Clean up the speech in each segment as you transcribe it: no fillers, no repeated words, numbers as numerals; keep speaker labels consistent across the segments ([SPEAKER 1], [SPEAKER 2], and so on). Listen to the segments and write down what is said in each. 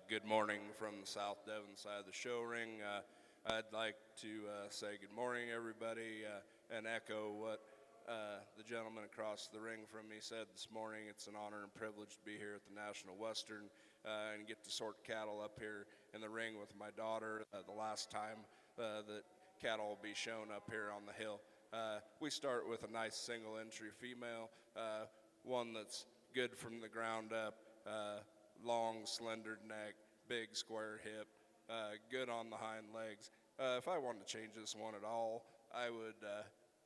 [SPEAKER 1] Good morning from the South Devon side of the show ring. I'd like to say good morning, everybody, and echo what the gentleman across the ring from me said this morning. It's an honor and privilege to be here at the National Western and get to sort cattle up here in the ring with my daughter. The last time that cattle will be shown up here on the hill. We start with a nice single entry female, one that's good from the ground up. Long, slender neck, big square hip, good on the hind legs. If I wanted to change this one at all, I would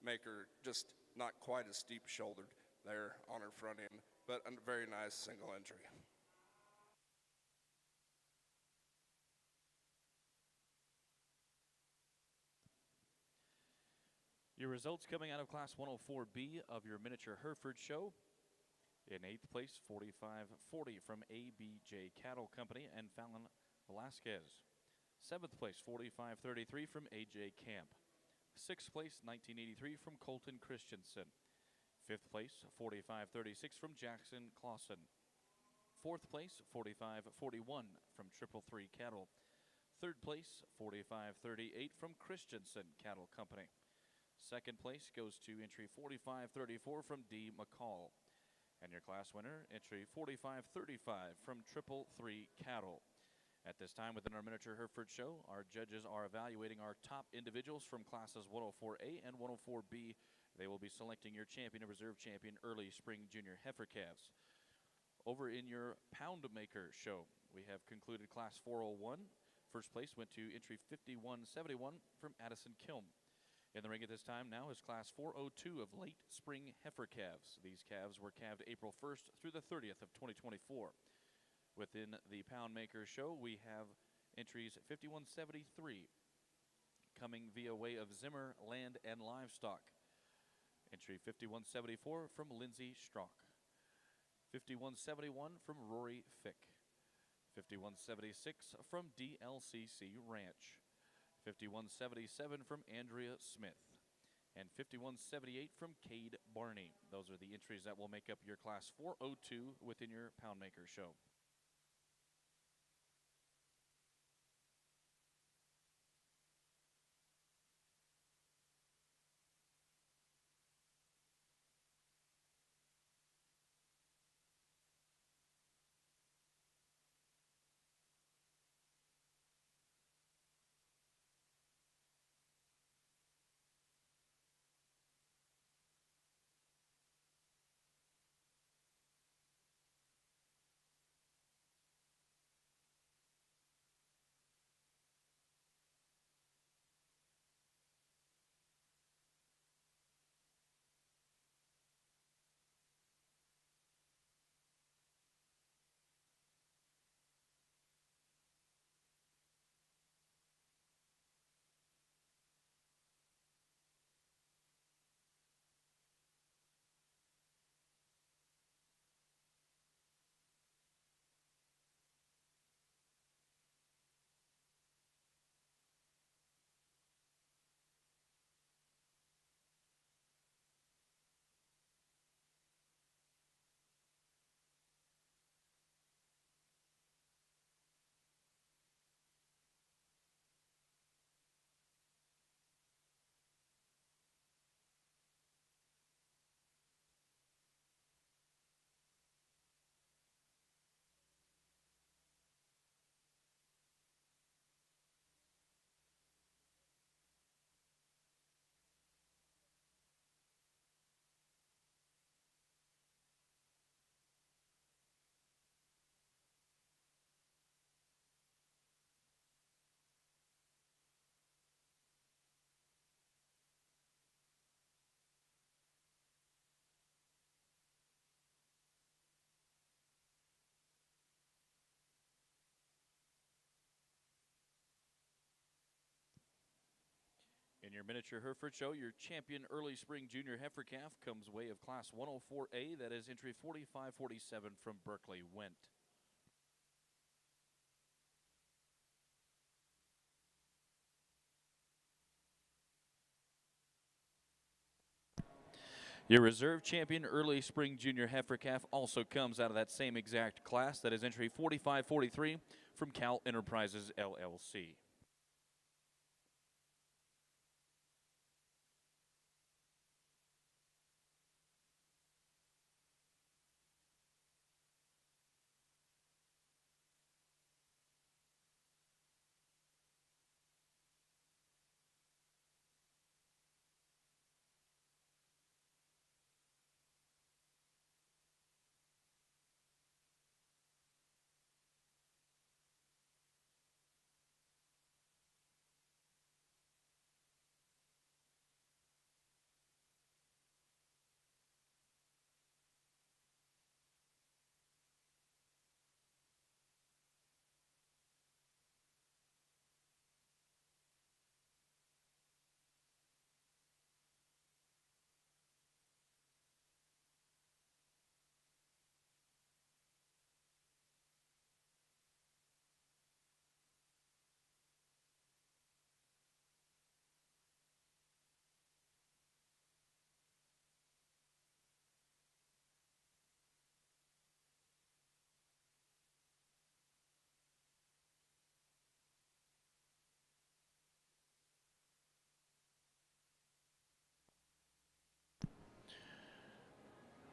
[SPEAKER 1] make her just not quite as steep shouldered there on her front end, but a very nice single entry.
[SPEAKER 2] Your results coming out of Class 104B of your miniature Hereford show. In 8th place, 4540 from ABJ Cattle Company and Fallon Velasquez. 7th place, 4533 from AJ Camp. 6th place, 1983 from Colton Christensen. 5th place, 4536 from Jackson Clausen. 4th place, 4541 from 333 Cattle. 3rd place, 4538 from Christensen Cattle Company. 2nd place goes to entry 4534 from D. McCall. And your class winner, entry 4535 from 333 Cattle. At this time within our miniature Hereford show, our judges are evaluating our top individuals from classes 104A and 104B. They will be selecting your champion and reserve champion early spring junior heifer calves. Over in your Poundmaker show, we have concluded class 401. First place went to entry 5171 from Addison Kilm. In the ring at this time now is class 402 of late spring heifer calves. These calves were calved April 1st through the 30th of 2024. Within the Poundmaker show, we have entries 5173 coming via way of Zimmer Land and Livestock. Entry 5174 from Lindsay Strock. 5171 from Rory Fick. 5176 from DLCC Ranch. 5177 from Andrea Smith, and 5178 from Cade Barney. Those are the entries that will make up your class 402 within your Poundmaker show. In your miniature Hereford show, your champion early spring junior heifer calf comes way of class 104A. That is entry 4547 from Berkeley Went. Your reserve champion early spring junior heifer calf also comes out of that same exact class. That is entry 4543 from Cal Enterprises LLC.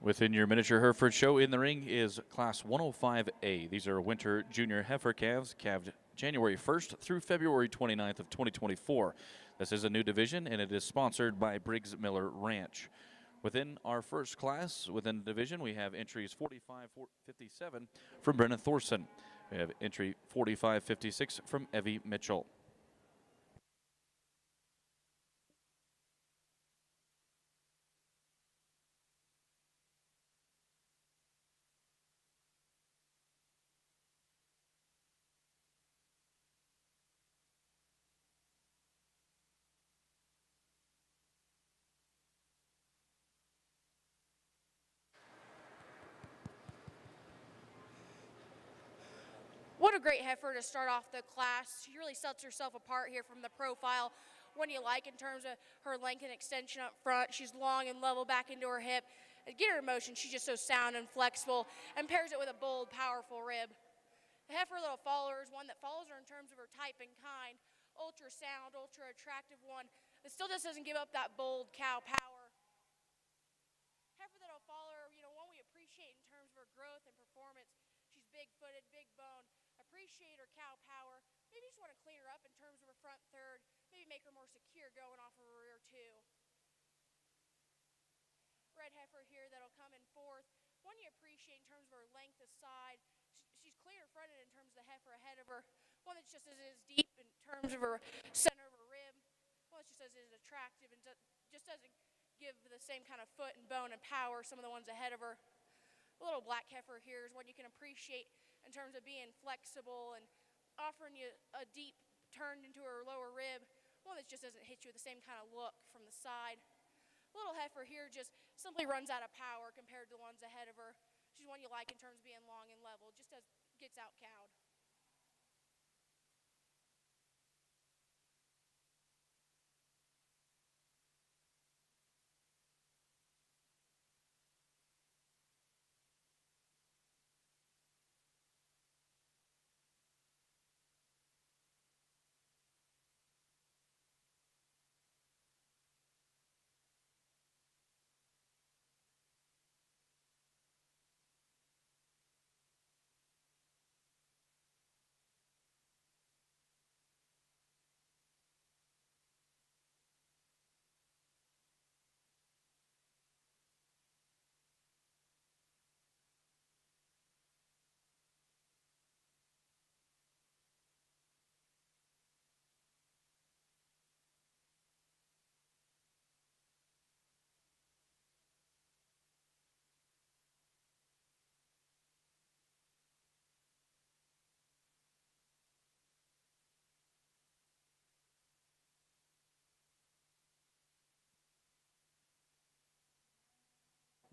[SPEAKER 2] Within your miniature Hereford show in the ring is Class 105A. These are winter junior heifer calves, calved January 1st through February 29th of 2024. This is a new division, and it is sponsored by Briggs Miller Ranch. Within our first class, within the division, we have entries 4557 from Brennan Thorson. We have entry 4556 from Evie Mitchell.
[SPEAKER 3] What a great heifer to start off the class. She really sets herself apart here from the profile. What do you like in terms of her length and extension up front? She's long and level back into her hip. And get her in motion, she's just so sound and flexible, and pairs it with a bold, powerful rib. The heifer little follower is one that follows her in terms of her type and kind. Ultra sound, ultra attractive one that still just doesn't give up that bold cow power. Heifer that'll follow her, one we appreciate in terms of her growth and performance. She's big-footed, big bone. Appreciate her cow power. Maybe you just want to clean her up in terms of her front third. Maybe make her more secure going off of her rear two. Red heifer here that'll come in fourth. One you appreciate in terms of her length of side. She's clear fronted in terms of the heifer ahead of her. One that's just as deep in terms of her center of her rib. One that's just as attractive and just doesn't give the same kind of foot and bone and power some of the ones ahead of her. A little black heifer here is one you can appreciate in terms of being flexible and offering you a deep turn into her lower rib. One that just doesn't hit you with the same kind of look from the side. A little heifer here just simply runs out of power compared to the ones ahead of her. She's one you like in terms of being long and level, just gets out cowed.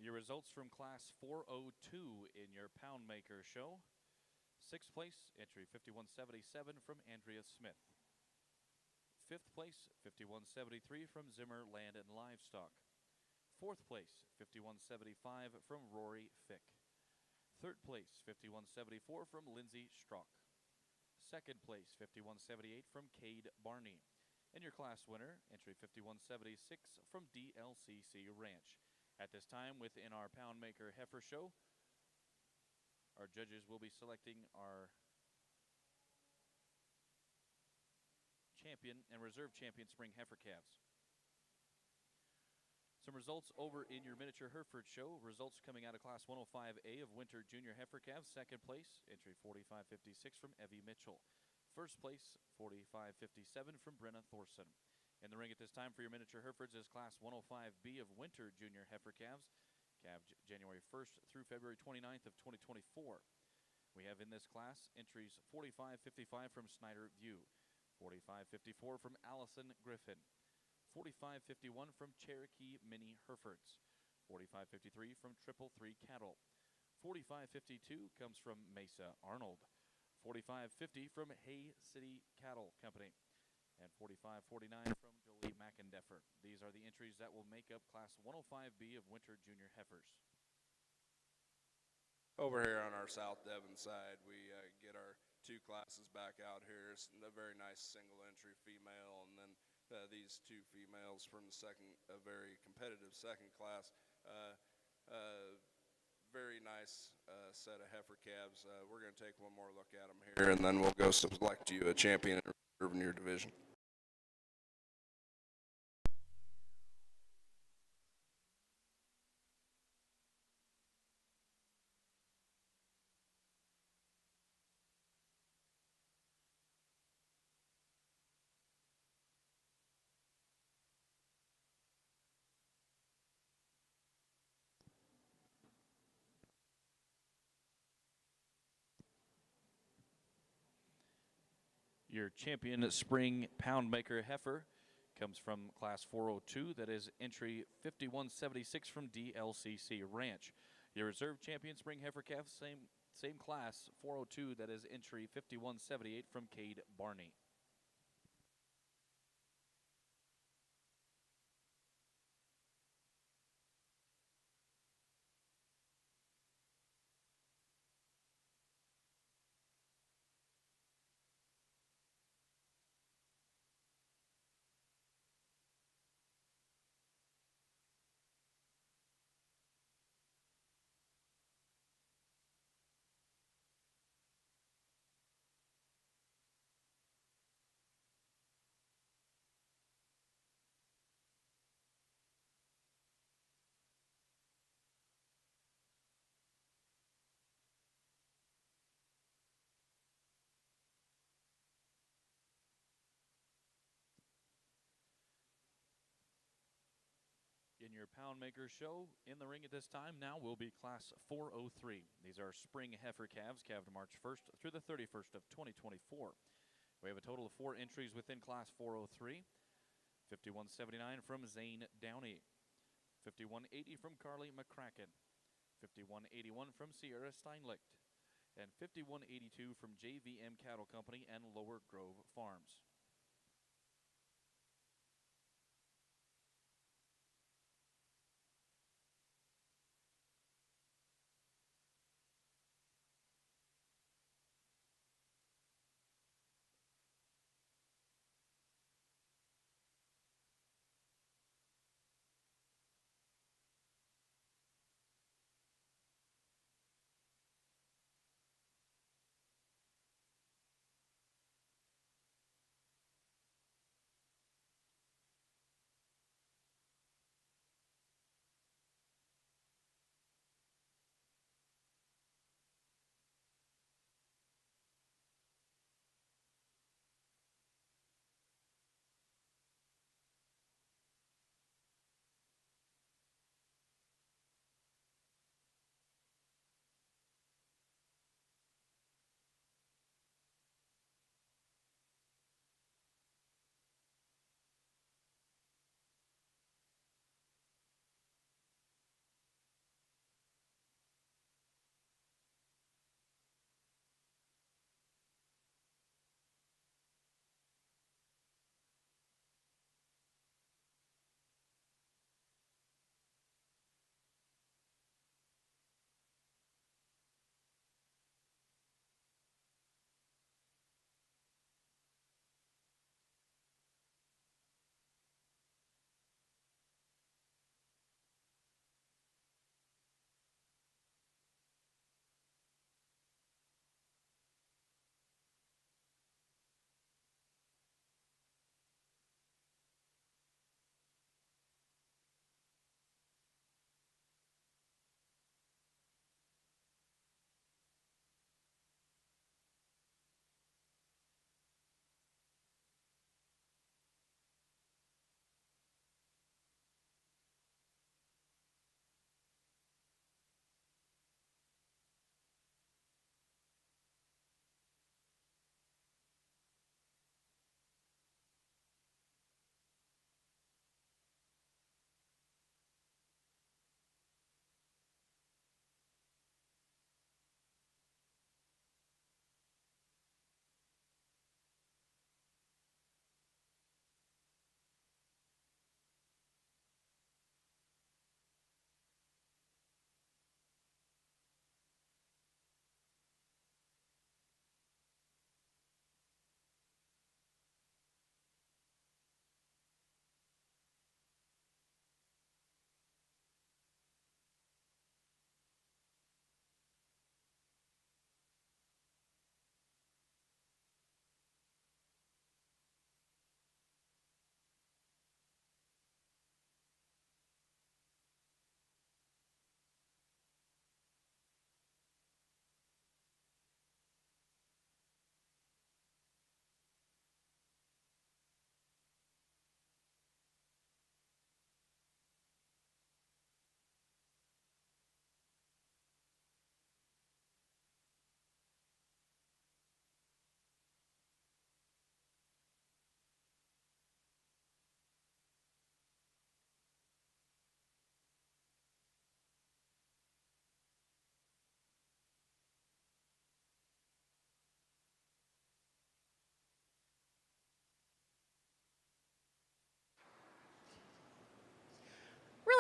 [SPEAKER 2] Your results from Class 402 in your Poundmaker show. Sixth place, entry 5177 from Andrea Smith. Fifth place, 5173 from Zimmer Land and Livestock. Fourth place, 5175 from Rory Fick. Third place, 5174 from Lindsay Strock. Second place, 5178 from Cade Barney. And your class winner, entry 5176 from DLCC Ranch. At this time, within our Poundmaker Heifer Show, our judges will be selecting our champion and reserve champion spring heifer calves. Some results over in your miniature Hereford show. Results coming out of Class 105A of Winter Junior Heifer Calves. Second place, entry 4556 from Evie Mitchell. First place, 4557 from Brenna Thorson. In the ring at this time for your miniature Herefords is Class 105B of Winter Junior Heifer Calves, calved January 1st through February 29th of 2024. We have in this class entries 4555 from Snyder View, 4554 from Allison Griffin, 4551 from Cherokee Mini Herefords, 4553 from Triple Three Cattle, 4552 comes from Mesa Arnold, 4550 from Hay City Cattle Company, and 4549 from Jolie McIndeffer. These are the entries that will make up Class 105B of Winter Junior Heifers.
[SPEAKER 1] Over here on our South Devon side, we get our two classes back out here. It's a very nice single entry female, and then these two females from the second, a very competitive second class. Very nice set of heifer calves. We're going to take one more look at them here, and then we'll go select you a champion in your division.
[SPEAKER 2] Your champion spring Poundmaker heifer comes from Class 402. That is entry 5176 from DLCC Ranch. Your reserve champion spring heifer calf, same class 402. That is entry 5178 from Cade Barney. In your Poundmaker show, in the ring at this time now will be Class 403. These are spring heifer calves, calved March 1st through the 31st of 2024. We have a total of 4 entries within Class 403. 5179 from Zane Downey, 5180 from Carly McCracken, 5181 from Sierra Steinlicht, and 5182 from JVM Cattle Company and Lower Grove Farms.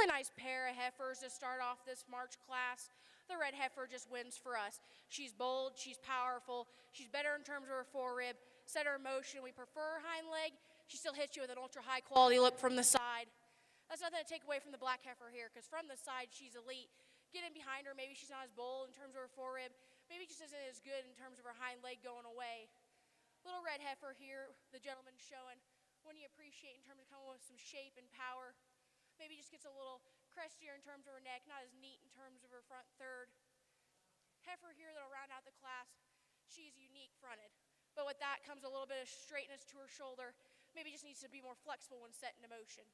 [SPEAKER 3] really nice pair of heifers to start off this March class. The red heifer just wins for us. She's bold, she's powerful, she's better in terms of her forerib, set her in motion. We prefer her hind leg. She still hits you with an ultra high quality look from the side. That's nothing to take away from the black heifer here, because from the side she's elite. Get in behind her, maybe she's not as bold in terms of her forerib, maybe just isn't as good in terms of her hind leg going away. Little red heifer here, the gentleman showing when you appreciate in terms of coming with some shape and power. Maybe just gets a little crestier in terms of her neck, not as neat in terms of her front third. Heifer here that'll round out the class. She's unique fronted, but with that comes a little bit of straightness to her shoulder. Maybe just needs to be more flexible when set into motion.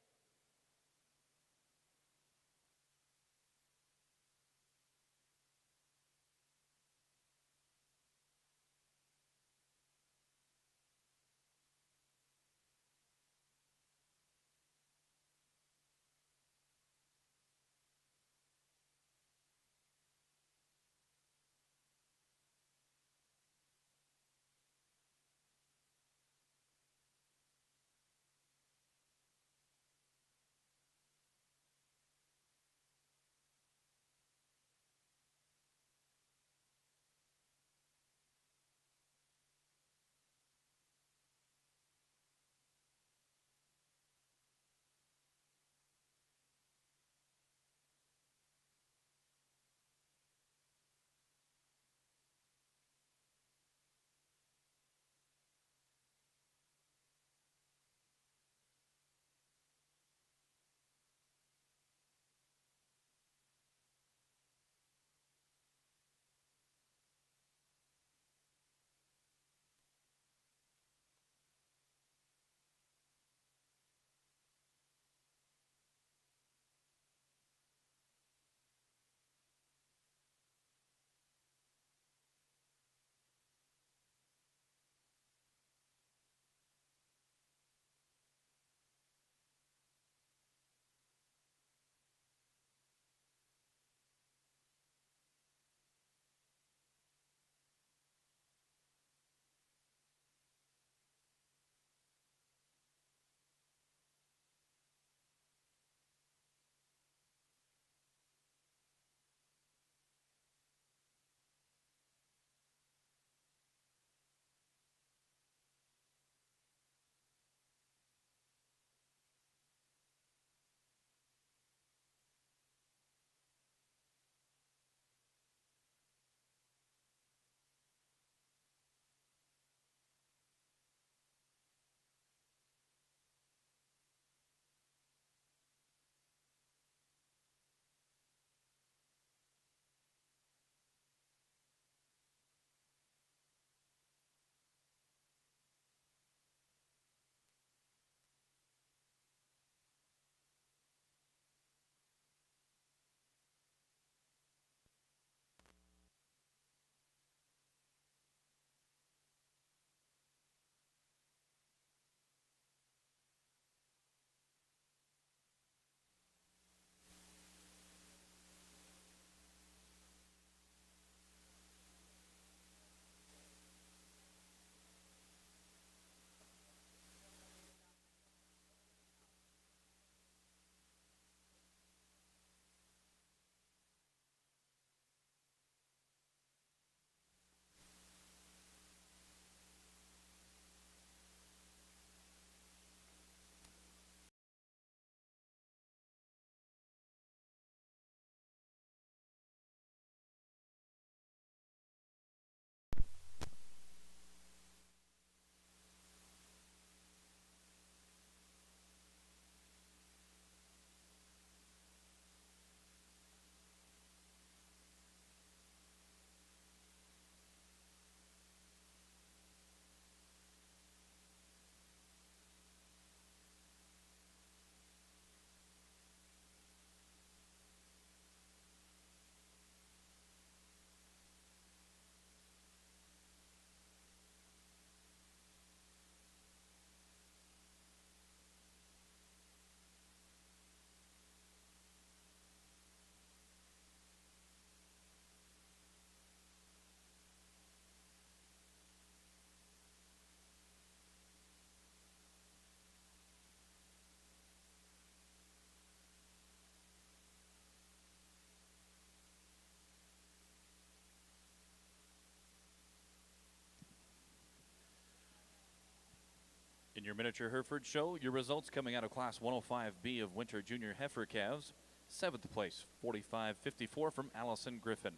[SPEAKER 2] your miniature Hereford show, your results coming out of Class 105B of Winter Junior Heifer Calves. 7th place, 45.54 from Allison Griffin.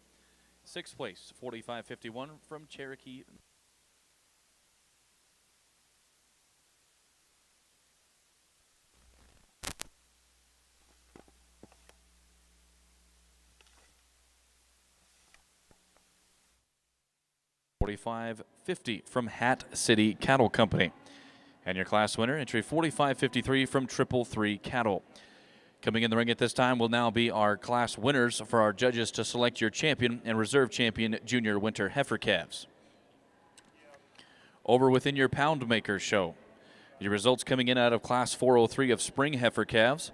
[SPEAKER 2] 6th place, 45.51 from Cherokee. $45.50 from Hat City Cattle Company. And your class winner, entry 45.53 from 333 Cattle. Coming in the ring at this time will now be our class winners for our judges to select your champion and reserve champion junior winter heifer calves. Over within your Poundmaker show, your results coming in out of class 403 of spring heifer calves.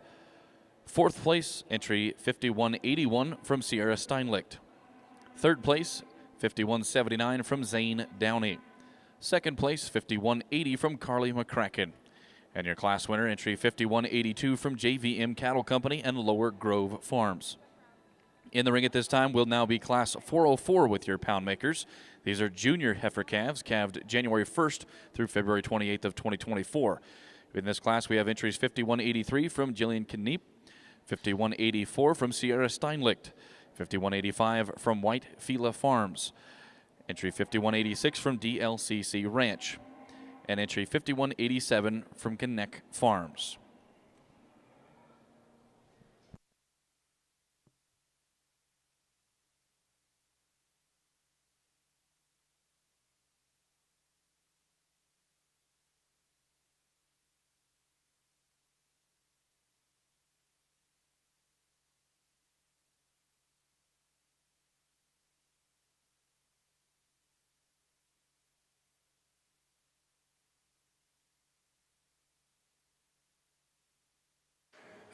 [SPEAKER 2] 4th place, entry 51.81 from Sierra Steinlicht. 3rd place, 51.79 from Zane Downey. 2nd place, 51.80 from Carly McCracken. And your class winner, entry 51.82 from JVM Cattle Company and Lower Grove Farms. In the ring at this time will now be class 404 with your Poundmakers. These are junior heifer calves, calved January 1st through February 28th of 2024. In this class, we have entries 51.83 from Jillian Kneep, 51.84 from Sierra Steinlicht, 51.85 from White Fila Farms, entry 51.86 from DLCC Ranch, and entry 51.87 from Connect Farms.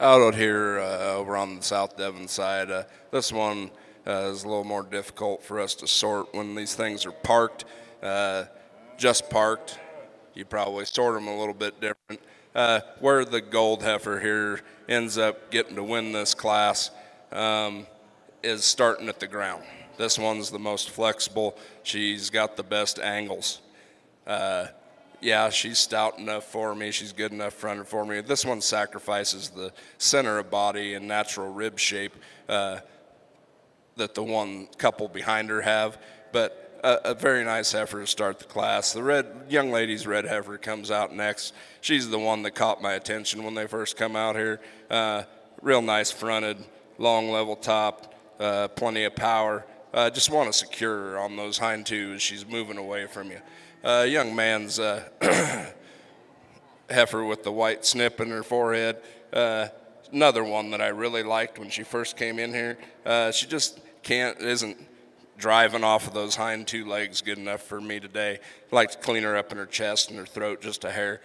[SPEAKER 1] Out here over on the South Devon side, this one is a little more difficult for us to sort when these things are parked, just parked. You probably sort them a little bit different. Where the gold heifer here ends up getting to win this class is starting at the ground. This one's the most flexible. She's got the best angles. Yeah, she's stout enough for me. She's good enough fronted for me. This one sacrifices the center of body and natural rib shape that the one couple behind her have. But a very nice heifer to start the class. The young lady's red heifer comes out next. She's the one that caught my attention when they first come out here. Real nice fronted, long level top, plenty of power. Just want to secure her on those hind two as she's moving away from you. Young man's heifer with the white snip in her forehead. Another one that I really liked when she first came in here. She just isn't driving off of those hind two legs good enough for me today. I'd like to clean her up in her chest and her throat just a hair.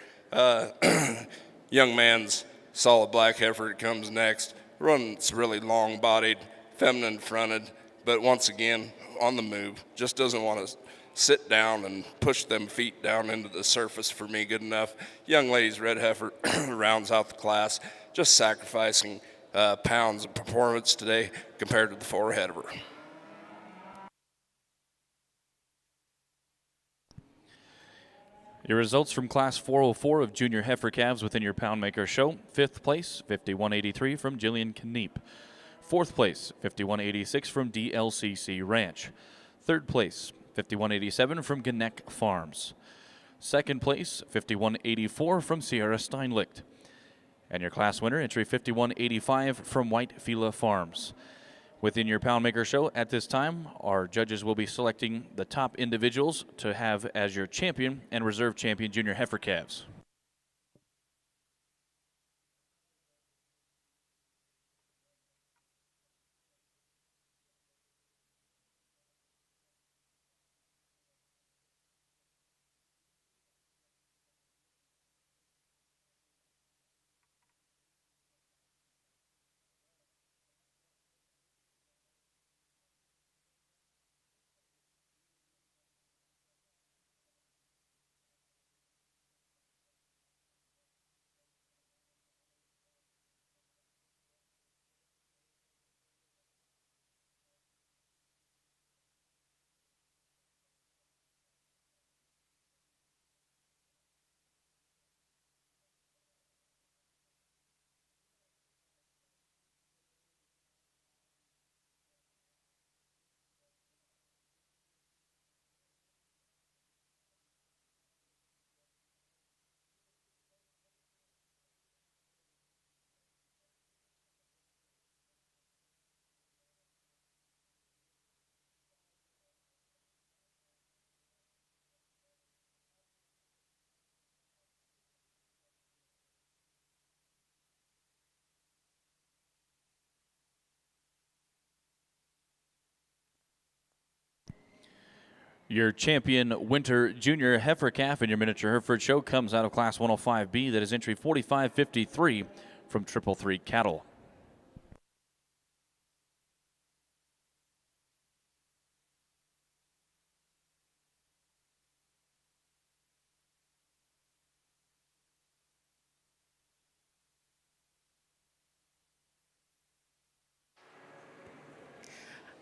[SPEAKER 1] Young man's solid black heifer comes next. Runs really long-bodied, feminine fronted, but once again on the move. Just doesn't want to sit down and push them feet down into the surface for me good enough. Young lady's red heifer rounds out the class, just sacrificing pounds of performance today compared to the four ahead of her.
[SPEAKER 2] Your results from Class 404 of junior heifer calves within your Poundmaker show. 5th place, 51.83 from Jillian Kneep. 4th place, 51.86 from DLCC Ranch. 3rd place, 51.87 from Gannett Farms. 2nd place, 51.84 from Sierra Steinlicht. And your class winner, entry 51.85 from White Fila Farms. Within your Poundmaker show at this time, our judges will be selecting the top individuals to have as your champion and reserve champion junior heifer calves. Your champion winter junior heifer calf in your miniature Hereford show comes out of Class 105B. That is entry 4553 from 333 Cattle.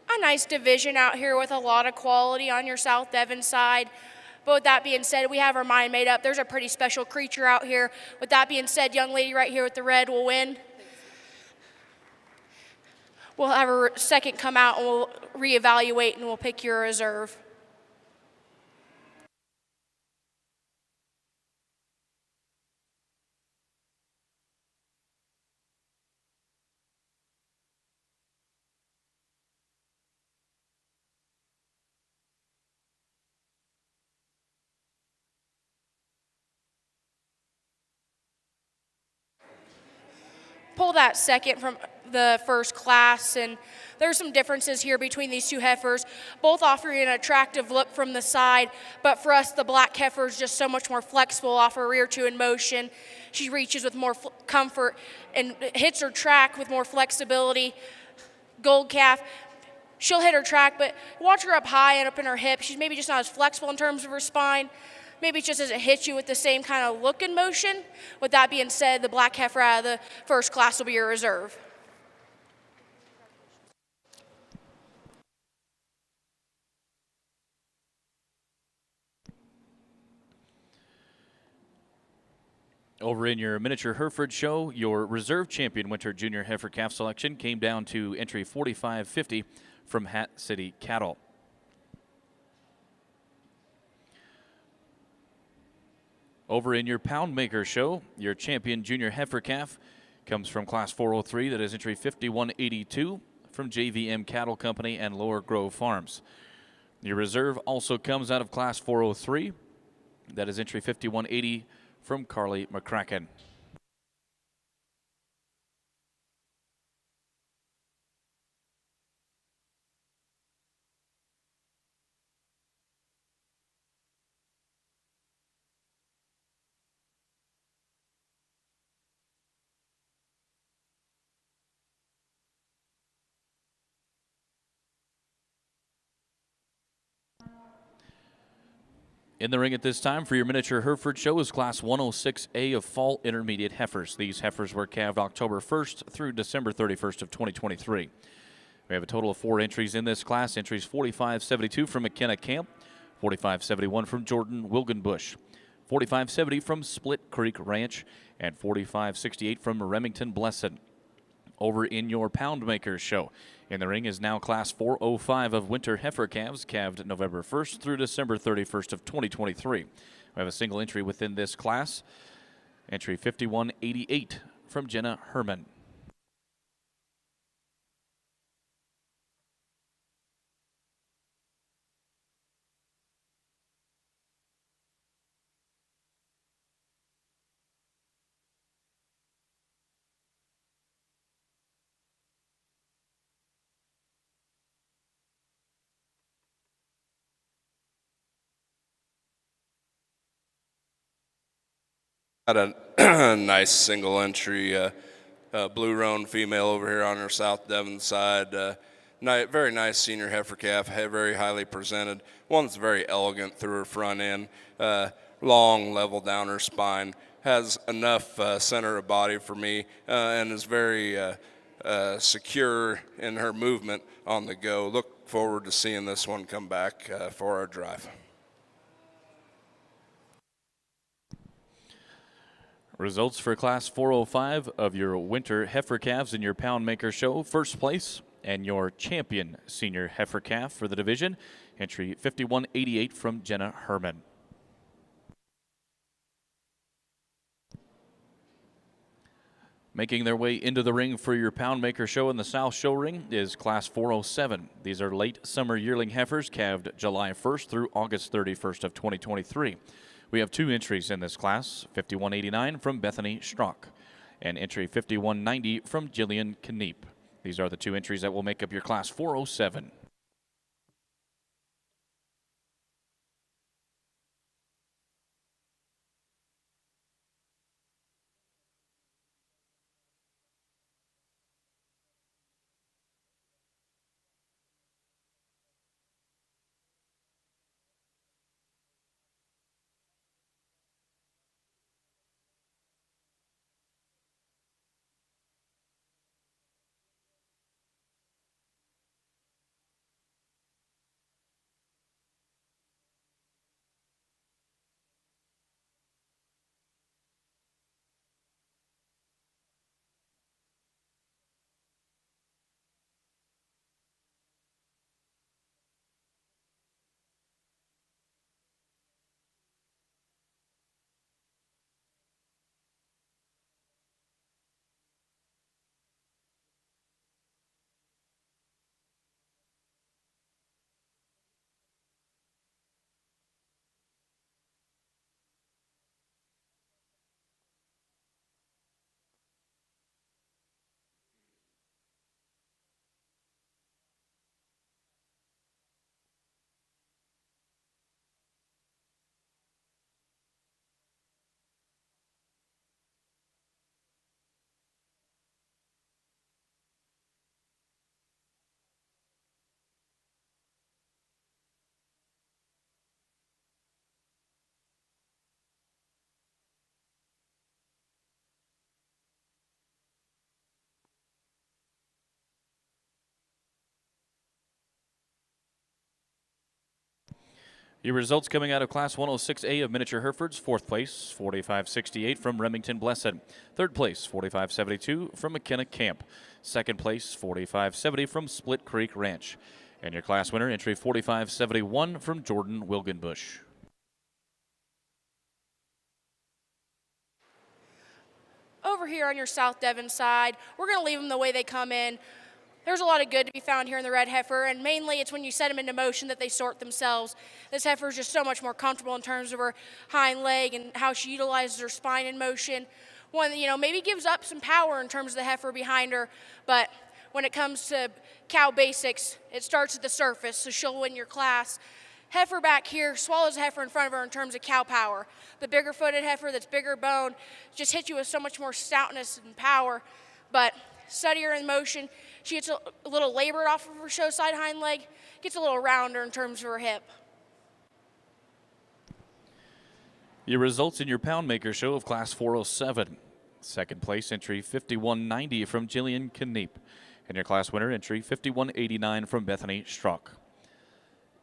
[SPEAKER 3] A nice division out here with a lot of quality on your South Devon side. But with that being said, we have our mind made up. There's a pretty special creature out here. With that being said, young lady right here with the red will win. We'll have a second come out and we'll reevaluate and we'll pick your reserve. Pull that second from the first class, and there's some differences here between these two heifers, both offering an attractive look from the side, but for us the black heifer is just so much more flexible off her rear two in motion. She reaches with more comfort and hits her track with more flexibility. Gold calf, she'll hit her track, but watch her up high and up in her hip. She's maybe just not as flexible in terms of her spine. Maybe it just doesn't hit you with the same kind of look and motion. With that being said, the black heifer out of the first class will be your reserve.
[SPEAKER 2] Over in your miniature Hereford show, your reserve champion winter junior heifer calf selection came down to entry 4550 from Hat City Cattle. Over in your Poundmaker show, your champion junior heifer calf comes from Class 403. That is entry 5182 from JVM Cattle Company and Lower Grove Farms. Your reserve also comes out of Class 403. That is entry 5180 from Carly McCracken. In the ring at this time for your miniature Hereford show is Class 106A of Fall Intermediate Heifers. These heifers were calved October 1st through December 31st of 2023. We have a total of 4 entries in this class. Entries 4572 from McKenna Camp, 4571 from Jordan Wilgenbush, 4570 from Split Creek Ranch, and 4568 from Remington Blessed. Over in your Poundmaker show, in the ring is now Class 405 of winter heifer calves, calved November 1st through December 31st of 2023. We have a single entry within this class, entry 5188 from Jenna Herman.
[SPEAKER 1] Got a nice single entry blue roan female over here on our South Devon side. Very nice senior heifer calf, very highly presented. One that's very elegant through her front end, long, level down her spine, has enough center of body for me, and is very secure in her movement on the go. Look forward to seeing this one come back for our drive.
[SPEAKER 2] Results for Class 405 of your winter heifer calves in your Poundmaker show. First place and your champion senior heifer calf for the division, entry 5188 from Jenna Herman. Making their way into the ring for your Poundmaker show in the South Show Ring is Class 407. These are late summer yearling heifers calved July 1st through August 31st of 2023. We have 2 entries in this class, 5189 from Bethany Strock and entry 5190 from Jillian Kneep. These are the 2 entries that will make up your Class 407. Your results coming out of Class 106A of Miniature Herefords: fourth place, 4568 from Remington Blessed. Third place, 4572 from McKenna Camp. Second place, 4570 from Split Creek Ranch. And your class winner, entry 4571 from Jordan Wilgenbush.
[SPEAKER 3] Over here on your South Devon side, we're going to leave them the way they come in. There's a lot of good to be found here in the red heifer, and mainly it's when you set them into motion that they sort themselves. This heifer is just so much more comfortable in terms of her hind leg and how she utilizes her spine in motion. One, maybe gives up some power in terms of the heifer behind her, but when it comes to cow basics, it starts at the surface, so she'll win your class. Heifer back here swallows a heifer in front of her in terms of cow power. The bigger footed heifer that's bigger bone just hits you with so much more stoutness and power, but study her in motion. She gets a little labored off of her show side hind leg, gets a little rounder in terms of her hip.
[SPEAKER 2] Your results in your Poundmaker show of Class 407. Second place, entry 5190 from Jillian Kneep. And your class winner, entry 5189 from Bethany Strzok.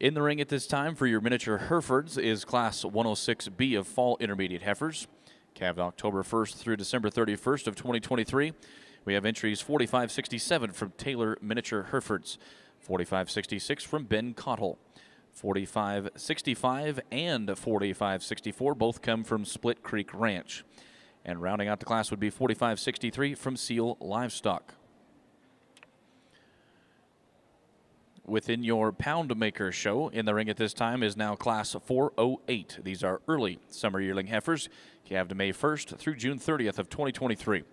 [SPEAKER 2] In the ring at this time for your miniature Herefords is Class 106B of Fall Intermediate Heifers. Calved October 1st through December 31st of 2023. We have entries 4567 from Taylor Miniature Herefords, 4566 from Ben Cottle, 4565 and 4564 both come from Split Creek Ranch. And rounding out the class would be 4563 from Seal Livestock. Within your Poundmaker show, in the ring at this time is now Class 408. These are early summer yearling heifers, calved May 1st through June 30th of 2023.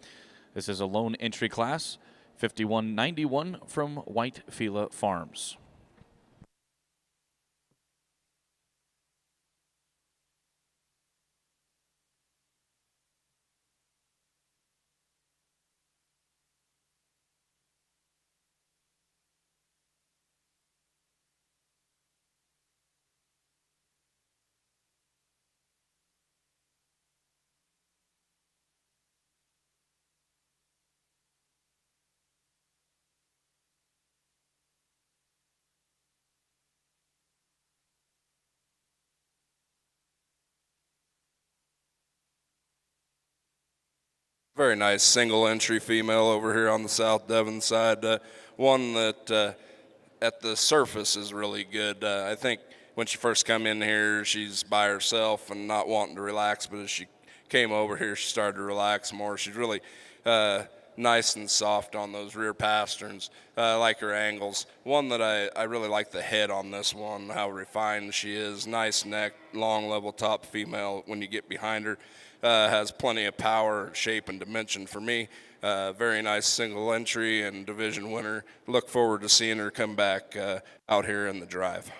[SPEAKER 2] This is a lone entry class, 5191 from White Fila Farms.
[SPEAKER 1] Very nice single entry female over here on the South Devon side. One that at the surface is really good. I think when she first come in here, she's by herself and not wanting to relax, but as she came over here, she started to relax more. She's really nice and soft on those rear pasterns. I like her angles. One that I really like the head on this one, how refined she is. Nice neck, long level top female when you get behind her. Has plenty of power, shape, and dimension for me. Very nice single entry and division winner. Look forward to seeing her come back out here in the drive.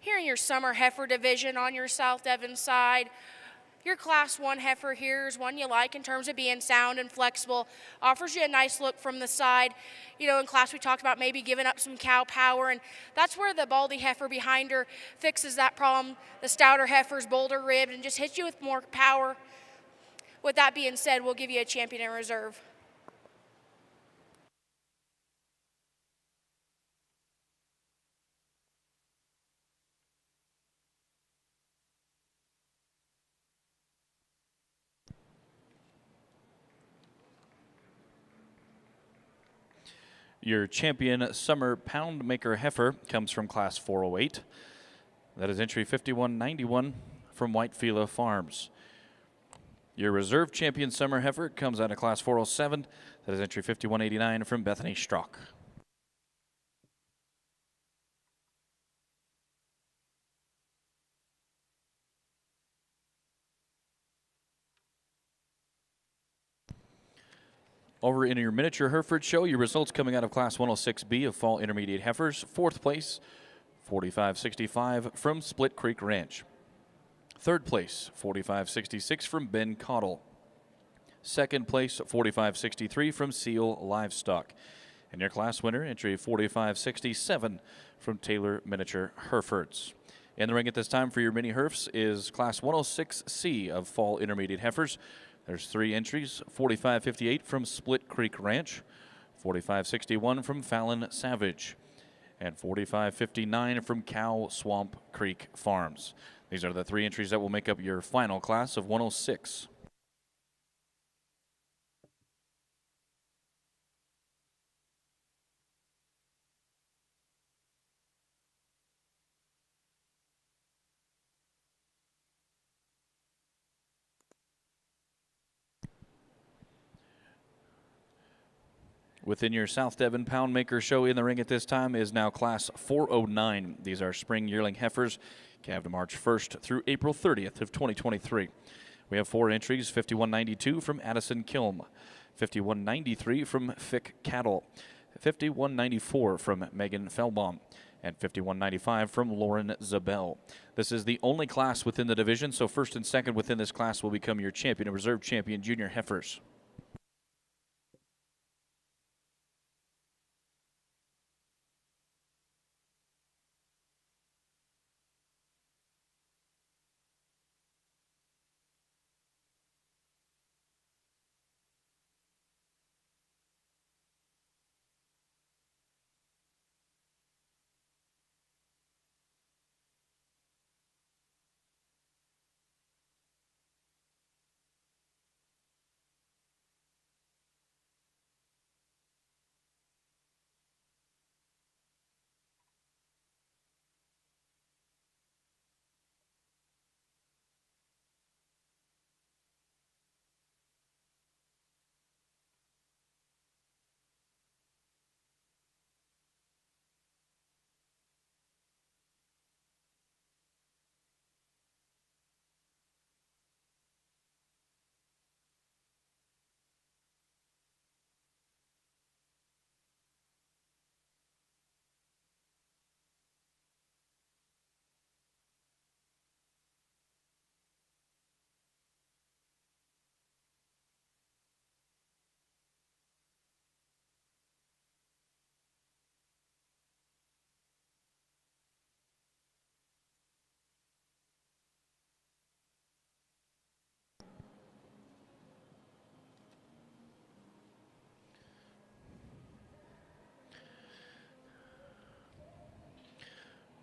[SPEAKER 3] Here in your summer heifer division on your South Devon side, your Class 1 heifer here is one you like in terms of being sound and flexible. Offers you a nice look from the side. You know, in class we talked about maybe giving up some cow power, and that's where the baldy heifer behind her fixes that problem. The stouter heifer's bolder ribbed and just hits you with more power. With that being said, we'll give you a champion in reserve.
[SPEAKER 2] Your champion summer Poundmaker heifer comes from Class 408. That is entry 5191 from Whitefila Farms. Your reserve champion summer heifer comes out of Class 407. That is entry 5189 from Bethany Strock. Over in your miniature Hereford show, your results coming out of Class 106B of Fall Intermediate Heifers. Fourth place, 4565 from Split Creek Ranch. Third place, 4566 from Ben Cottle. Second place, 4563 from Seal Livestock. And your class winner, entry 4567 from Taylor Miniature Herefords. In the ring at this time for your mini Herfs is Class 106C of Fall Intermediate Heifers. There's 3 entries, 4558 from Split Creek Ranch, 4561 from Fallon Savage, and 4559 from Cow Swamp Creek Farms. These are the 3 entries that will make up your final class of 106. Within your South Devon Poundmaker show, in the ring at this time is now Class 409. These are spring yearling heifers, calved March 1st through April 30th of 2023. We have 4 entries, 5192 from Addison Kilm, 5193 from Fick Cattle, 5194 from Megan Fellbaum, and 5195 from Lauren Zabel. This is the only class within the division, so first and second within this class will become your champion and reserve champion junior heifers.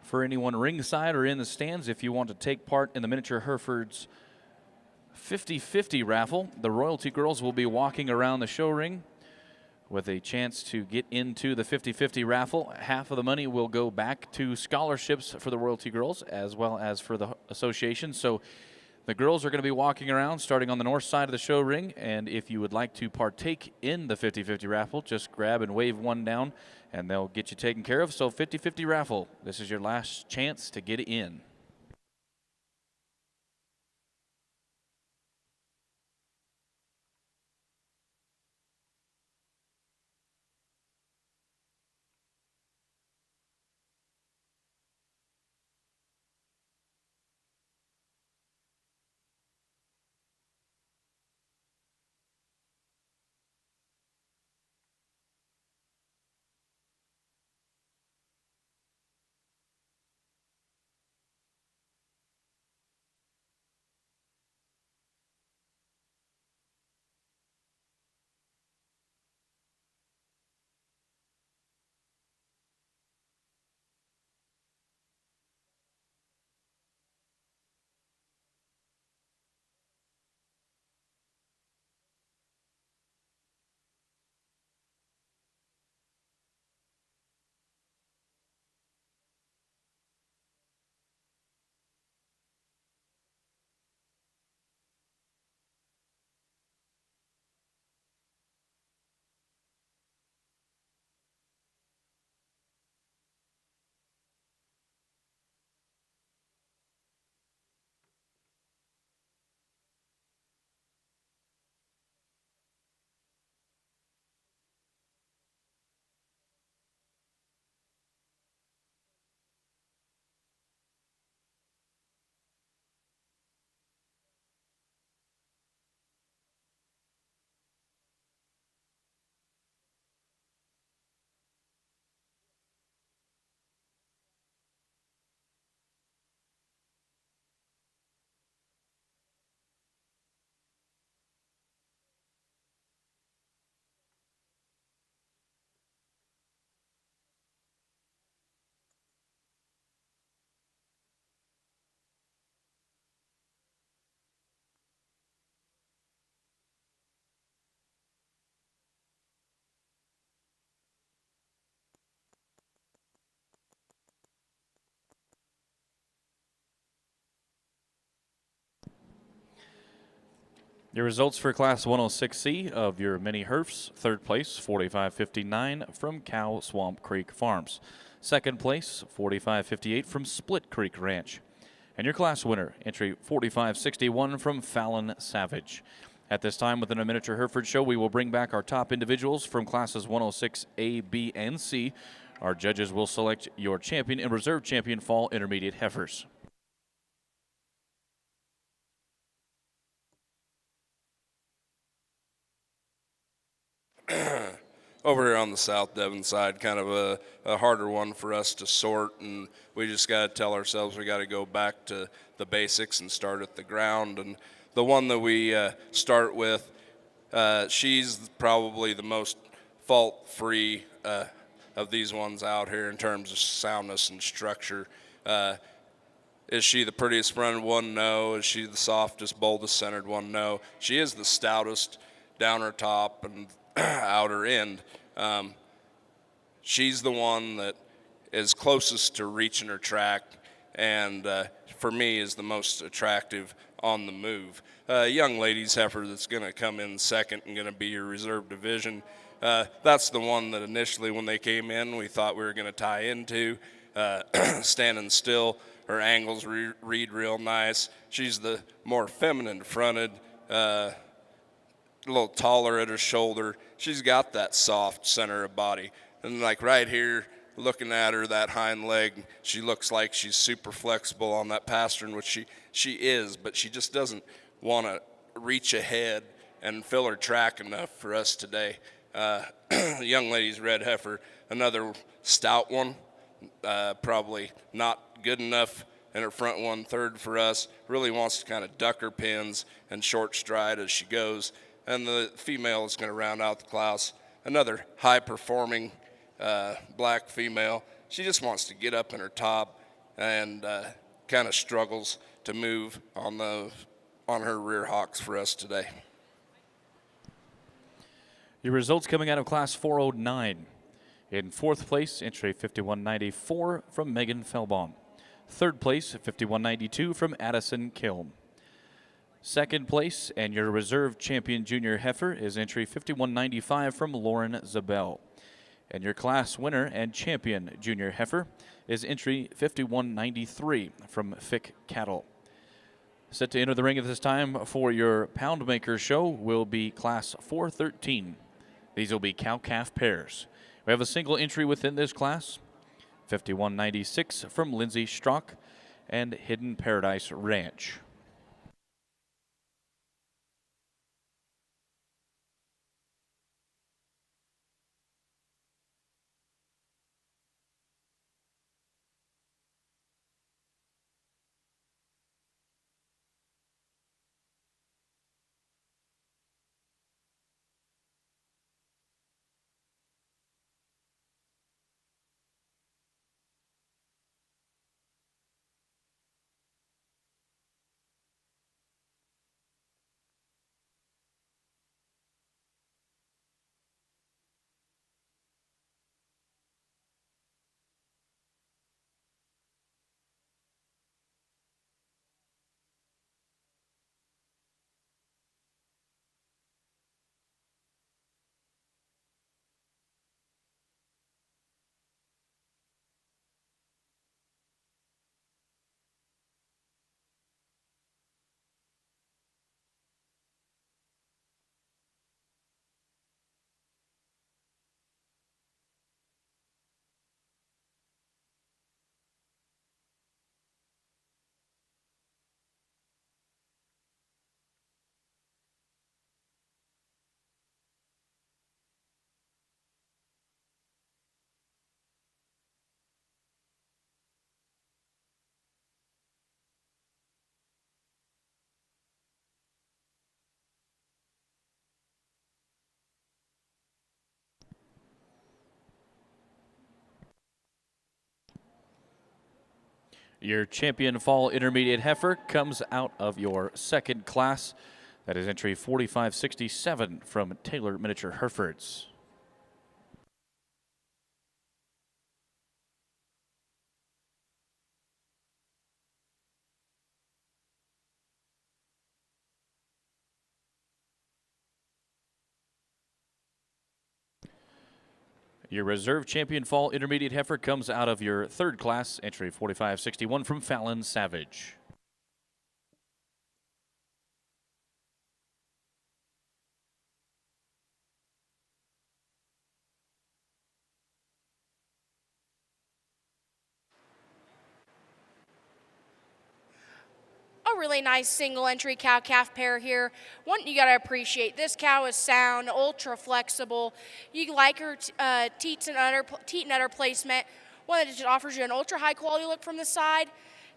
[SPEAKER 2] For anyone ringside or in the stands, if you want to take part in the Miniature Herefords 50-50 raffle, the Royalty Girls will be walking around the show ring with a chance to get into the 50-50 raffle. Half of the money will go back to scholarships for the Royalty Girls as well as for the association. So the girls are going to be walking around starting on the north side of the show ring, and if you would like to partake in the 50-50 raffle, just grab and wave one down and they'll get you taken care of. So 50-50 raffle, this is your last chance to get in. Your results for Class 106C of your mini Herfs: third place, 45.59 from Cow Swamp Creek Farms. Second place, 45.58 from Split Creek Ranch. And your class winner, entry 45.61 from Fallon Savage. At this time, within a miniature Hereford show, we will bring back our top individuals from classes 106A, B, and C. Our judges will select your champion and reserve champion fall intermediate heifers.
[SPEAKER 1] Over here on the South Devon side, kind of a harder one for us to sort, and we just got to tell ourselves we got to go back to the basics and start at the ground. And the one that we start with, she's probably the most fault-free of these ones out here in terms of soundness and structure. Is she the prettiest fronted one? No. Is she the softest, boldest centered one? No. She is the stoutest down her top and outer end. She's the one that is closest to reaching her track, and for me is the most attractive on the move. Young ladies heifer that's going to come in second and going to be your reserve division. That's the one that initially when they came in we thought we were going to tie into. Standing still, her angles read real nice. She's the more feminine fronted, a little taller at her shoulder. She's got that soft center of body. And like right here, looking at her, that hind leg, she looks like she's super flexible on that pastern, which she is, but she just doesn't want to reach ahead and fill her track enough for us today. Young lady's red heifer, another stout one, probably not good enough in her front 1/3 for us. Really wants to kind of duck her pins and short stride as she goes. And the female is going to round out the class. Another high-performing black female. She just wants to get up in her top and kind of struggles to move on her rear hocks for us today.
[SPEAKER 2] Your results coming out of Class 409. In fourth place, entry 51.94 from Megan Felbaum. Third place, 51.92 from Addison Kilm. Second place, and your reserve champion junior heifer is entry 51.95 from Lauren Zabel. And your class winner and champion junior heifer is entry 51.93 from Fick Cattle. Set to enter the ring at this time for your Poundmaker show will be class 413. These will be cow-calf pairs. We have a single entry within this class, 51.96 from Lindsay Strock and Hidden Paradise Ranch. Your champion fall intermediate heifer comes out of your second class. That is entry 45.67 from Taylor Miniature Herefords. Your reserve champion fall intermediate heifer comes out of your third class, entry 4561 from Fallon Savage.
[SPEAKER 3] A really nice single entry cow calf pair here. One you got to appreciate, this cow is sound, ultra flexible. You like her teat and udder placement, one that just offers you an ultra high quality look from the side.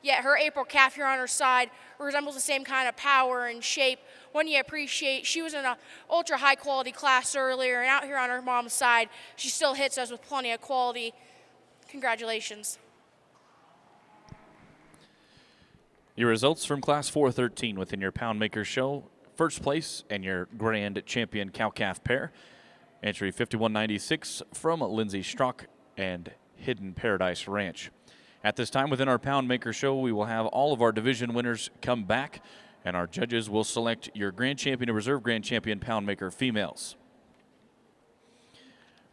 [SPEAKER 3] Yet her April calf here on her side resembles the same kind of power and shape. One you appreciate, she was in an ultra high quality class earlier, and out here on her mom's side, she still hits us with plenty of quality. Congratulations.
[SPEAKER 2] Your results from Class 413 within your Poundmaker show. First place and your grand champion cow-calf pair. Entry 5196 from Lindsay Strock and Hidden Paradise Ranch. At this time within our Poundmaker show, we will have all of our division winners come back, and our judges will select your grand champion and reserve grand champion Poundmaker females.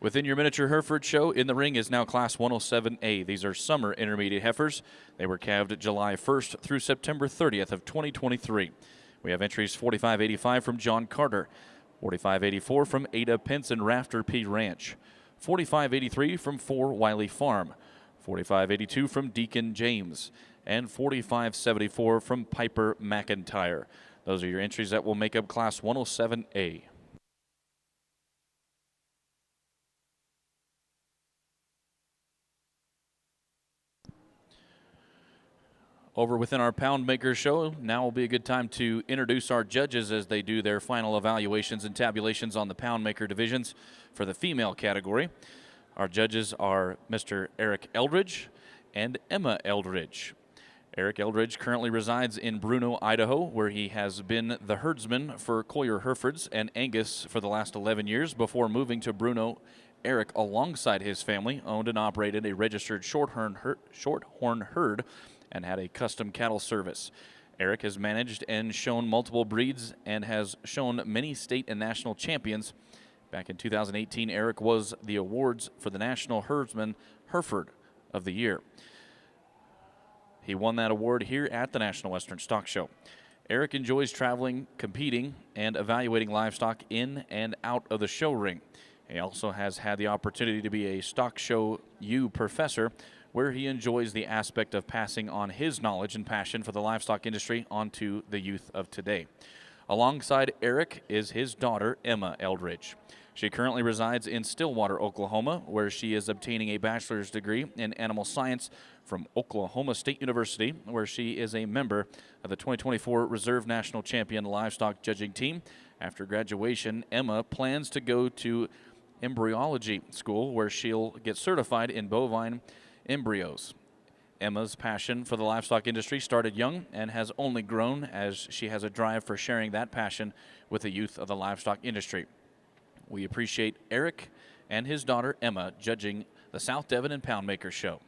[SPEAKER 2] Within your miniature Hereford show, in the ring is now Class 107A. These are summer intermediate heifers. They were calved July 1st through September 30th of 2023. We have entries 4585 from John Carter, 4584 from Ada Pence and Rafter P. Ranch, 4583 from 4 Wiley Farm, 4582 from Deacon James, and 4574 from Piper McIntyre. Those are your entries that will make up Class 107A. Over within our Poundmaker show, now will be a good time to introduce our judges as they do their final evaluations and tabulations on the Poundmaker divisions for the female category. Our judges are Mr. Eric Eldridge and Emma Eldridge. Eric Eldridge currently resides in Bruno, Idaho, where he has been the herdsman for Collier Herefords and Angus for the last 11 years. Before moving to Bruno, Eric, alongside his family, owned and operated a registered shorthorn herd and had a custom cattle service. Eric has managed and shown multiple breeds and has shown many state and national champions. Back in 2018, Eric was the awards for the National Herdsman Hereford of the Year. He won that award here at the National Western Stock Show. Eric enjoys traveling, competing, and evaluating livestock in and out of the show ring. He also has had the opportunity to be a Stock Show U professor, where he enjoys the aspect of passing on his knowledge and passion for the livestock industry onto the youth of today. Alongside Eric is his daughter, Emma Eldridge. She currently resides in Stillwater, Oklahoma, where she is obtaining a bachelor's degree in animal science from Oklahoma State University, where she is a member of the 2024 Reserve National Champion Livestock Judging Team. After graduation, Emma plans to go to embryology school, where she'll get certified in bovine embryos. Emma's passion for the livestock industry started young and has only grown as she has a drive for sharing that passion with the youth of the livestock industry. We appreciate Eric and his daughter Emma judging the South Devon and Poundmaker show.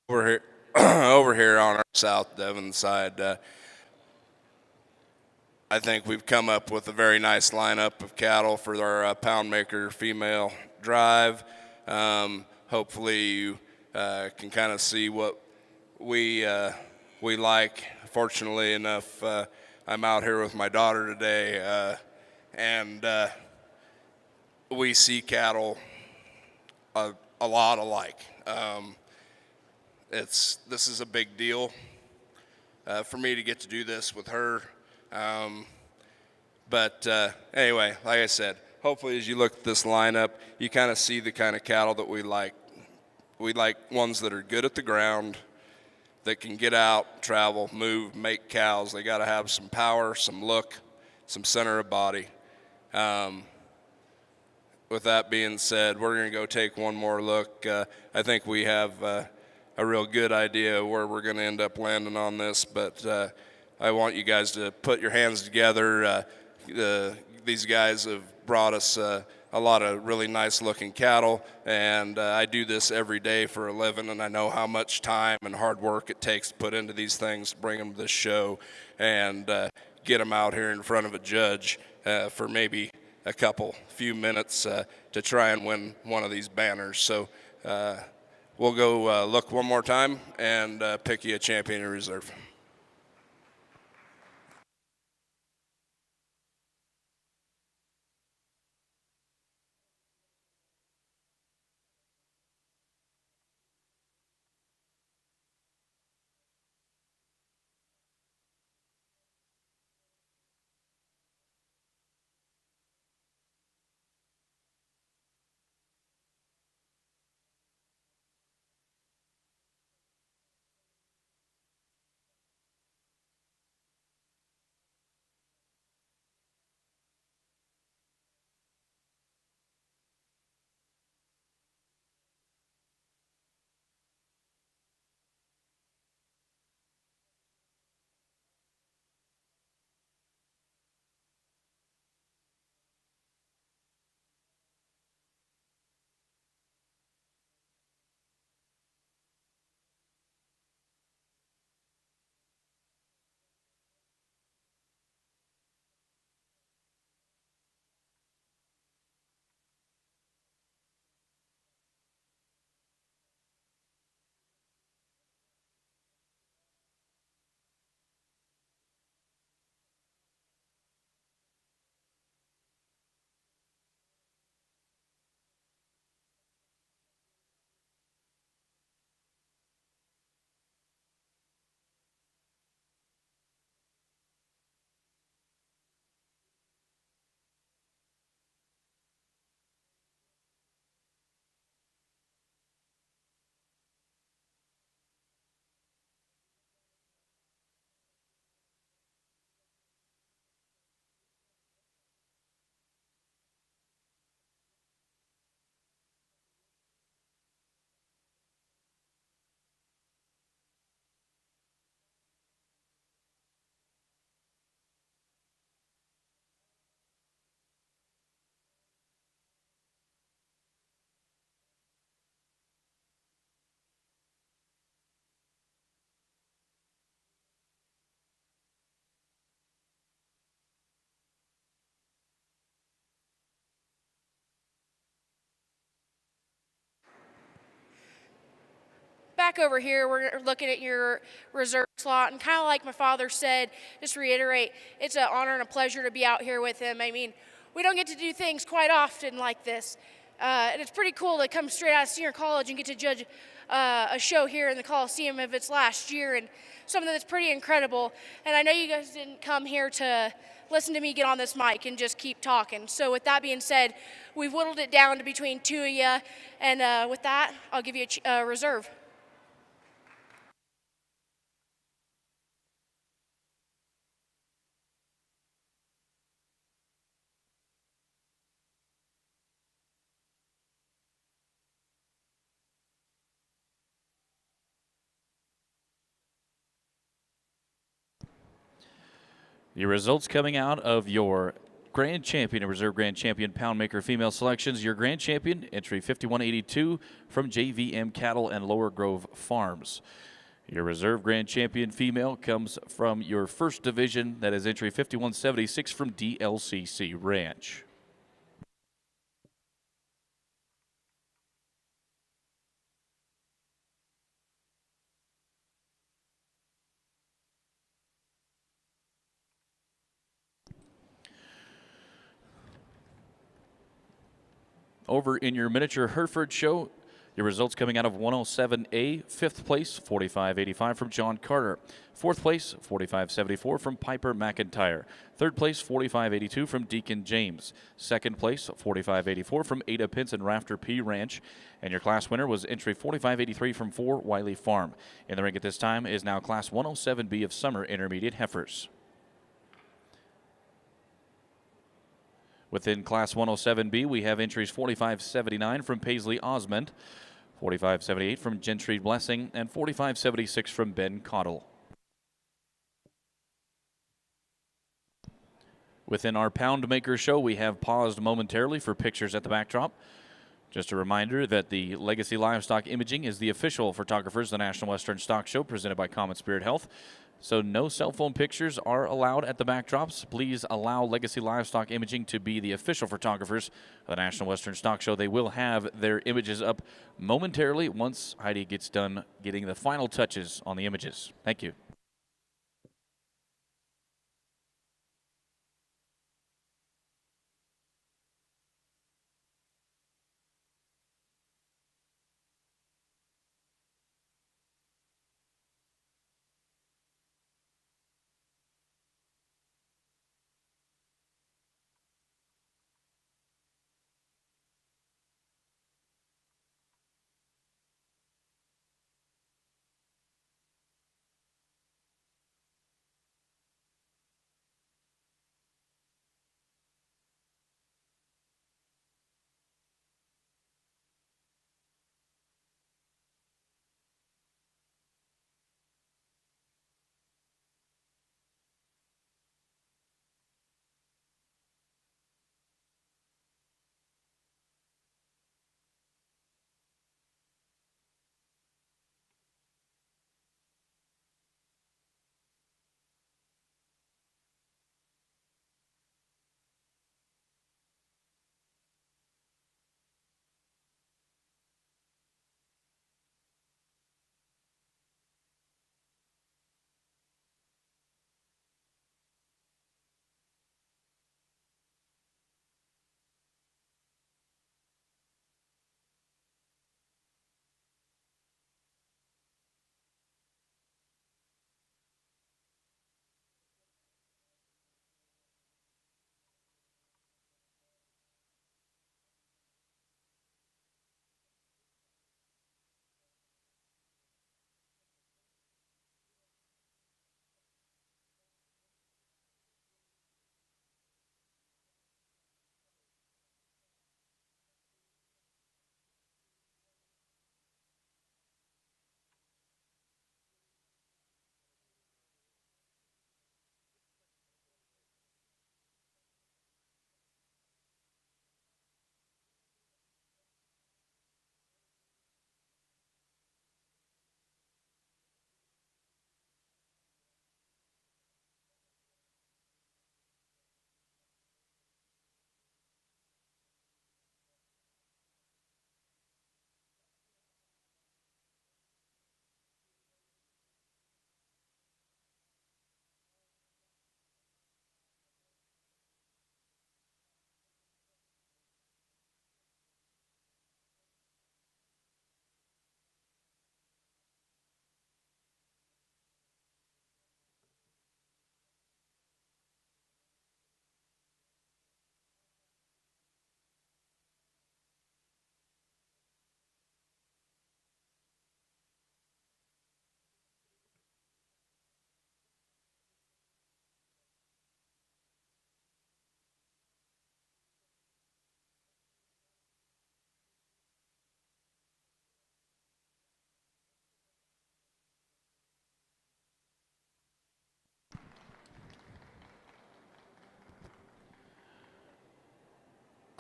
[SPEAKER 1] Over here on our South Devon side, I think we've come up with a very nice lineup of cattle for our Poundmaker female drive. Hopefully you can kind of see what we like. Fortunately enough, I'm out here with my daughter today, and we see cattle a lot alike. This is a big deal for me to get to do this with her. But anyway, like I said, hopefully as you look at this lineup, you kind of see the kind of cattle that we like. We like ones that are good at the ground, that can get out, travel, move, make cows. They got to have some power, some look, some center of body. With that being said, we're going to go take one more look. I think we have a real good idea of where we're going to end up landing on this, but I want you guys to put your hands together. These guys have brought us a lot of really nice looking cattle, and I do this every day for a living, and I know how much time and hard work it takes to put into these things, to bring them to this show and get them out here in front of a judge for maybe a few minutes to try and win one of these banners. So we'll go look one more time and pick you a champion in reserve.
[SPEAKER 3] Back over here, we're looking at your reserve slot, and kind of like my father said, just reiterate, it's an honor and a pleasure to be out here with him. I mean, we don't get to do things quite often like this, and it's pretty cool to come straight out of senior college and get to judge a show here in the Coliseum of its last year, and something that's pretty incredible. And I know you guys didn't come here to listen to me get on this mic and just keep talking. So with that being said, we've whittled it down to between two of you, and with that, I'll give you a reserve.
[SPEAKER 2] Your results coming out of your Grand Champion and Reserve Grand Champion Poundmaker female selections. Your Grand Champion, entry 5182 from JVM Cattle and Lower Grove Farms. Your Reserve Grand Champion female comes from your first division, that is entry 5176 from DLCC Ranch. Over in your miniature Hereford show, your results coming out of 107A, 5th place, 45.85 from John Carter. 4th place, 45.74 from Piper McIntyre. 3rd place, 45.82 from Deacon James. 2nd place, 45.84 from Ada Pinson Rafter P Ranch. And your class winner was entry 45.83 from 4 Wiley Farm. In the ring at this time is now Class 107B of Summer Intermediate Heifers. Within Class 107B, we have entries 45.79 from Paisley Osmond, 45.78 from Gentry Blessing, and 45.76 from Ben Cottle. Within our Poundmaker show, we have paused momentarily for pictures at the backdrop. Just a reminder that the Legacy Livestock Imaging is the official photographers of the National Western Stock Show presented by Common Spirit Health. So no cell phone pictures are allowed at the backdrops. Please allow Legacy Livestock Imaging to be the official photographers of the National Western Stock Show. They will have their images up momentarily once Heidi gets done getting the final touches on the images. Thank you.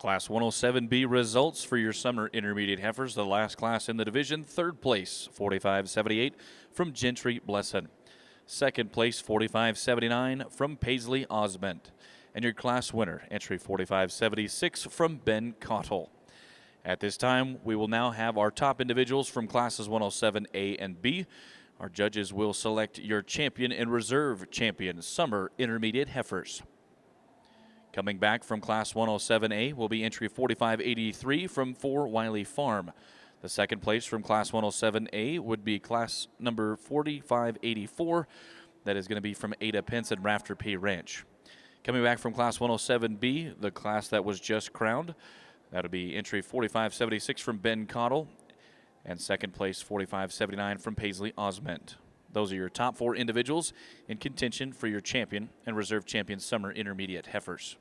[SPEAKER 2] Class 107B results for your summer intermediate heifers. The last class in the division, 3rd place, 45.78 from Gentry Blesson. 2nd place, 45.79 from Paisley Osmond. And your class winner, entry 45.76 from Ben Cottle. At this time, we will now have our top individuals from classes 107A and B. Our judges will select your champion and reserve champion summer intermediate heifers. Coming back from Class 107A will be entry 4583 from 4 Wiley Farm. The second place from Class 107A would be class number 4584. That is going to be from Ada Pence and Rafter P Ranch. Coming back from Class 107B, the class that was just crowned, that'll be entry 4576 from Ben Cottle, and second place 4579 from Paisley Osment. Those are your top 4 individuals in contention for your champion and reserve champion summer intermediate heifers.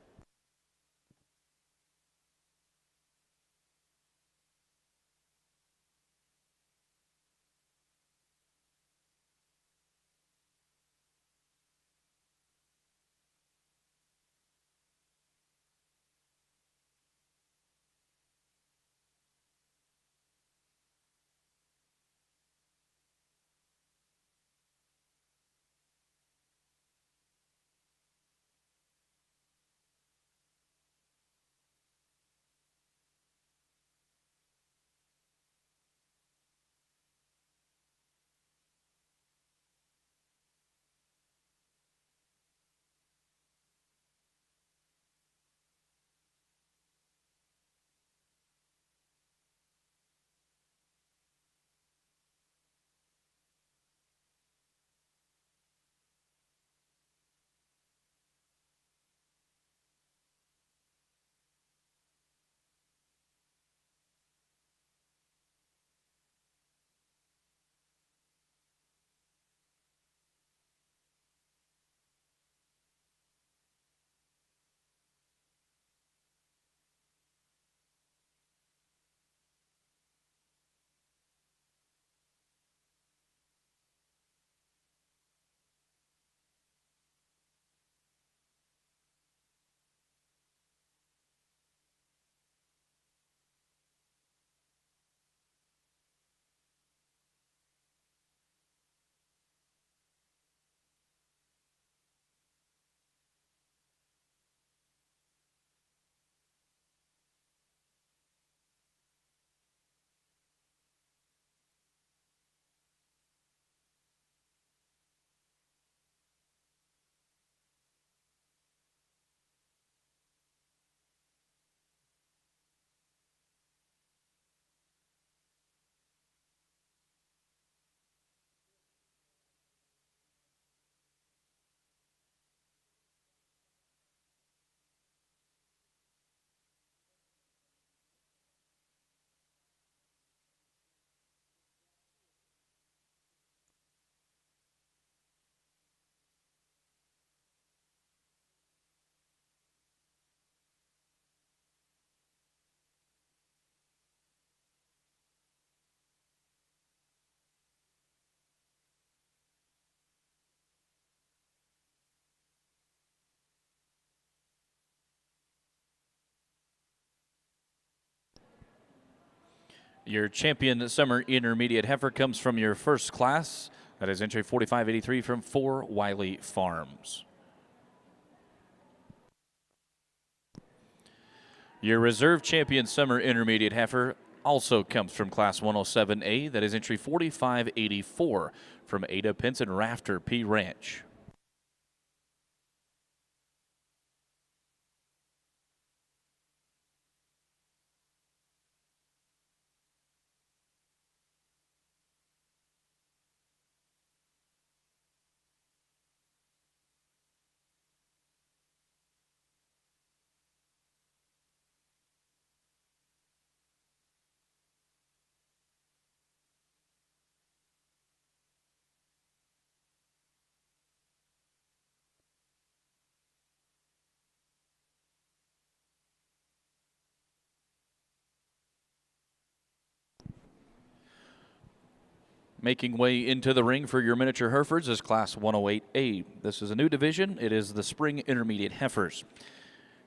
[SPEAKER 2] Your champion summer intermediate heifer comes from your first class. That is entry 4583 from 4 Wiley Farms. Your reserve champion summer intermediate heifer also comes from Class 107A. That is entry 4584 from Ada Pence and Rafter P Ranch. Making way into the ring for your miniature Herefords is Class 108A. This is a new division. It is the Spring Intermediate Heifers.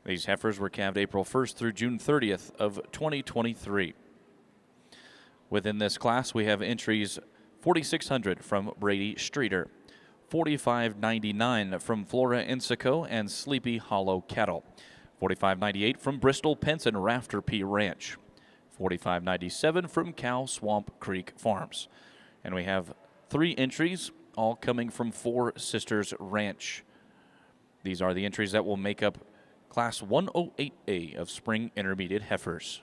[SPEAKER 2] These heifers were calved April 1st through June 30th of 2023. Within this class, we have entries 4600 from Brady Streeter, 4599 from Flora Ensico and Sleepy Hollow Cattle, 4598 from Bristol Pence and Rafter P Ranch, 4597 from Cow Swamp Creek Farms. And we have 3 entries, all coming from Four Sisters Ranch. These are the entries that will make up Class 108A of Spring Intermediate Heifers.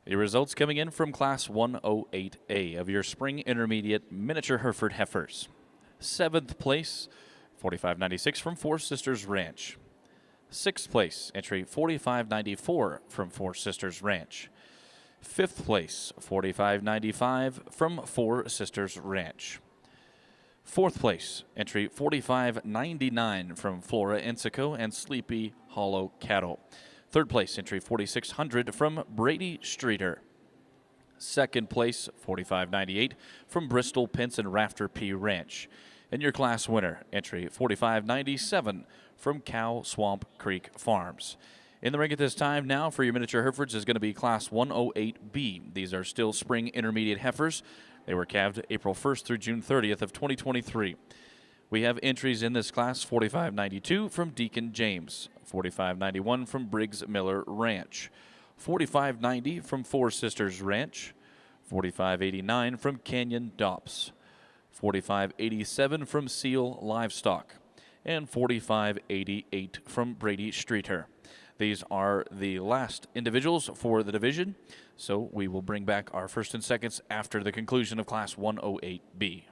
[SPEAKER 2] The results coming in from Class 108A of your Spring Intermediate Miniature Hereford Heifers. 7th place, 4596 from Four Sisters Ranch. 6th place, entry 4594 from Four Sisters Ranch. 5th place, 4595 from Four Sisters Ranch. 4th place, entry 4599 from Flora Ensico and Sleepy Hollow Cattle. 3rd place, entry 4600 from Brady Streeter. 2nd place, 4598 from Bristol Pence and Rafter P Ranch. And your class winner, entry 4597 from Cow Swamp Creek Farms. In the ring at this time now for your miniature Herefords is going to be Class 108B. These are still spring intermediate heifers. They were calved April 1st through June 30th of 2023. We have entries in this class: 4592 from Deacon James, 4591 from Briggs Miller Ranch, 4590 from Four Sisters Ranch, 4589 from Canyon Dops, 4587 from Seal Livestock, and 4588 from Brady Streeter. These are the last individuals for the division, so we will bring back our first and seconds after the conclusion of Class 108B.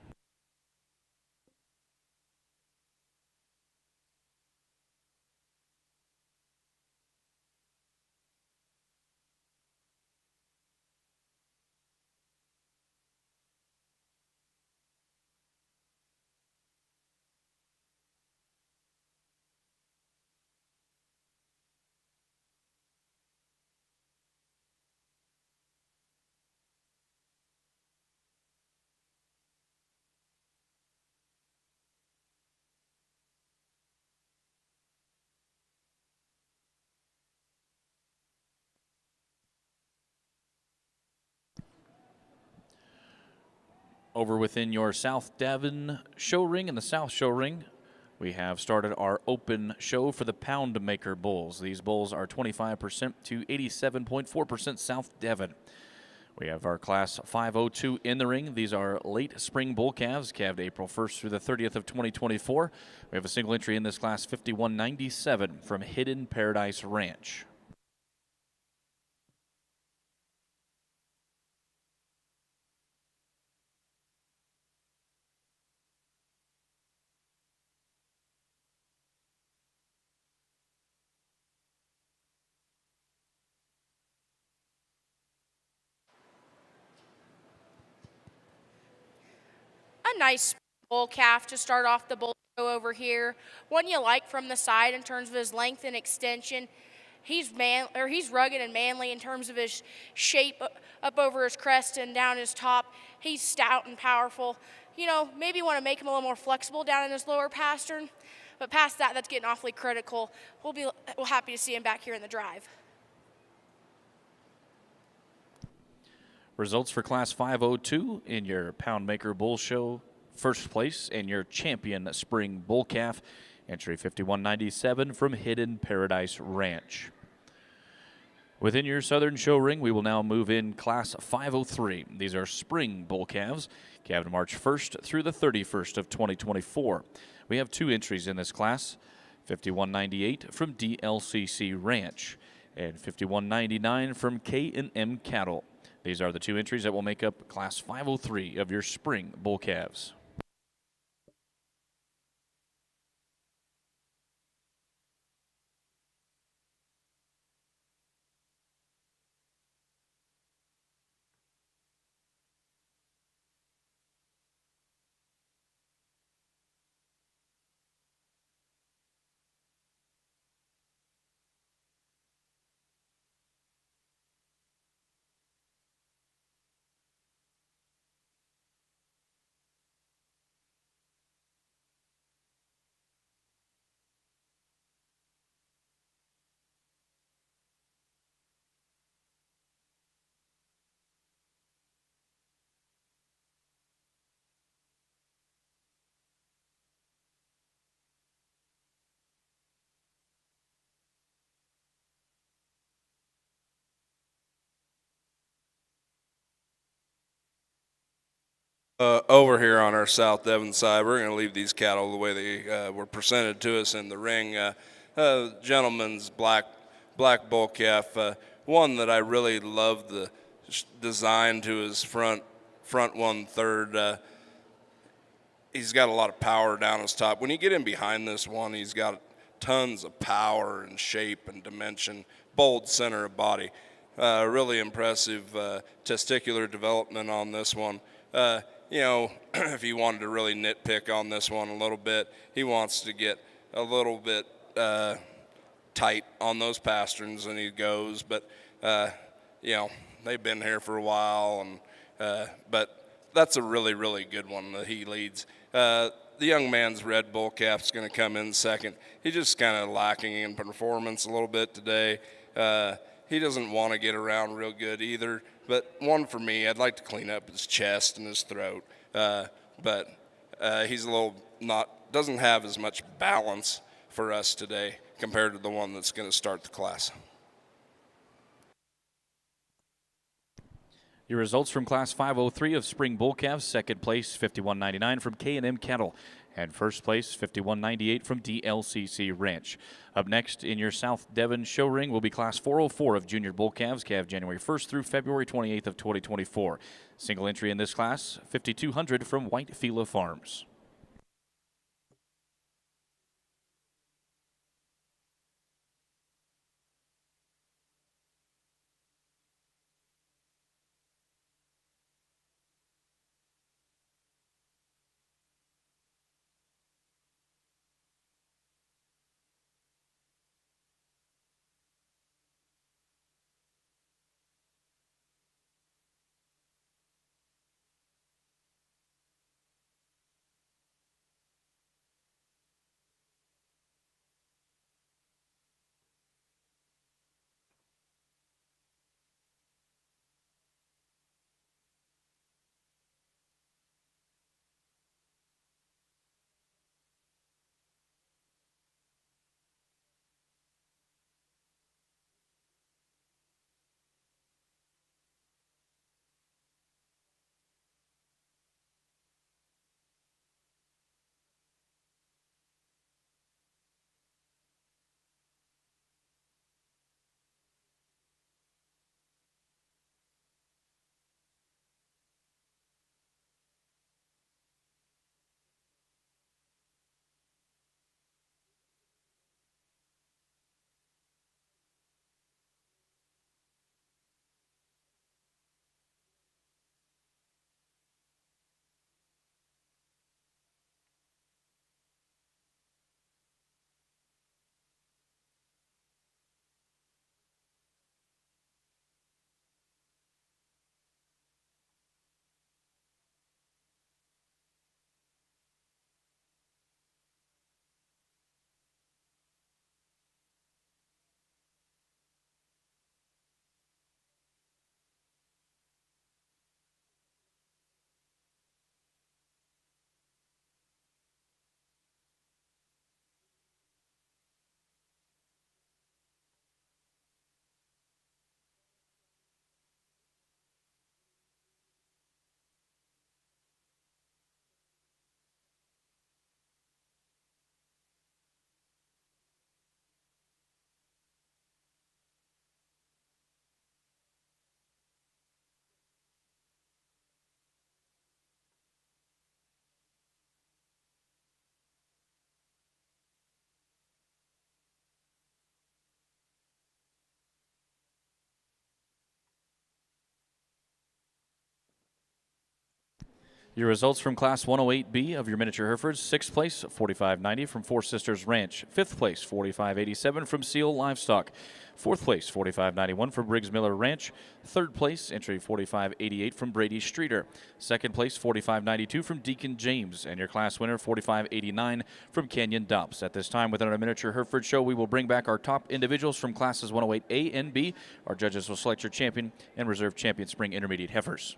[SPEAKER 2] Over within your South Devon show ring and the South show ring, we have started our open show for the Poundmaker bulls. These bulls are 25% to 87.4% South Devon. We have our Class 502 in the ring. These are late spring bull calves, calved April 1st through the 30th of 2024. We have a single entry in this class, 5197 from Hidden Paradise Ranch.
[SPEAKER 3] A nice bull calf to start off the bull show over here. One you like from the side in terms of his length and extension. He's rugged and manly in terms of his shape up over his crest and down his top. He's stout and powerful. You know, maybe you want to make him a little more flexible down in his lower pastern, but past that, that's getting awfully critical. We're happy to see him back here in the drive.
[SPEAKER 2] Results for Class 502 in your Poundmaker Bull Show. First place in your Champion Spring Bull Calf, entry 5197 from Hidden Paradise Ranch. Within your Southern Show ring, we will now move in Class 503. These are spring bull calves, calved March 1st through the 31st of 2024. We have 2 entries in this class: 5198 from DLCC Ranch and 5199 from K&M Cattle. These are the 2 entries that will make up Class 503 of your spring bull calves.
[SPEAKER 1] Over here on our South Devon side, we're going to leave these cattle the way they were presented to us in the ring. Gentleman's black bull calf, one that I really love designed to his front 1/3. He's got a lot of power down his top. When you get in behind this one, he's got tons of power and shape and dimension, bold center of body. Really impressive testicular development on this one. You know, if he wanted to really nitpick on this one a little bit, he wants to get a little bit tight on those pasterns, and he goes. But, you know, they've been here for a while, and but that's a really, really good one that he leads. The young man's red bull calf's going to come in second. He's just kind of lacking in performance a little bit today. He doesn't want to get around real good either. But one for me, I'd like to clean up his chest and his throat. But he's a little doesn't have as much balance for us today compared to the one that's going to start the class.
[SPEAKER 2] Your results from Class 503 of Spring Bull Calves: second place, $51.99 from K&M Cattle, and first place, $51.98 from DLCC Ranch. Up next in your South Devon show ring will be Class 404 of Junior Bull Calves, calved January 1st through February 28th of 2024. Single entry in this class, $5,200 from White Fila Farms. Your results from Class 108B of your miniature Herefords: sixth place, $45.90 from Four Sisters Ranch. Fifth place, $45.87 from Seal Livestock. Fourth place, $45.91 from Briggs Miller Ranch. Third place, entry $45.88 from Brady Streeter. Second place, $45.92 from Deacon James. And your class winner, $45.89 from Canyon Dobbs. At this time, within our miniature Hereford show, we will bring back our top individuals from classes 108A and B. Our judges will select your champion and reserve champion spring intermediate heifers.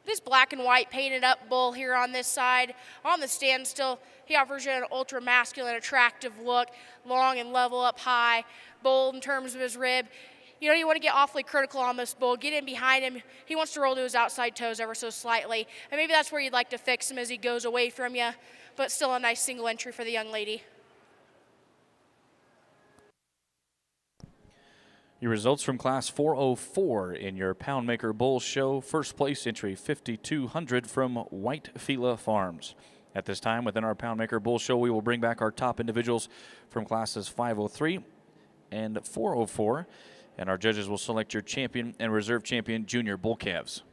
[SPEAKER 3] This black and white painted up bull here on this side, on the standstill, he offers you an ultra masculine, attractive look, long and level up high, bold in terms of his rib. You know, you want to get awfully critical on this bull. Get in behind him. He wants to roll to his outside toes ever so slightly. And maybe that's where you'd like to fix him as he goes away from you, but still a nice single entry for the young lady.
[SPEAKER 2] Your results from Class 404 in your Poundmaker Bull Show. First place entry 5,200 from White Fila Farms. At this time within our Poundmaker Bull Show, we will bring back our top individuals from classes 503 and 404. And our judges will select your champion and reserve champion junior bull calves.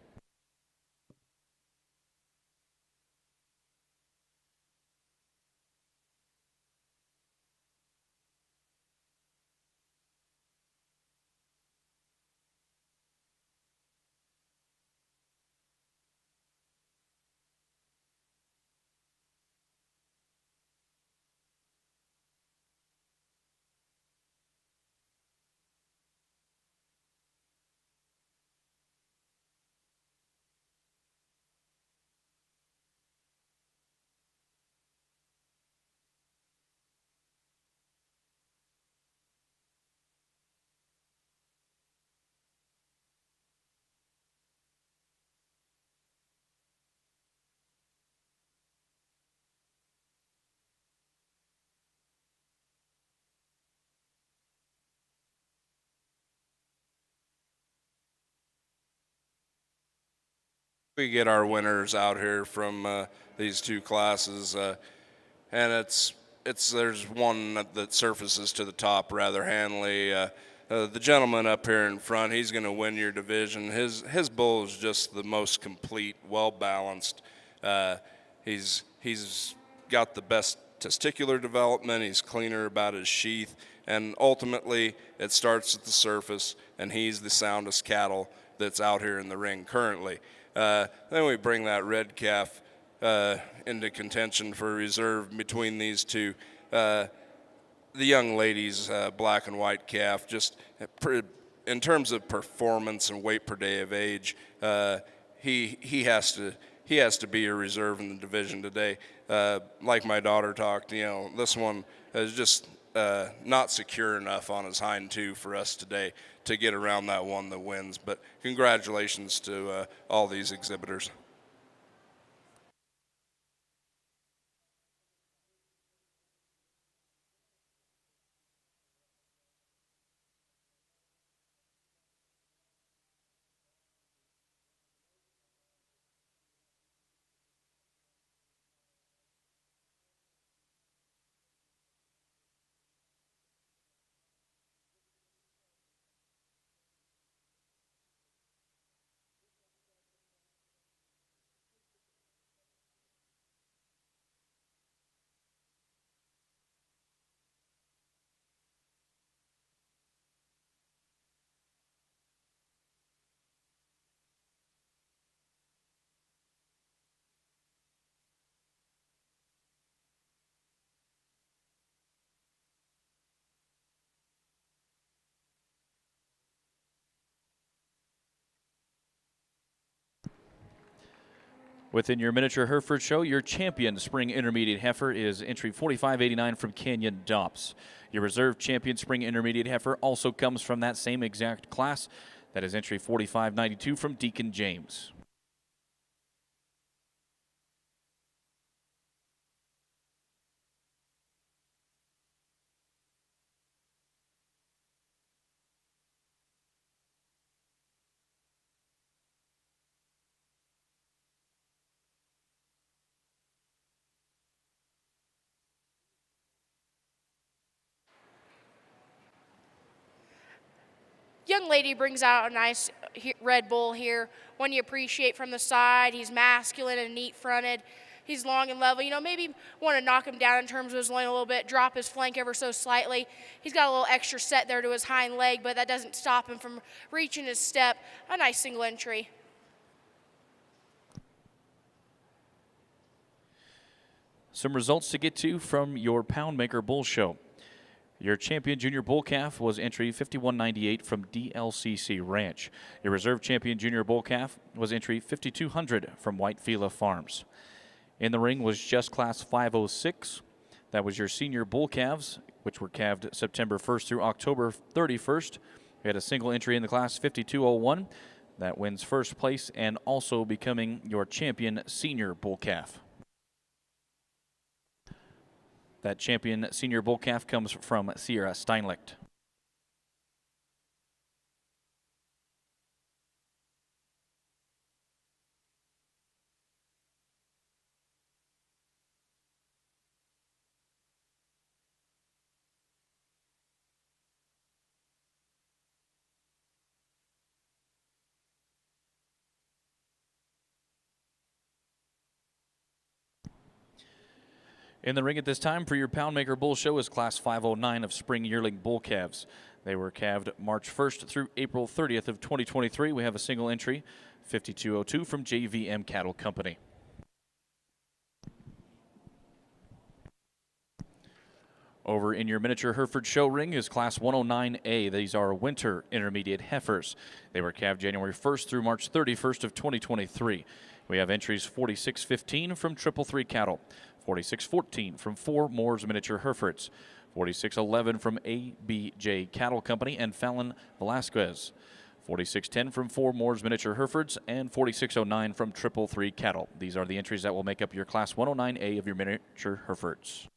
[SPEAKER 1] We get our winners out here from these two classes, and there's one that surfaces to the top rather handily. The gentleman up here in front, he's going to win your division. His bull is just the most complete, well balanced. He's got the best testicular development. He's cleaner about his sheath, and ultimately it starts at the surface. And he's the soundest cattle that's out here in the ring currently. Then we bring that red calf into contention for reserve between these two. The young lady's black and white calf, just in terms of performance and weight per day of age, he has to be a reserve in the division today. Like my daughter talked, this one is just not secure enough on his hind two for us today to get around that one that wins. But congratulations to all these exhibitors.
[SPEAKER 2] Within your miniature Hereford show, your champion spring intermediate heifer is entry 4589 from Canyon Dops. Your reserve champion spring intermediate heifer also comes from that same exact class. That is entry 4592 from Deacon James.
[SPEAKER 3] Young lady brings out a nice red bull here. One you appreciate from the side. He's masculine and neat-fronted. He's long and level. Maybe want to knock him down in terms of his loin a little bit, drop his flank ever so slightly. He's got a little extra set there to his hind leg, but that doesn't stop him from reaching his step. A nice single entry.
[SPEAKER 2] Some results to get to from your Poundmaker Bull Show. Your champion junior bull calf was entry 5198 from DLCC Ranch. Your reserve champion junior bull calf was entry 5200 from White Fila Farms. In the ring was just class 506. That was your senior bull calves, which were calved September 1st through October 31st. We had a single entry in the class 5201. That wins first place and also becoming your champion senior bull calf. That champion senior bull calf comes from Sierra Steinlicht. In the ring at this time for your Poundmaker Bull Show is Class 509 of Spring Yearling Bull Calves. They were calved March 1st through April 30th of 2023. We have a single entry, 5202 from JVM Cattle Company. Over in your miniature Hereford show ring is Class 109A. These are winter intermediate heifers. They were calved January 1st through March 31st of 2023. We have entries 4615 from 333 Cattle, 4614 from 4 Moore's Miniature Herefords, 4611 from ABJ Cattle Company and Fallon Velasquez, 4610 from 4 Moore's Miniature Herefords, and 4609 from 333 Cattle. These are the entries that will make up your Class 109A of your miniature Herefords.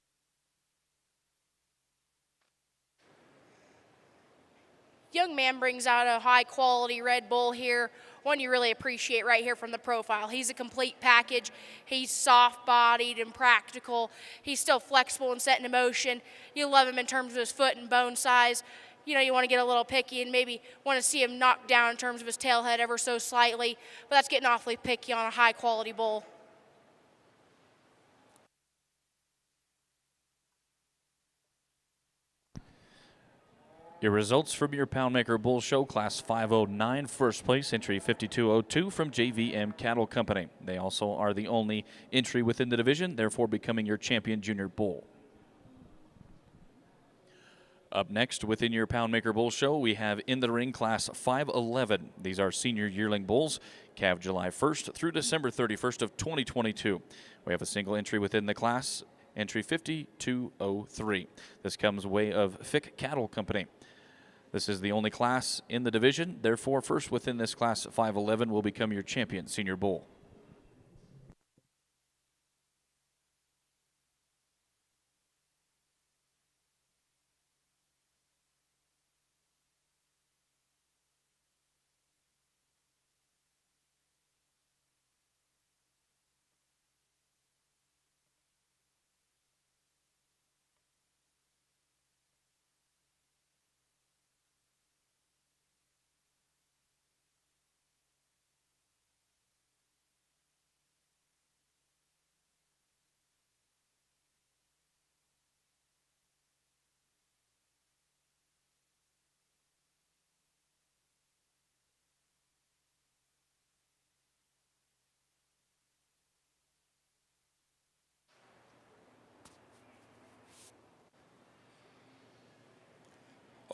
[SPEAKER 3] Young man brings out a high quality red bull here, one you really appreciate right here from the profile. He's a complete package. He's soft bodied and practical. He's still flexible and set in motion. You love him in terms of his foot and bone size. You know, you want to get a little picky and maybe want to see him knocked down in terms of his tail head ever so slightly, but that's getting awfully picky on a high quality bull.
[SPEAKER 2] Your results from your Poundmaker Bull Show, Class 509, first place, entry 5202 from JVM Cattle Company. They also are the only entry within the division, therefore becoming your champion junior bull. Up next within your Poundmaker Bull Show, we have in the ring Class 511. These are senior yearling bulls, calved July 1st through December 31st of 2022. We have a single entry within the class, entry 5203. This comes way of Fick Cattle Company. This is the only class in the division. Therefore, first within this class 511 will become your champion senior bull.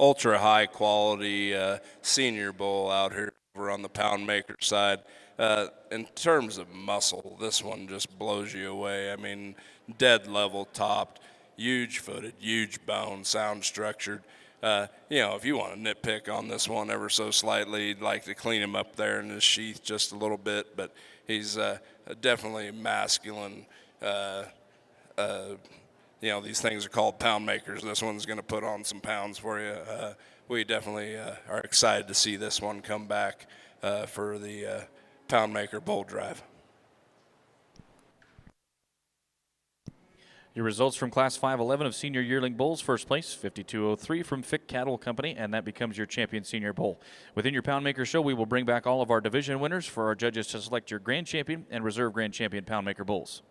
[SPEAKER 1] Ultra high quality senior bull out here over on the Poundmaker side. In terms of muscle, this one just blows you away. I mean, dead level topped, huge footed, huge bone, sound structured. You know, if you want to nitpick on this one ever so slightly, you'd like to clean him up there in his sheath just a little bit, but he's definitely masculine. You know, these things are called pound makers. This one's going to put on some pounds for you. We definitely are excited to see this one come back for the Poundmaker Bull Drive.
[SPEAKER 2] Your results from Class 511 of senior yearling bulls, first place 5203 from Fick Cattle Company, and that becomes your champion senior bull. Within your Poundmaker Show, we will bring back all of our division winners for our judges to select your grand champion and reserve grand champion Poundmaker bulls.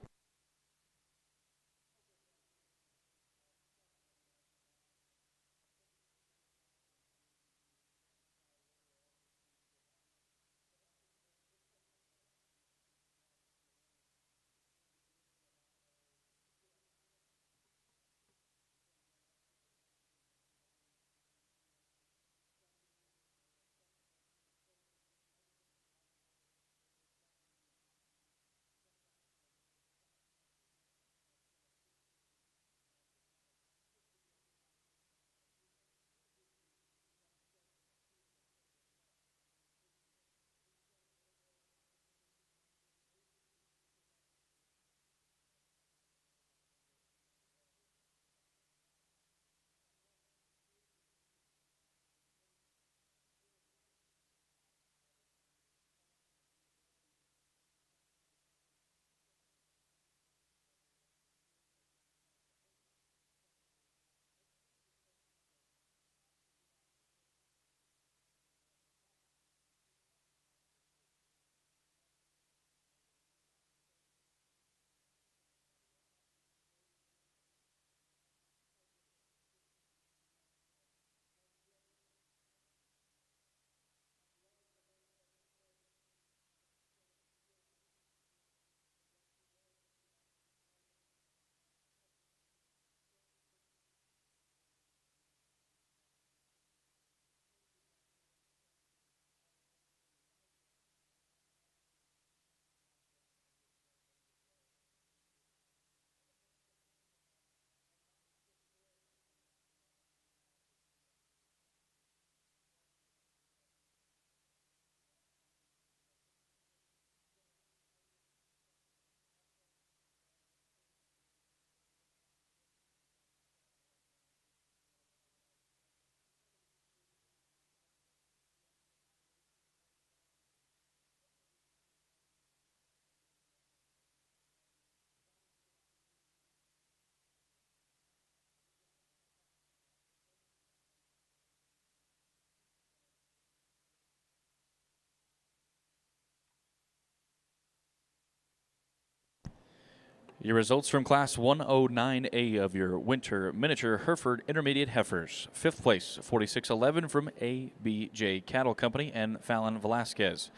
[SPEAKER 2] Your results from Class 109A of your winter miniature Hereford intermediate heifers. 5th place, 4611 from ABJ Cattle Company and Fallon Velasquez.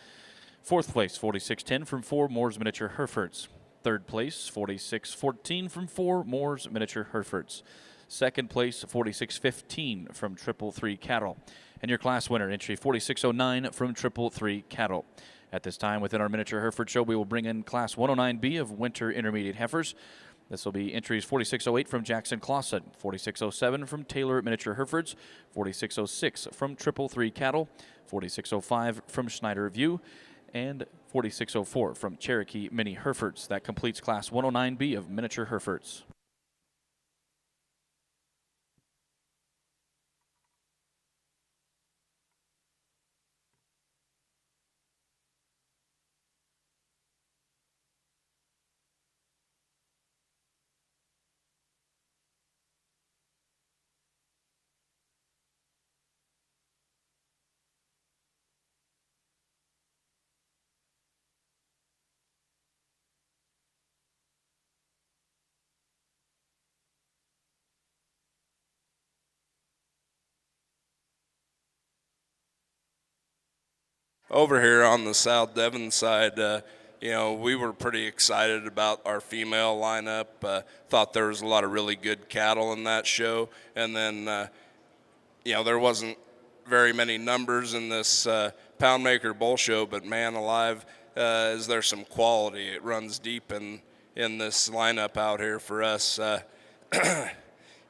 [SPEAKER 2] 4th place, 4610 from 4 Moore's Miniature Herefords. 3rd place, 4614 from 4 Moore's Miniature Herefords. 2nd place, 4615 from 333 Cattle. And your class winner, entry 4609 from 333 Cattle. At this time, within our miniature Hereford show, we will bring in Class 109B of winter intermediate heifers. This will be entries 4608 from Jackson Clausen, 4607 from Taylor Miniature Herefords, 4606 from 333 Cattle, 4605 from Schneider View, and 4604 from Cherokee Mini Herefords. That completes Class 109B of miniature Herefords.
[SPEAKER 1] Over here on the South Devon side, we were pretty excited about our female lineup. Thought there was a lot of really good cattle in that show. And then, there wasn't very many numbers in this Poundmaker Bull Show, but man alive, is there some quality. It runs deep in this lineup out here for us. It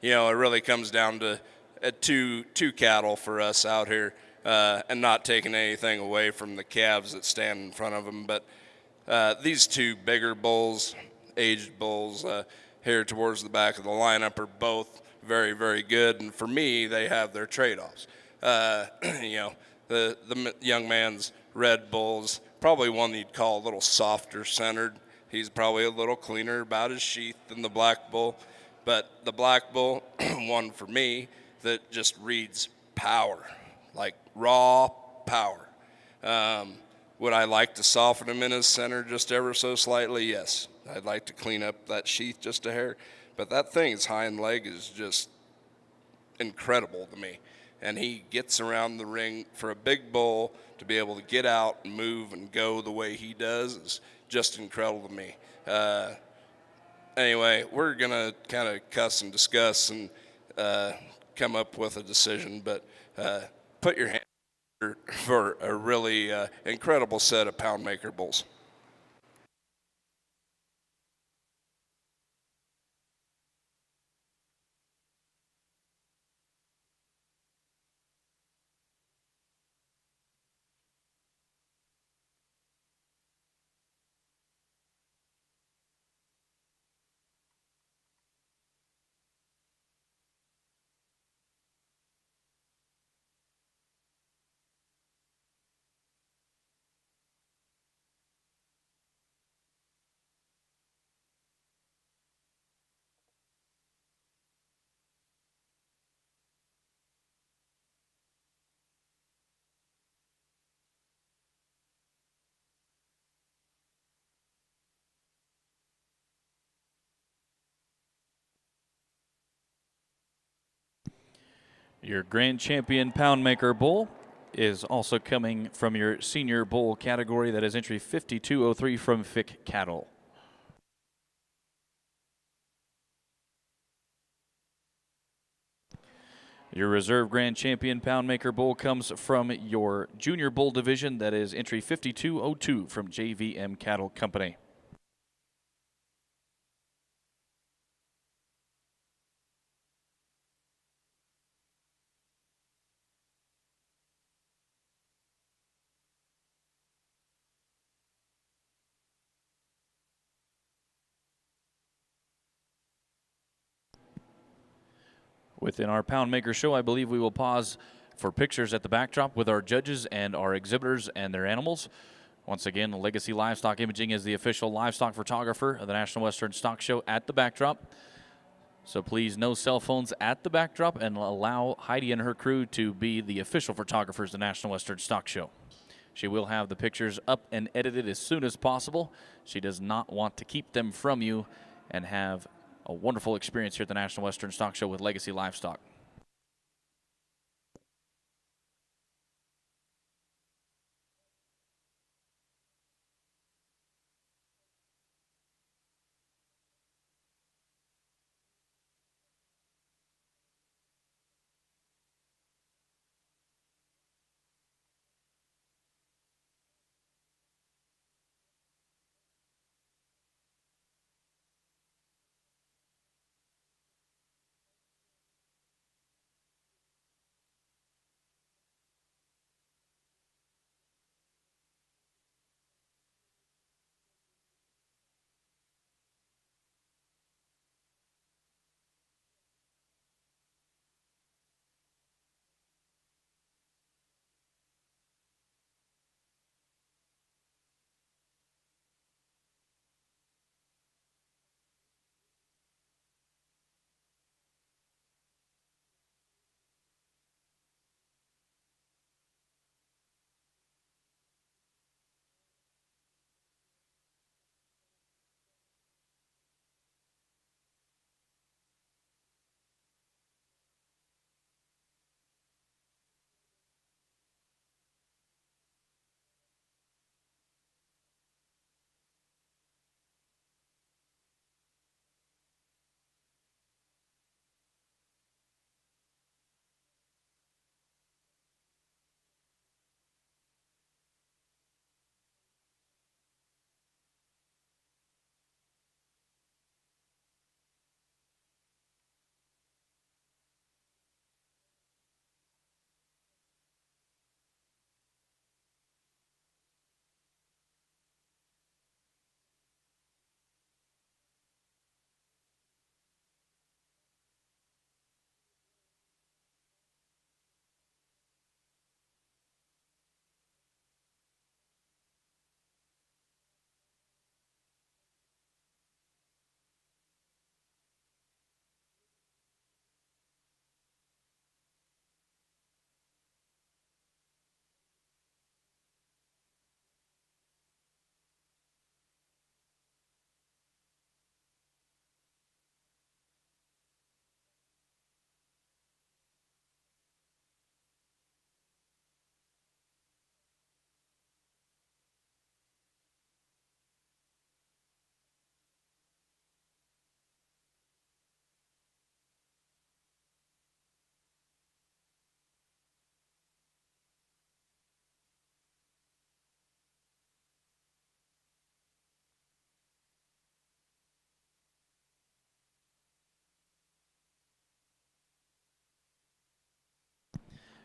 [SPEAKER 1] really comes down to two cattle for us out here. And not taking anything away from the calves that stand in front of them. But these two bigger bulls, aged bulls, here towards the back of the lineup are both very, very good. And for me, they have their trade-offs. The young man's red bull's probably one you'd call a little softer centered. He's probably a little cleaner about his sheath than the black bull. But the black bull, one for me, that just reads power. Like raw power. Would I like to soften him in his center just ever so slightly? Yes. I'd like to clean up that sheath just a hair. But that thing, his hind leg, is just incredible to me. And he gets around the ring for a big bull to be able to get out and move and go the way he does is just incredible to me. Anyway, we're going to kind of cuss and discuss and come up with a decision. But put your hand for a really incredible set of Poundmaker bulls.
[SPEAKER 2] Your Grand Champion Poundmaker Bull is also coming from your Senior Bull category. That is entry 5203 from Fick Cattle. Your Reserve Grand Champion Poundmaker Bull comes from your Junior Bull division. That is entry 5202 from JVM Cattle Company. Within our Poundmaker show, I believe we will pause for pictures at the backdrop with our judges and our exhibitors and their animals. Once again, Legacy Livestock Imaging is the official livestock photographer of the National Western Stock Show at the backdrop. So please, no cell phones at the backdrop, and allow Heidi and her crew to be the official photographers of the National Western Stock Show. She will have the pictures up and edited as soon as possible. She does not want to keep them from you and have a wonderful experience here at the National Western Stock Show with Legacy Livestock.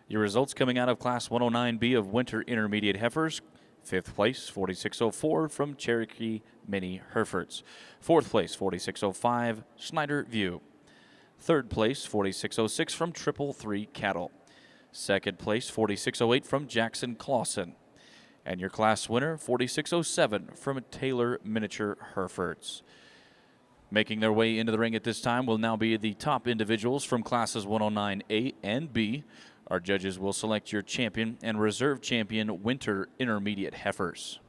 [SPEAKER 2] Your results coming out of Class 109B of Winter Intermediate Heifers. 5th place, 4604 from Cherokee Mini Herefords. 4th place, 4605, Schneider View. 3rd place, 4606 from Triple Three Cattle. 2nd place, 4608 from Jackson Clawson. And your class winner, 4607 from Taylor Miniature Herefords. Making their way into the ring at this time will now be the top individuals from classes 109A and B. Our judges will select your champion and reserve champion Winter Intermediate Heifers.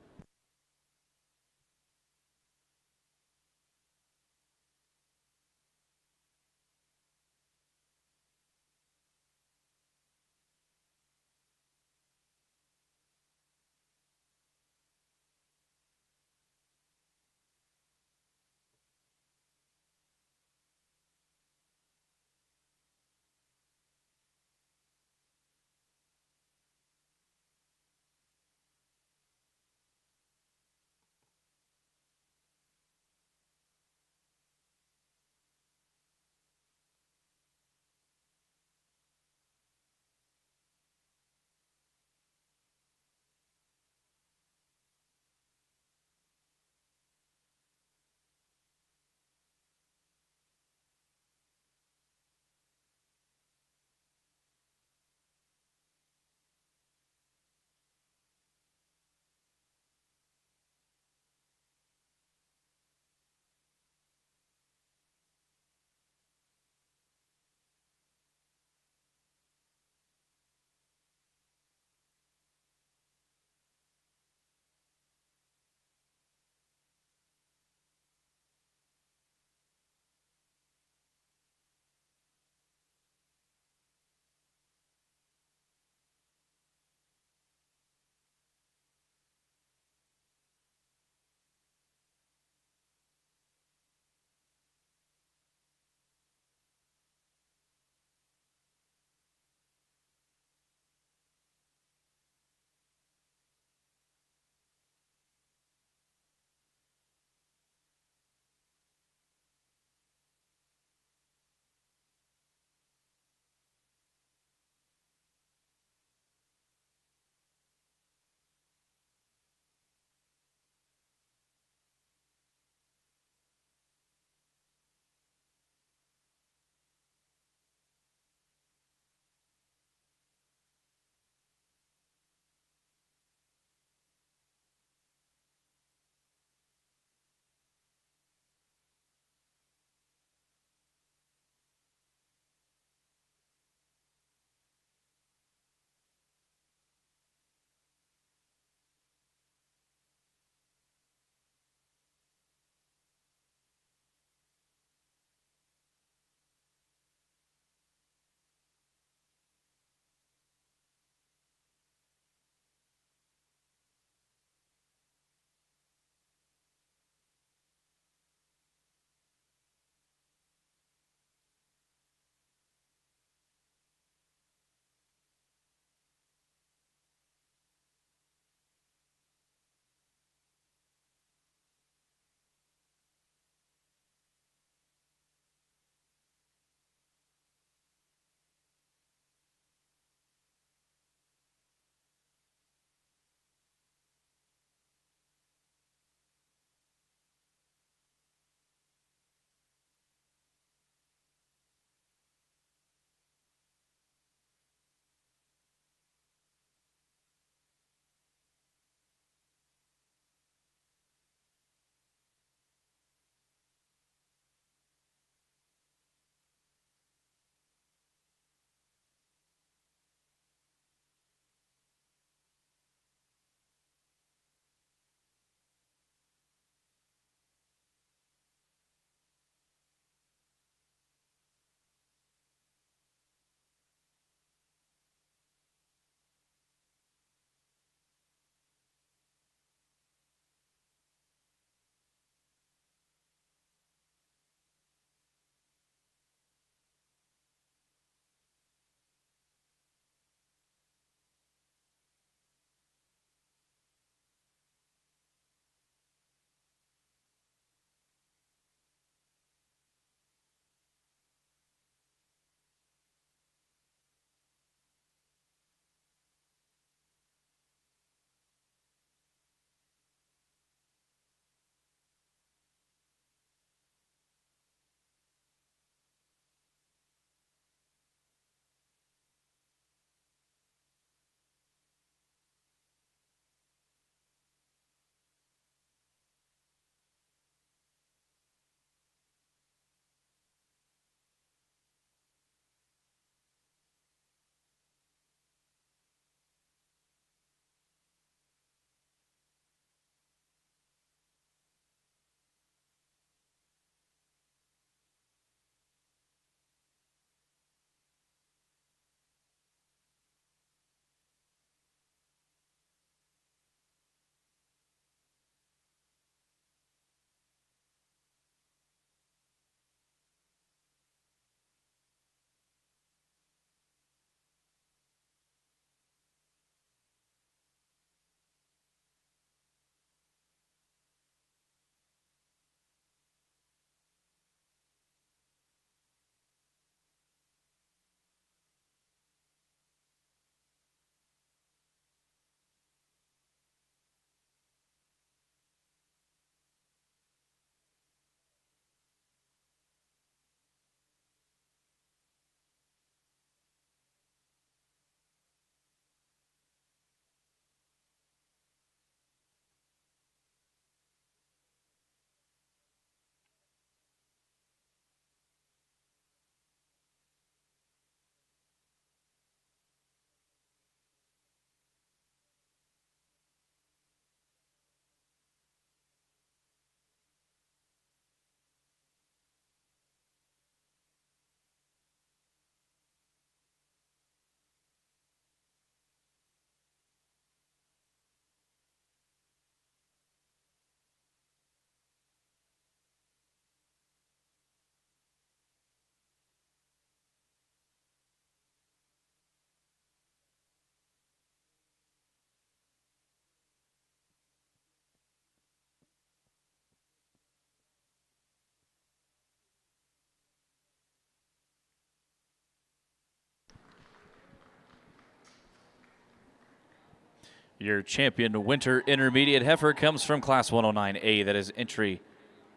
[SPEAKER 2] Your champion winter intermediate heifer comes from class 109A, that is entry,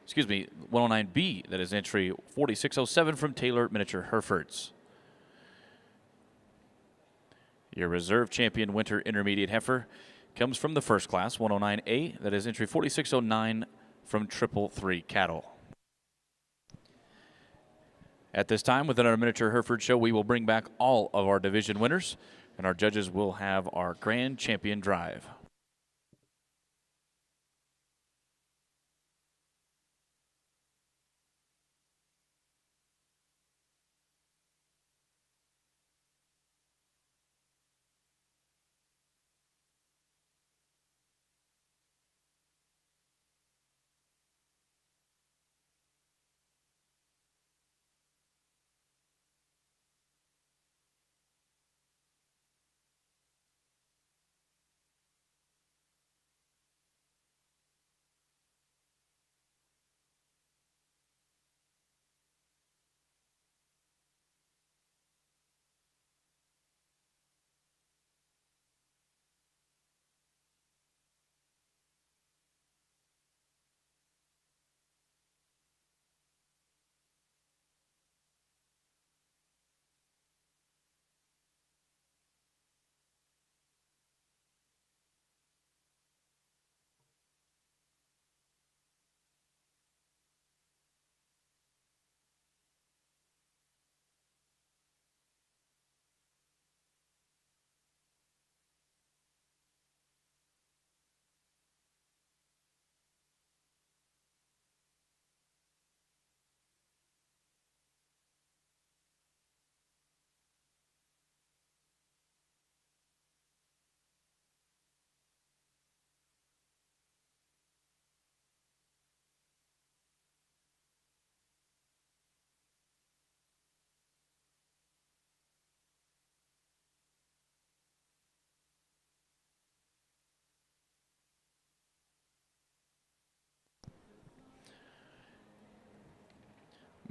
[SPEAKER 2] 109B, that is entry 4607 from Taylor Miniature Herefords. Your reserve champion winter intermediate heifer comes from the first class 109A, that is entry 4609 from 333 Cattle. At this time, within our miniature Hereford show, we will bring back all of our division winners, and our judges will have our grand champion drive.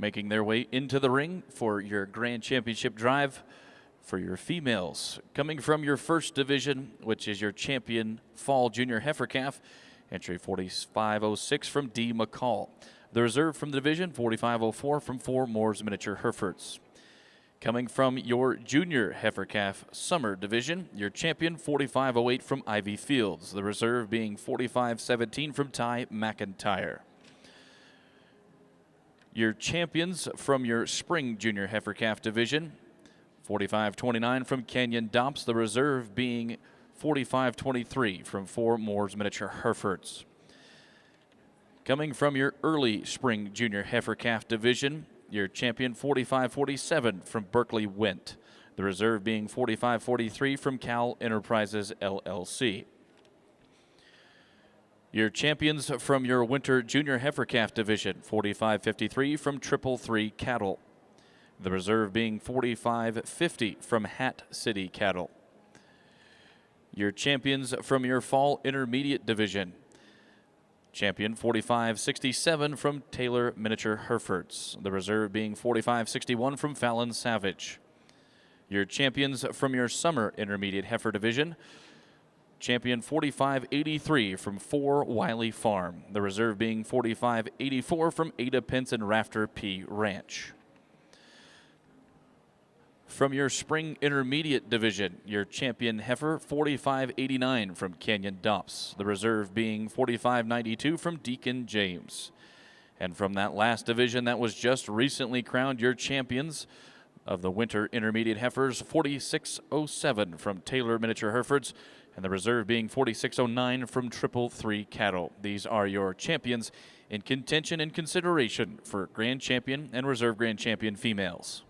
[SPEAKER 2] Making their way into the ring for your grand championship drive for your females. Coming from your first division, which is your champion fall junior heifer calf, entry 4506 from D. McCall. The reserve from the division, 4504 from 4 Moore's Miniature Herefords. Coming from your junior heifer calf summer division, your champion 4508 from Ivy Fields. The reserve being 4517 from Ty McIntyre. Your champions from your spring junior heifer calf division, 4529 from Canyon Dops, the reserve being 4523 from 4 Moore's Miniature Herefords. Coming from your early spring junior heifer calf division, your champion 4547 from Berkeley Went, the reserve being 4543 from Cal Enterprises LLC. Your champions from your winter junior heifer calf division, 4553 from 333 Cattle. The reserve being 4550 from Hat City Cattle. Your champions from your fall intermediate division, champion 4567 from Taylor Miniature Herefords. The reserve being 4561 from Fallon Savage. Your champions from your summer intermediate heifer division, champion 4583 from 4 Wiley Farm. The reserve being 4584 from Ada Pence and Rafter P. Ranch. From your spring intermediate division, your champion heifer 4589 from Canyon Dops. The reserve being 4592 from Deacon James. And from that last division that was just recently crowned your champions of the winter intermediate heifers, 4607 from Taylor Miniature Herefords, and the reserve being 4609 from 333 Cattle. These are your champions in contention and consideration for Grand Champion and Reserve Grand Champion females.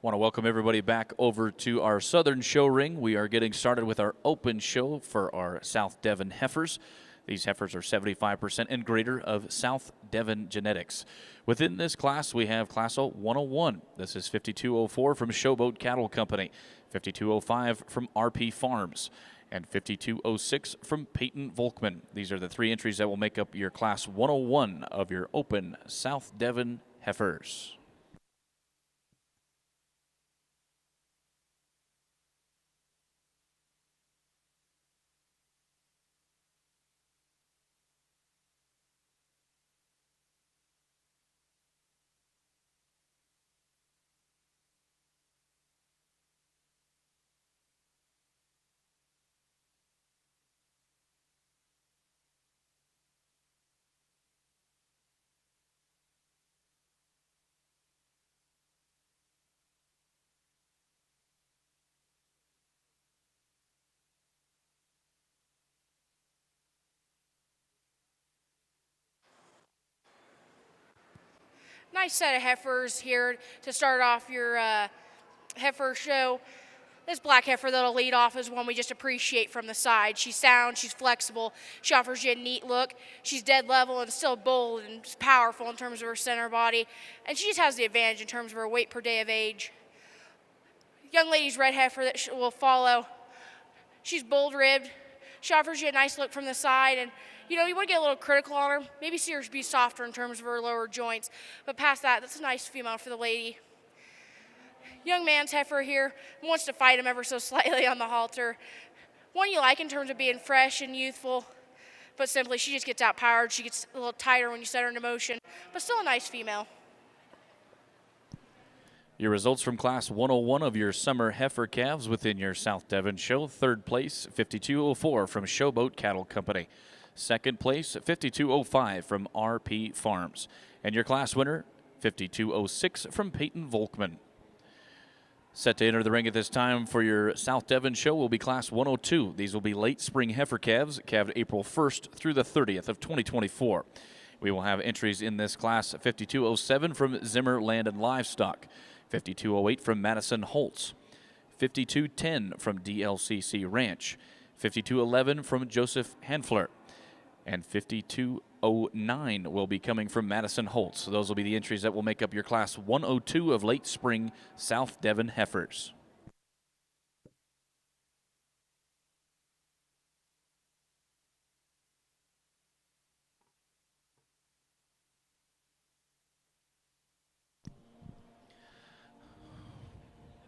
[SPEAKER 2] Want to welcome everybody back over to our Southern Show Ring. We are getting started with our open show for our South Devon heifers. These heifers are 75% and greater of South Devon genetics. Within this class, we have Class 101. This is 5204 from Showboat Cattle Company, 5205 from RP Farms, and 5206 from Peyton Volkman. These are the three entries that will make up your Class 101 of your open South Devon heifers.
[SPEAKER 3] Nice set of heifers here to start off your heifer show. This black heifer that'll lead off is one we just appreciate from the side. She's sound, she's flexible, she offers you a neat look. She's dead level and still bold and powerful in terms of her center body. And she just has the advantage in terms of her weight per day of age. Young lady's red heifer that will follow. She's bold ribbed. She offers you a nice look from the side, and you want to get a little critical on her. Maybe see her be softer in terms of her lower joints. But past that, that's a nice female for the lady. Young man's heifer here wants to fight him ever so slightly on the halter. One you like in terms of being fresh and youthful, but simply she just gets outpowered. She gets a little tighter when you set her into motion, but still a nice female.
[SPEAKER 2] Your results from Class 101 of your summer heifer calves within your South Devon show. Third place, 5204 from Showboat Cattle Company. Second place, 5205 from RP Farms. And your class winner, 5206 from Peyton Volkman. Set to enter the ring at this time for your South Devon show will be Class 102. These will be late spring heifer calves, calved April 1st through the 30th of 2024. We will have entries in this class, 5207 from Zimmer Land and Livestock, 5208 from Madison Holtz, 5210 from DLCC Ranch, 5211 from Joseph Hanfler, and 5209 will be coming from Madison Holtz. So those will be the entries that will make up your Class 102 of late spring South Devon heifers.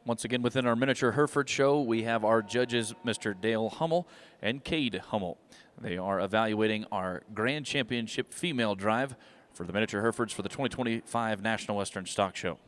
[SPEAKER 2] Once again, within our miniature Hereford show, we have our judges, Mr. Dale Hummel and Cade Hummel. They are evaluating our Grand Championship female drive for the miniature Herefords for the 2025 National Western Stock Show.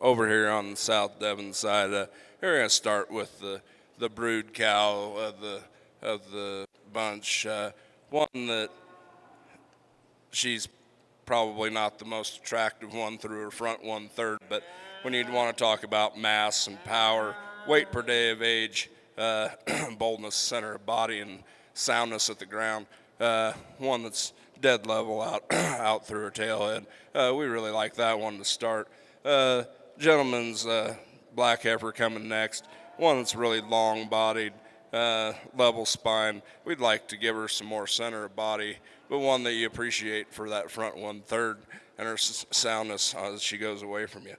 [SPEAKER 1] over here on the South Devon side, we're going to start with the brood cow of the bunch. One that she's probably not the most attractive one through her front 1/3, but when you want to talk about mass and power, weight per day of age, boldness, center of body, and soundness at the ground, one that's dead level out through her tailhead. We really like that one to start. Gentleman's black heifer coming next, one that's really long-bodied, level spine. We'd like to give her some more center of body, but one that you appreciate for that front 1/3 and her soundness as she goes away from you.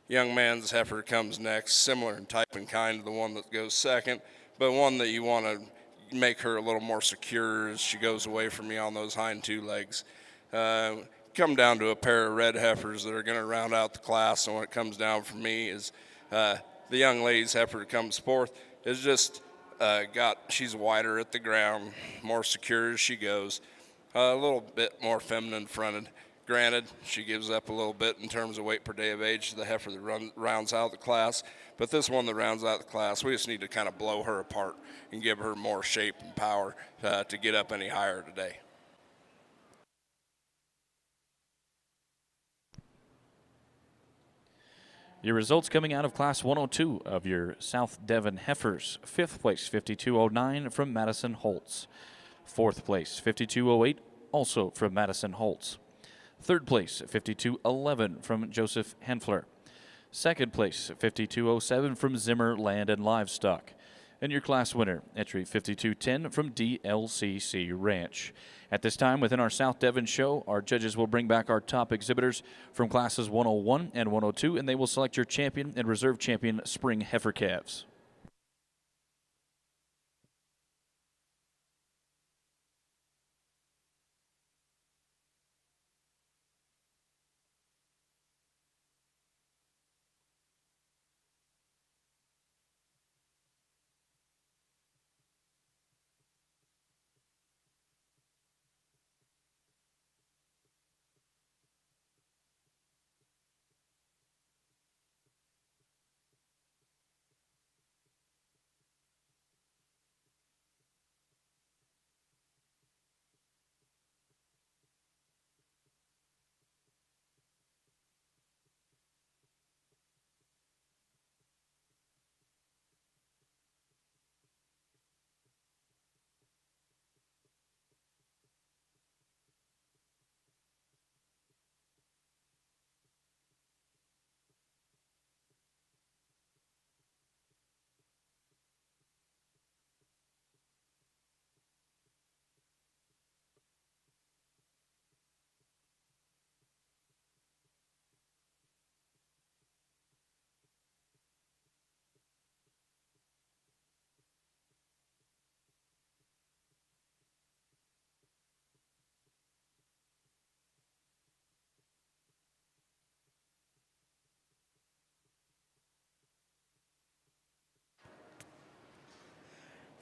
[SPEAKER 1] Young man's heifer comes next, similar in type and kind to the one that goes second, but one that you want to make her a little more secure as she goes away from you on those hind 2 legs. Come down to a pair of red heifers that are going to round out the class, and when it comes down for me is the young lady's heifer that comes fourth is just she's wider at the ground, more secure as she goes, a little bit more feminine fronted. Granted, she gives up a little bit in terms of weight per day of age to the heifer that rounds out the class, but this one that rounds out the class, we just need to kind of blow her apart and give her more shape and power to get up any higher today.
[SPEAKER 2] Your results coming out of Class 102 of your South Devon heifers. 5th place, 5209 from Madison Holtz. 4th place, 5208, also from Madison Holtz. 3rd place, 5211 from Joseph Henfler. 2nd place, 5207 from Zimmer Land and Livestock. And your class winner, entry 5210 from DLCC Ranch. At this time, within our South Devon show, our judges will bring back our top exhibitors from classes 101 and 102, and they will select your champion and reserve champion spring heifer calves.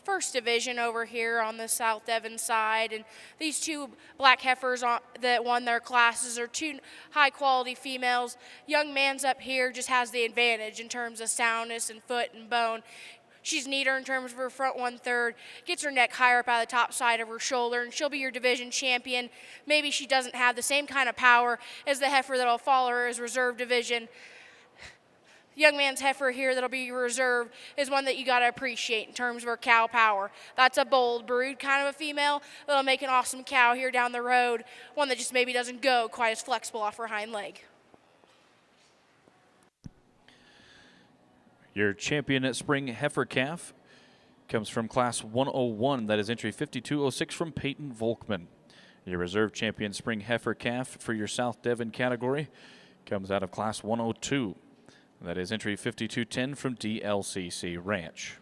[SPEAKER 3] First division over here on the South Devon side, and these 2 black heifers that won their classes are 2 high-quality females. Young man's up here just has the advantage in terms of soundness and foot and bone. She's neater in terms of her front 1/3, gets her neck higher up out of the top side of her shoulder, and she'll be your division champion. Maybe she doesn't have the same kind of power as the heifer that'll follow her as reserve division. Young man's heifer here that'll be reserved is one that you got to appreciate in terms of her cow power. That's a bold brood kind of a female that'll make an awesome cow here down the road, one that just maybe doesn't go quite as flexible off her hind leg.
[SPEAKER 2] Your champion at spring heifer calf comes from class 101, that is entry 5206 from Peyton Volkman. Your reserve champion spring heifer calf for your South Devon category comes out of class 102. That is entry 5210 from DLCC Ranch.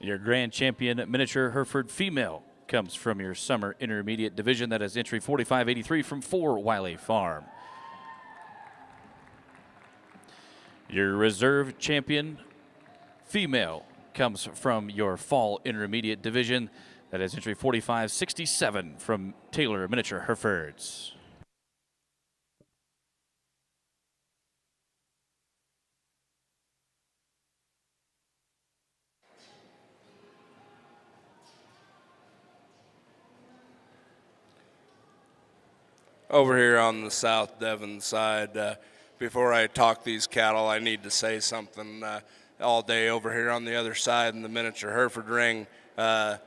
[SPEAKER 2] Your grand champion miniature Hereford female comes from your summer intermediate division. That is entry 4583 from 4 Wiley Farm. Your reserve champion female comes from your fall intermediate division. That is entry 4567 from Taylor Miniature Herefords.
[SPEAKER 1] Over here on the South Devon side, before I talk these cattle, I need to say something. All day over here on the other side in the miniature Hereford ring, the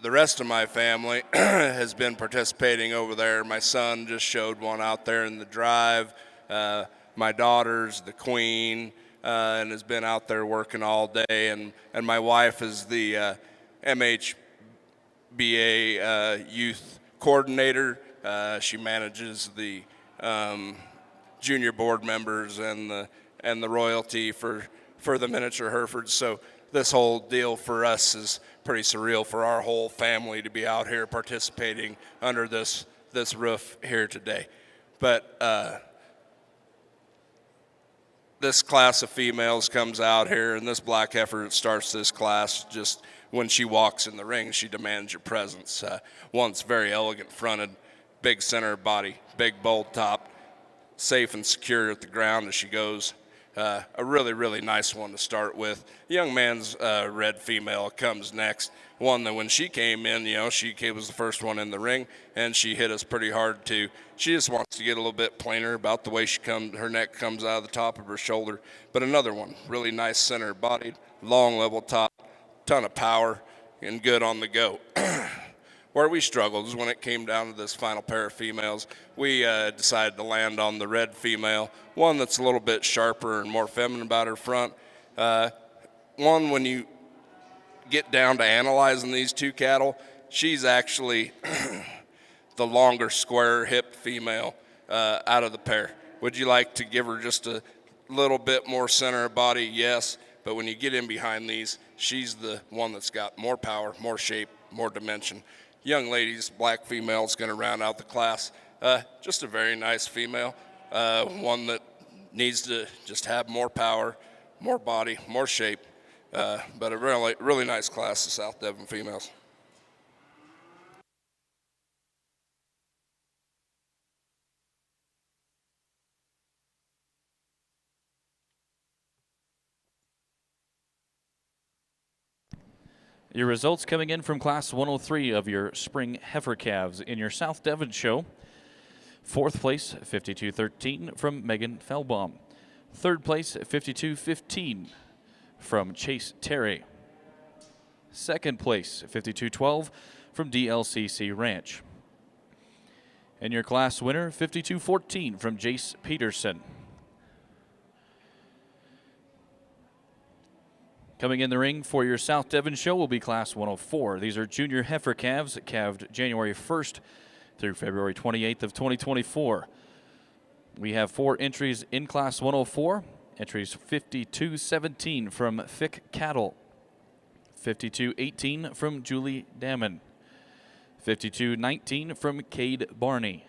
[SPEAKER 1] rest of my family has been participating over there. My son just showed one out there in the drive. My daughter's the queen and has been out there working all day. And my wife is the MHBA youth coordinator. She manages the junior board members and the royalty for the miniature Herefords. So this whole deal for us is pretty surreal for our whole family to be out here participating under this roof here today. But this class of females comes out here, and this black heifer that starts this class, just when she walks in the ring, she demands your presence. One's very elegant fronted, big center body, big bold top, safe and secure at the ground as she goes. A really, really nice one to start with. Young man's red female comes next. One that when she came in, she was the first one in the ring, and she hit us pretty hard too. She just wants to get a little bit plainer about the way her neck comes out of the top of her shoulder. But another one, really nice center bodied, long level top, ton of power, and good on the go. Where we struggled is when it came down to this final pair of females. We decided to land on the red female, one that's a little bit sharper and more feminine about her front. One, when you get down to analyzing these two cattle, she's actually the longer, square hip female out of the pair. Would you like to give her just a little bit more center of body? Yes, but when you get in behind these, she's the one that's got more power, more shape, more dimension. Young ladies, black female is going to round out the class. Just a very nice female, one that needs to just have more power, more body, more shape, but a really, really nice class of South Devon females.
[SPEAKER 2] Your results coming in from Class 103 of your spring heifer calves in your South Devon show. Fourth place, 52-13 from Megan Fellbaum. Third place, 52-15 from Chase Terry. Second place, 52-12 from DLCC Ranch. And your class winner, 52-14 from Jace Peterson. Coming in the ring for your South Devon show will be Class 104. These are junior heifer calves, calved January 1st through February 28th of 2024. We have 4 entries in Class 104. Entries 52-17 from Fick Cattle, 52-18 from Julie Damon, 52-19 from Cade Barney,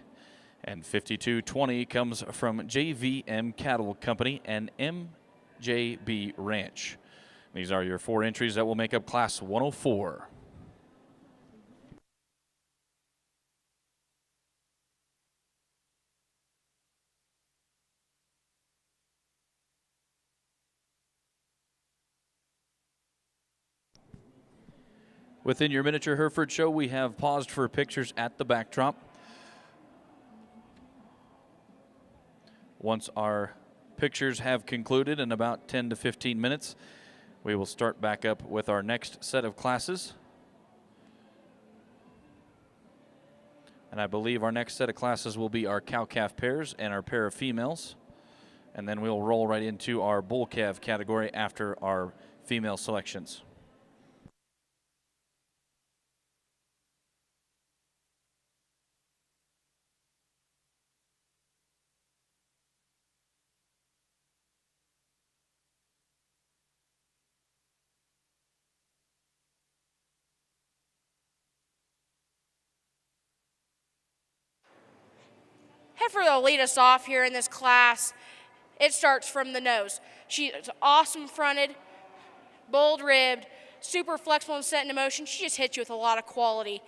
[SPEAKER 2] and 52-20 comes from JVM Cattle Company and MJB Ranch. These are your 4 entries that will make up Class 104. Within your miniature Hereford show, we have paused for pictures at the backdrop. Once our pictures have concluded in about 10 to 15 minutes, we will start back up with our next set of classes. And I believe our next set of classes will be our cow-calf pairs and our pair of females. And then we'll roll right into our bull-calf category after our female selections.
[SPEAKER 3] Heifer that'll lead us off here in this class, it starts from the nose. She's awesome fronted, bold ribbed, super flexible and set into motion. She just hits you with a lot of quality.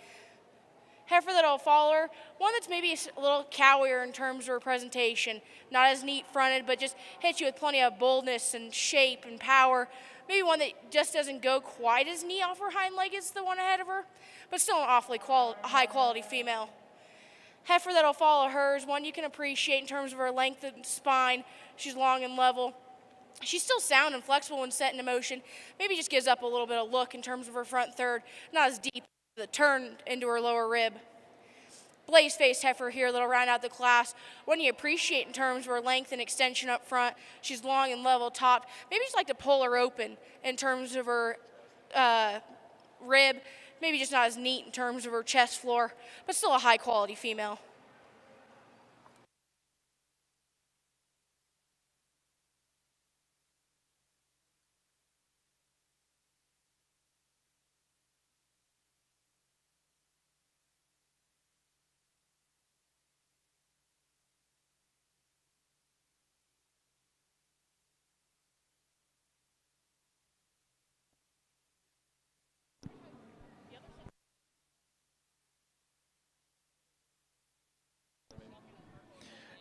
[SPEAKER 3] Heifer that'll follow her, one that's maybe a little cowier in terms of her presentation, not as neat fronted, but just hits you with plenty of boldness and shape and power. Maybe one that just doesn't go quite as neat off her hind leg as the one ahead of her, but still an awfully high quality female. Heifer that'll follow her is one you can appreciate in terms of her length and spine. She's long and level. She's still sound and flexible when set into motion. Maybe just gives up a little bit of look in terms of her front third, not as deep the turn into her lower rib. Blaze-faced heifer here that'll round out the class. One you appreciate in terms of her length and extension up front. She's long and level topped. Maybe just like to pull her open in terms of her rib. Maybe just not as neat in terms of her chest floor, but still a high quality female.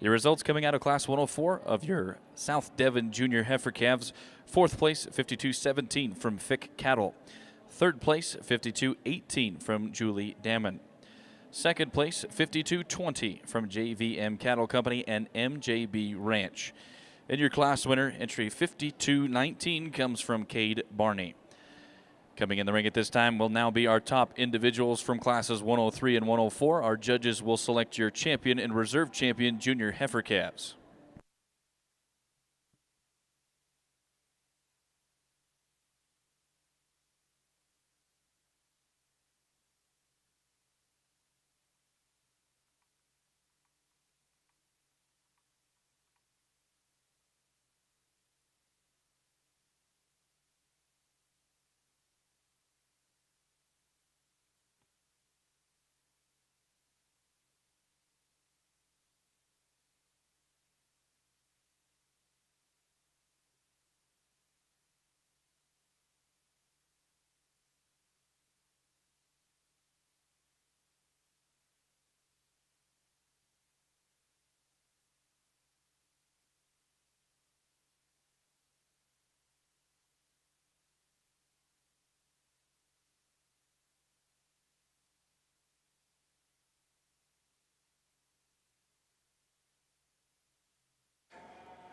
[SPEAKER 2] Your results coming out of Class 104 of your South Devon Junior Heifer Calves. Fourth place, 52-17 from Fick Cattle. Third place, 52-18 from Julie Damon. Second place, 52-20 from JVM Cattle Company and MJB Ranch. And your class winner, entry 52-19, comes from Cade Barney. Coming in the ring at this time will now be our top individuals from classes 103 and 104. Our judges will select your champion and reserve champion junior heifer calves.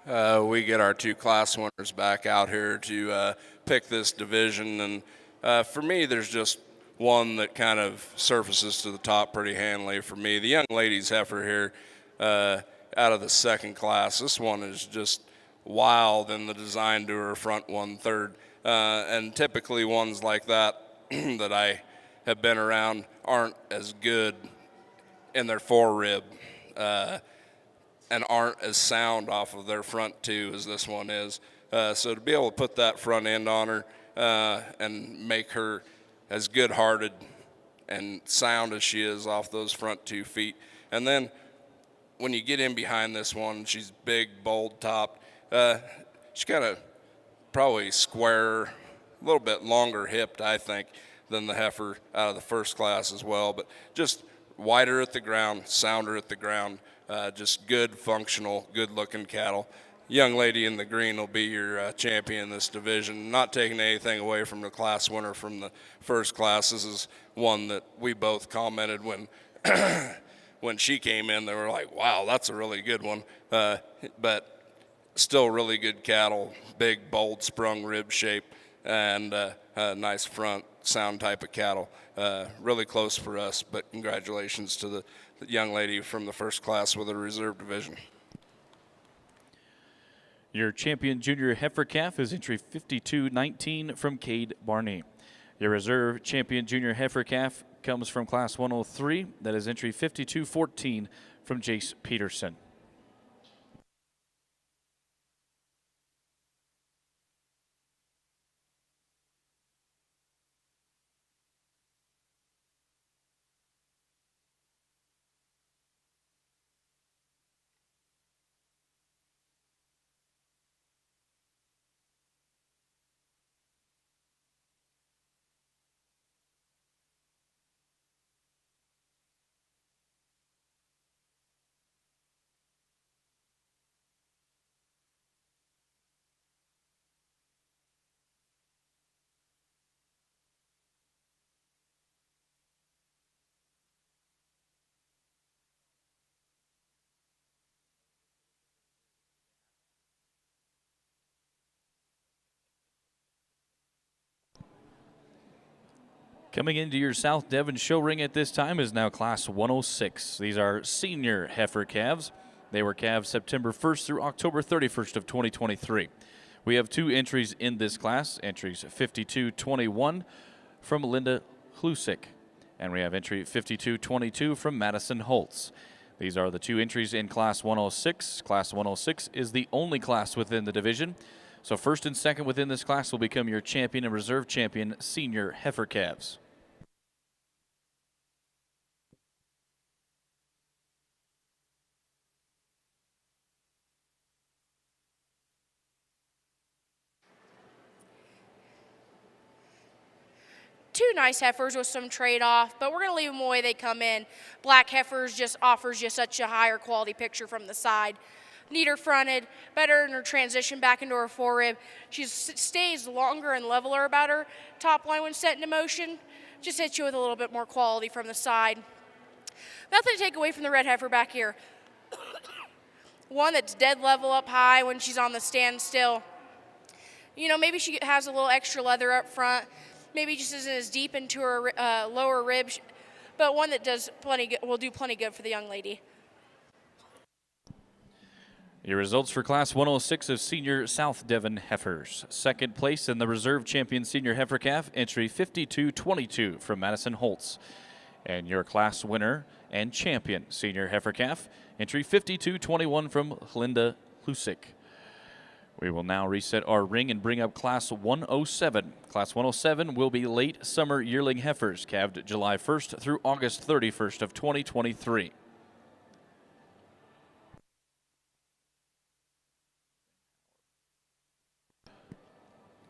[SPEAKER 1] We get our two class winners back out here to pick this division. And for me, there's just one that kind of surfaces to the top pretty handily for me. The young ladies heifer here out of the second class, this one is just wild in the design to her front 1/3. And typically ones like that that I have been around aren't as good in their forerib. And aren't as sound off of their front two as this one is. So to be able to put that front end on her and make her as good-hearted and sound as she is off those front 2 feet. And then when you get in behind this one, she's big, bold topped. She's got a probably square, a little bit longer hipped, I think, than the heifer out of the first class as well. But just wider at the ground, sounder at the ground. Just good, functional, good-looking cattle. Young lady in the green will be your champion in this division. Not taking anything away from the class winner from the first class. This is one that we both commented when when she came in. They were like, wow, that's a really good one. But still really good cattle, big, bold, sprung rib shape, and nice front, sound type of cattle. Really close for us, but congratulations to the young lady from the first class with a reserve division.
[SPEAKER 2] Your champion junior heifer calf is entry 52-19 from Cade Barney. Your reserve champion junior heifer calf comes from class 103. That is entry 52-14 from Jace Peterson. Coming into your South Devon show ring at this time is now Class 106. These are senior heifer calves. They were calved September 1st through October 31st of 2023. We have 2 entries in this class. Entries 5221 from Linda Hlusik, and we have entry 5222 from Madison Holtz. These are the 2 entries in Class 106. Class 106 is the only class within the division. So first and second within this class will become your champion and reserve champion senior heifer calves.
[SPEAKER 3] Two nice heifers with some trade-off, but we're going to leave them the way they come in. Black heifers just offers you such a higher quality picture from the side. Neater fronted, better in her transition back into her forerib. She stays longer and leveler about her top line when set into motion. Just hits you with a little bit more quality from the side. Nothing to take away from the red heifer back here. One that's dead level up high when she's on the standstill. You know, maybe she has a little extra leather up front. Maybe just isn't as deep into her lower ribs, but one that does will do plenty good for the young lady.
[SPEAKER 2] Your results for Class 106 of senior South Devon heifers. Second place in the reserve champion senior heifer calf, entry 5222 from Madison Holtz. And your class winner and champion senior heifer calf, entry 5221 from Linda Hlusik. We will now reset our ring and bring up Class 107. Class 107 will be late summer yearling heifers, calved July 1st through August 31st of 2023.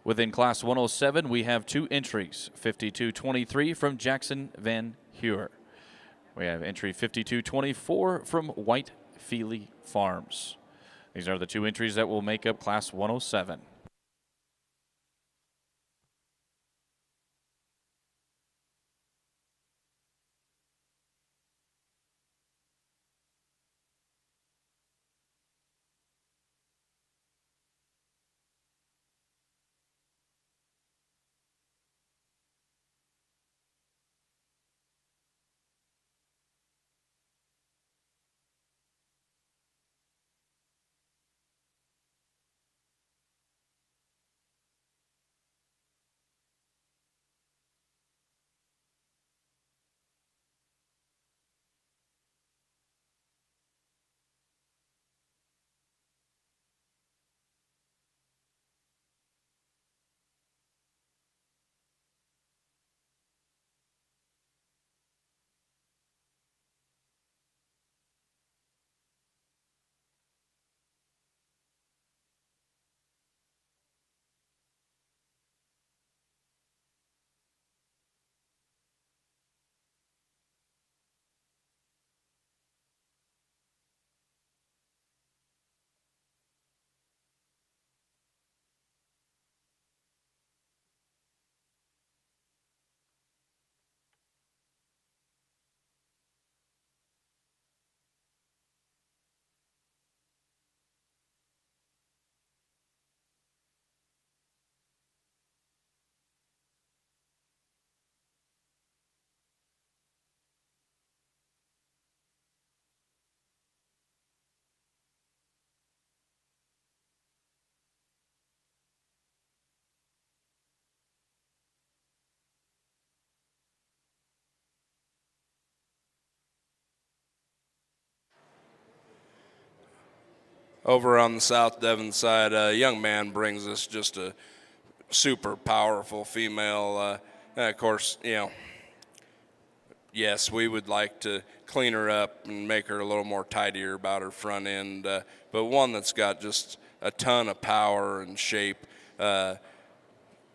[SPEAKER 2] Within Class 107, we have 2 entries, 5223 from Jackson Van Heuer. We have entry 5224 from White Feely Farms. These are the 2 entries that will make up Class 107.
[SPEAKER 1] Over on the South Devon side, a young man brings us just a super powerful female. And of course, you know, yes, we would like to clean her up and make her a little more tidier about her front end, but one that's got just a ton of power and shape,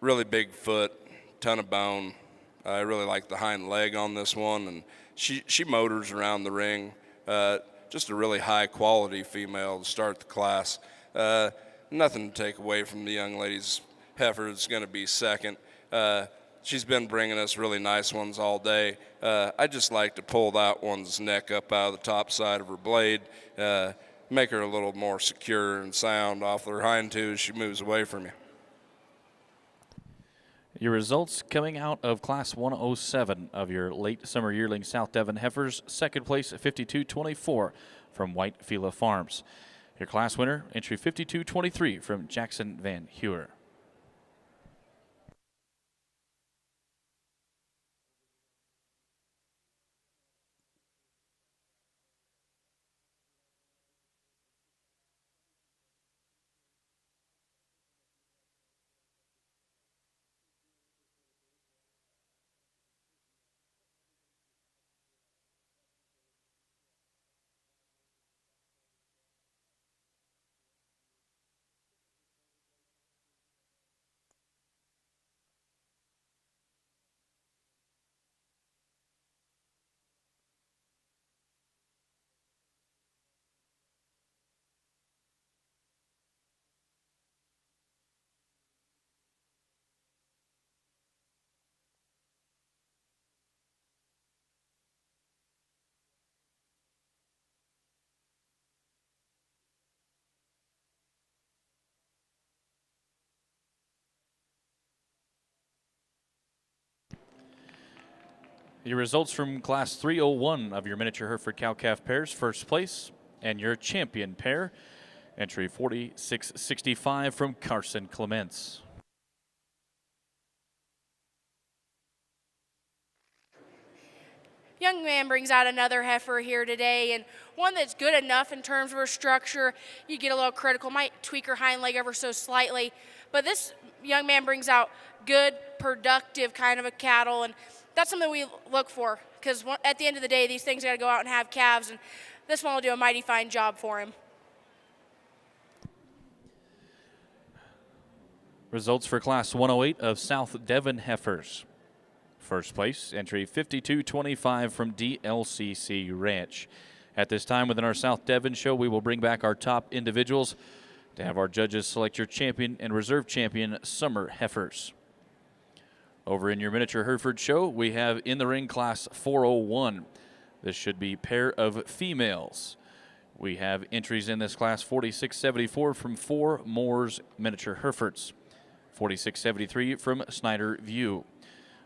[SPEAKER 1] really big foot, ton of bone. I really like the hind leg on this one, and she motors around the ring. Just a really high quality female to start the class. Nothing to take away from the young lady's heifer. It's going to be second. She's been bringing us really nice ones all day. I just like to pull that one's neck up out of the top side of her blade, make her a little more secure and sound off her hind two as she moves away from you.
[SPEAKER 2] Your results coming out of Class 107 of your late summer yearling South Devon heifers. Second place, 52-24 from White Fila Farms. Your class winner, entry 52-23 from Jackson Van Hewer. Your results from Class 301 of your miniature Hereford cow-calf pairs. First place, and your champion pair, entry 4665 from Carson Clements.
[SPEAKER 3] Young man brings out another heifer here today, and one that's good enough in terms of her structure. You get a little critical, might tweak her hind leg ever so slightly, but this young man brings out good, productive kind of a cattle, and that's something we look for, because at the end of the day, these things got to go out and have calves, and this one will do a mighty fine job for him.
[SPEAKER 2] Results for Class 108 of South Devon heifers. First place, entry 5225 from DLCC Ranch. At this time within our South Devon show, we will bring back our top individuals to have our judges select your champion and reserve champion summer heifers. Over in your miniature Hereford show, we have in the ring Class 401. This should be pair of females. We have entries in this class 4674 from 4 Moores miniature Herefords, 4673 from Snyder View,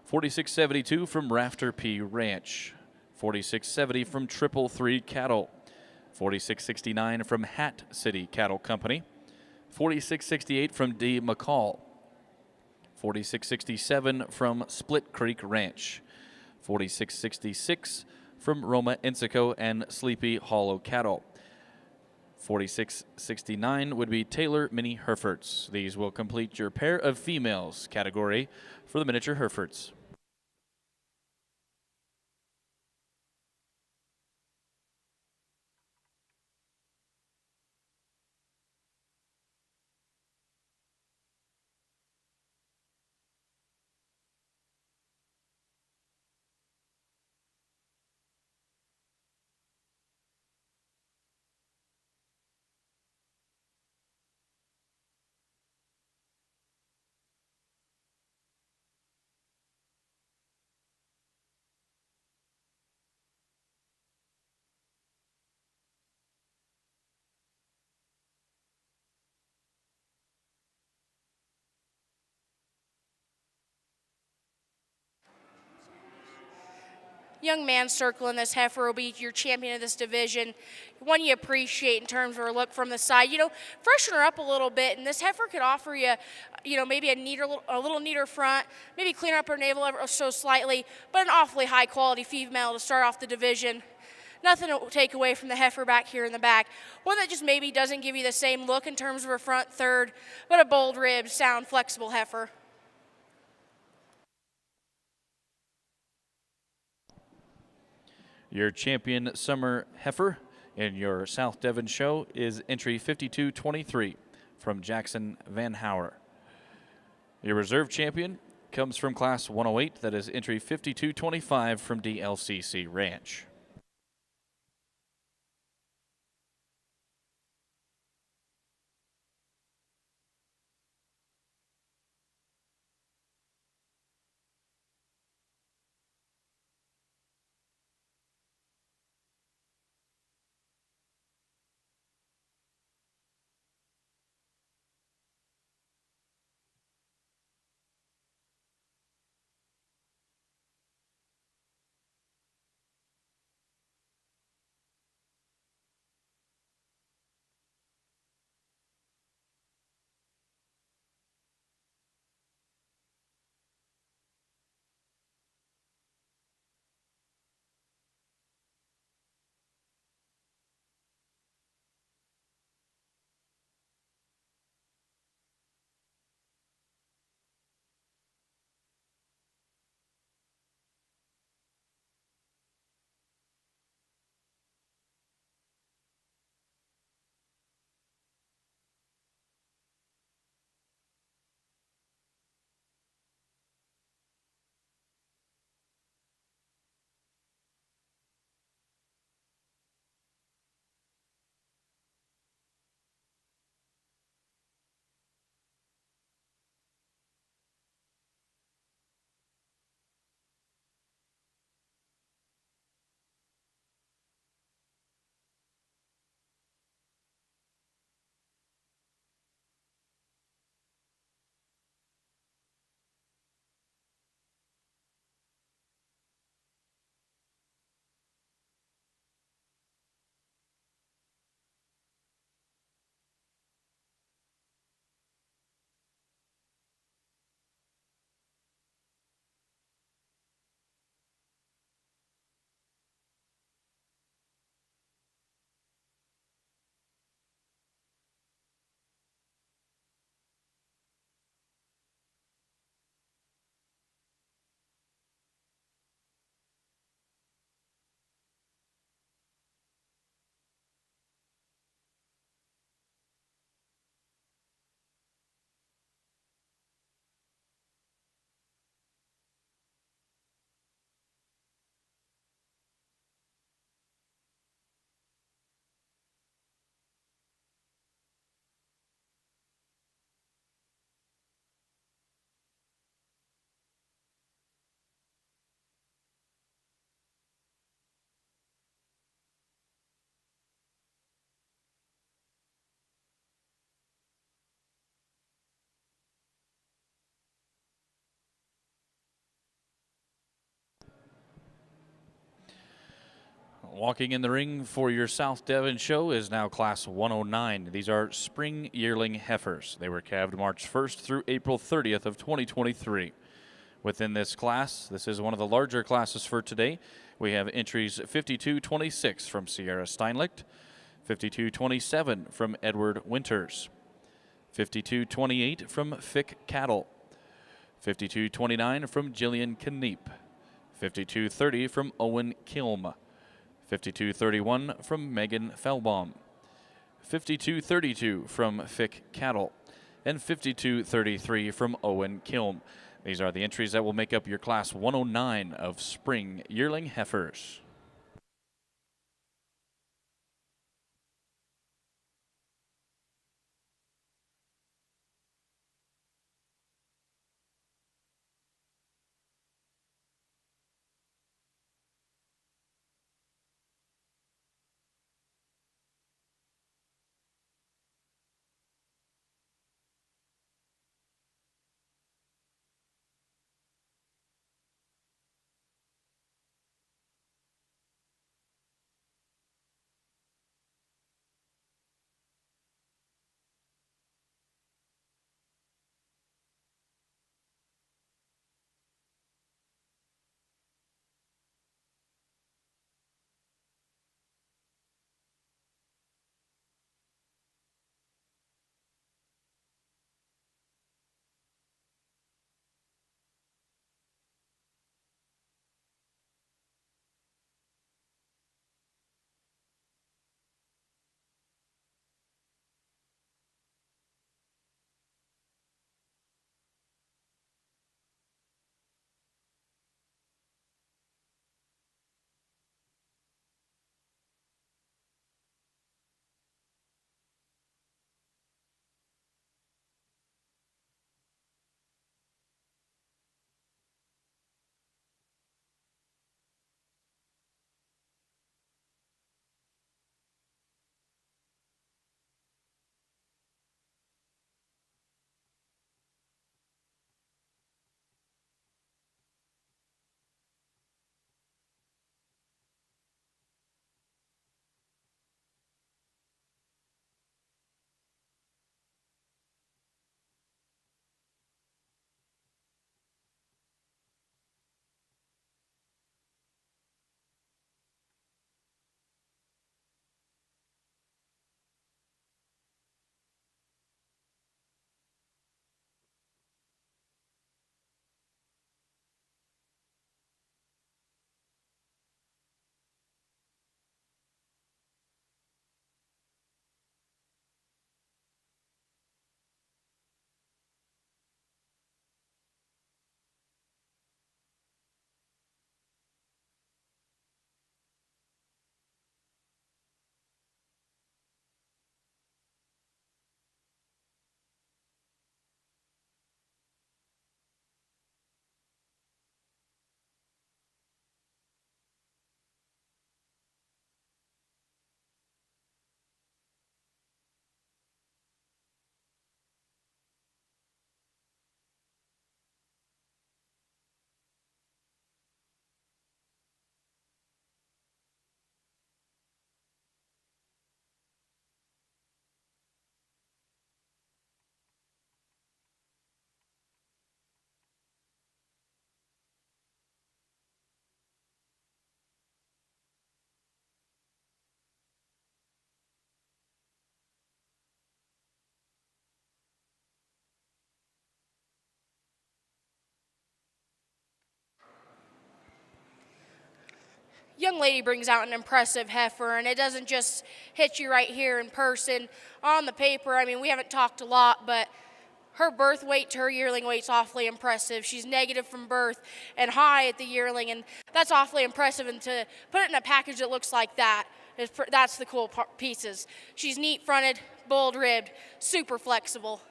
[SPEAKER 2] 4672 from Rafter P Ranch, 4670 from Triple Three Cattle, 4669 from Hat City Cattle Company, 4668 from D. McCall, 4667 from Split Creek Ranch, 4666 from Roma Ensico and Sleepy Hollow Cattle. 4669 would be Taylor Mini Herefords. These will complete your pair of females category for the miniature Herefords.
[SPEAKER 3] Young man circling this heifer will be your champion of this division, one you appreciate in terms of her look from the side. You know, freshen her up a little bit, and this heifer could offer you, maybe a little neater front, maybe clean up her navel ever so slightly, but an awfully high quality female to start off the division. Nothing to take away from the heifer back here in the back. One that just maybe doesn't give you the same look in terms of her front third, but a bold ribbed, sound, flexible heifer.
[SPEAKER 2] Your champion summer heifer in your South Devon show is entry 5223 from Jackson Van Hewer. Your reserve champion comes from Class 108, that is entry 5225 from DLCC Ranch. Walking in the ring for your South Devon show is now Class 109. These are spring yearling heifers. They were calved March 1st through April 30th of 2023. Within this class, this is one of the larger classes for today. We have entries 5226 from Sierra Steinlicht, 5227 from Edward Winters, 5228 from Fick Cattle, 5229 from Jillian Kneep, 5230 from Owen Kilm, 5231 from Megan Fellbaum, 5232 from Fick Cattle, and 5233 from Owen Kilm. These are the entries that will make up your Class 109 of spring yearling heifers.
[SPEAKER 3] Young lady brings out an impressive heifer, and it doesn't just hit you right here in person. On the paper, I mean, we haven't talked a lot, but her birth weight to her yearling weight's awfully impressive. She's negative from birth and high at the yearling, and that's awfully impressive. And to put it in a package that looks like that, that's the cool pieces. She's neat-fronted, bold-ribbed, super flexible.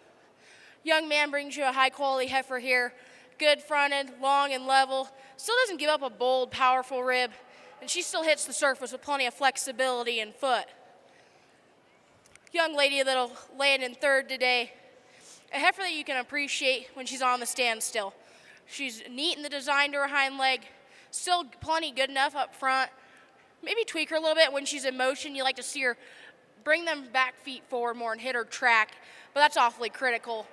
[SPEAKER 3] Young man brings you a high-quality heifer here, good-fronted, long and level, still doesn't give up a bold, powerful rib, and she still hits the surface with plenty of flexibility and foot. Young lady that'll land in third today, a heifer that you can appreciate when she's on the standstill. She's neat in the design to her hind leg, still plenty good enough up front, maybe tweak her a little bit. When she's in motion, you like to see her bring them back feet forward more and hit her track, but that's awfully critical.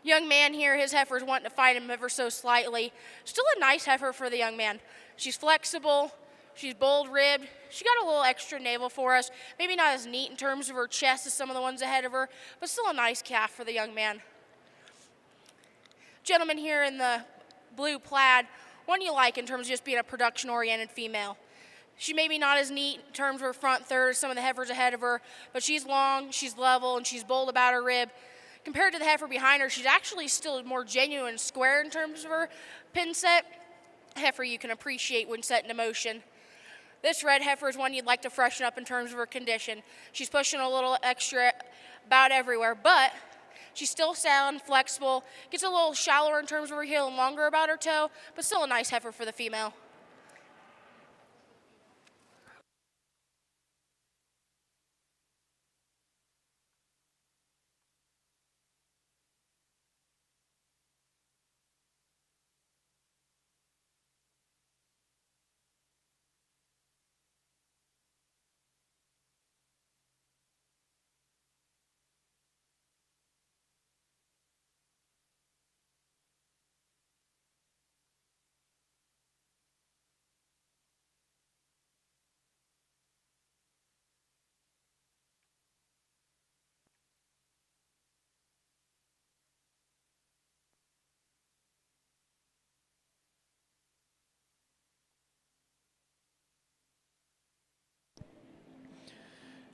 [SPEAKER 3] Young man here, his heifer's wanting to fight him ever so slightly. Still a nice heifer for the young man. She's flexible, she's bold-ribbed, she got a little extra navel for us. Maybe not as neat in terms of her chest as some of the ones ahead of her, but still a nice calf for the young man. Gentleman here in the blue plaid, one you like in terms of just being a production-oriented female. She may be not as neat in terms of her front third as some of the heifers ahead of her, but she's long, she's level, and she's bold about her rib. Compared to the heifer behind her, she's actually still more genuine and square in terms of her pin set. Heifer you can appreciate when set into motion. This red heifer is one you'd like to freshen up in terms of her condition. She's pushing a little extra about everywhere, but she's still sound, flexible, gets a little shallower in terms of her heel and longer about her toe, but still a nice heifer for the female.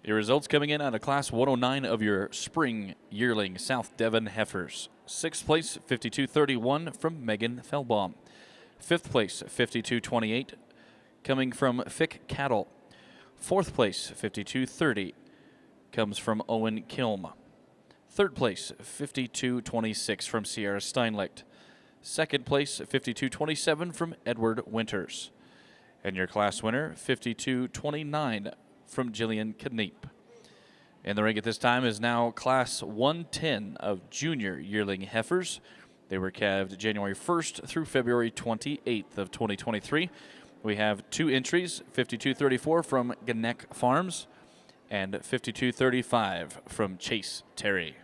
[SPEAKER 2] Your results coming in out of Class 109 of your spring yearling South Devon heifers. 6th place, 52.31 from Megan Fellbaum. 5th place, 52.28 coming from Fick Cattle. 4th place, 52.30 comes from Owen Kilm. 3rd place, 52.26 from Sierra Steinlicht. 2nd place, 52.27 from Edward Winters. And your class winner, 52.29 from Jillian Kneep. In the ring at this time is now Class 110 of junior yearling heifers. They were calved January 1st through February 28th of 2023. We have 2 entries, 52.34 from Gannett Farms and 52.35 from Chase Terry.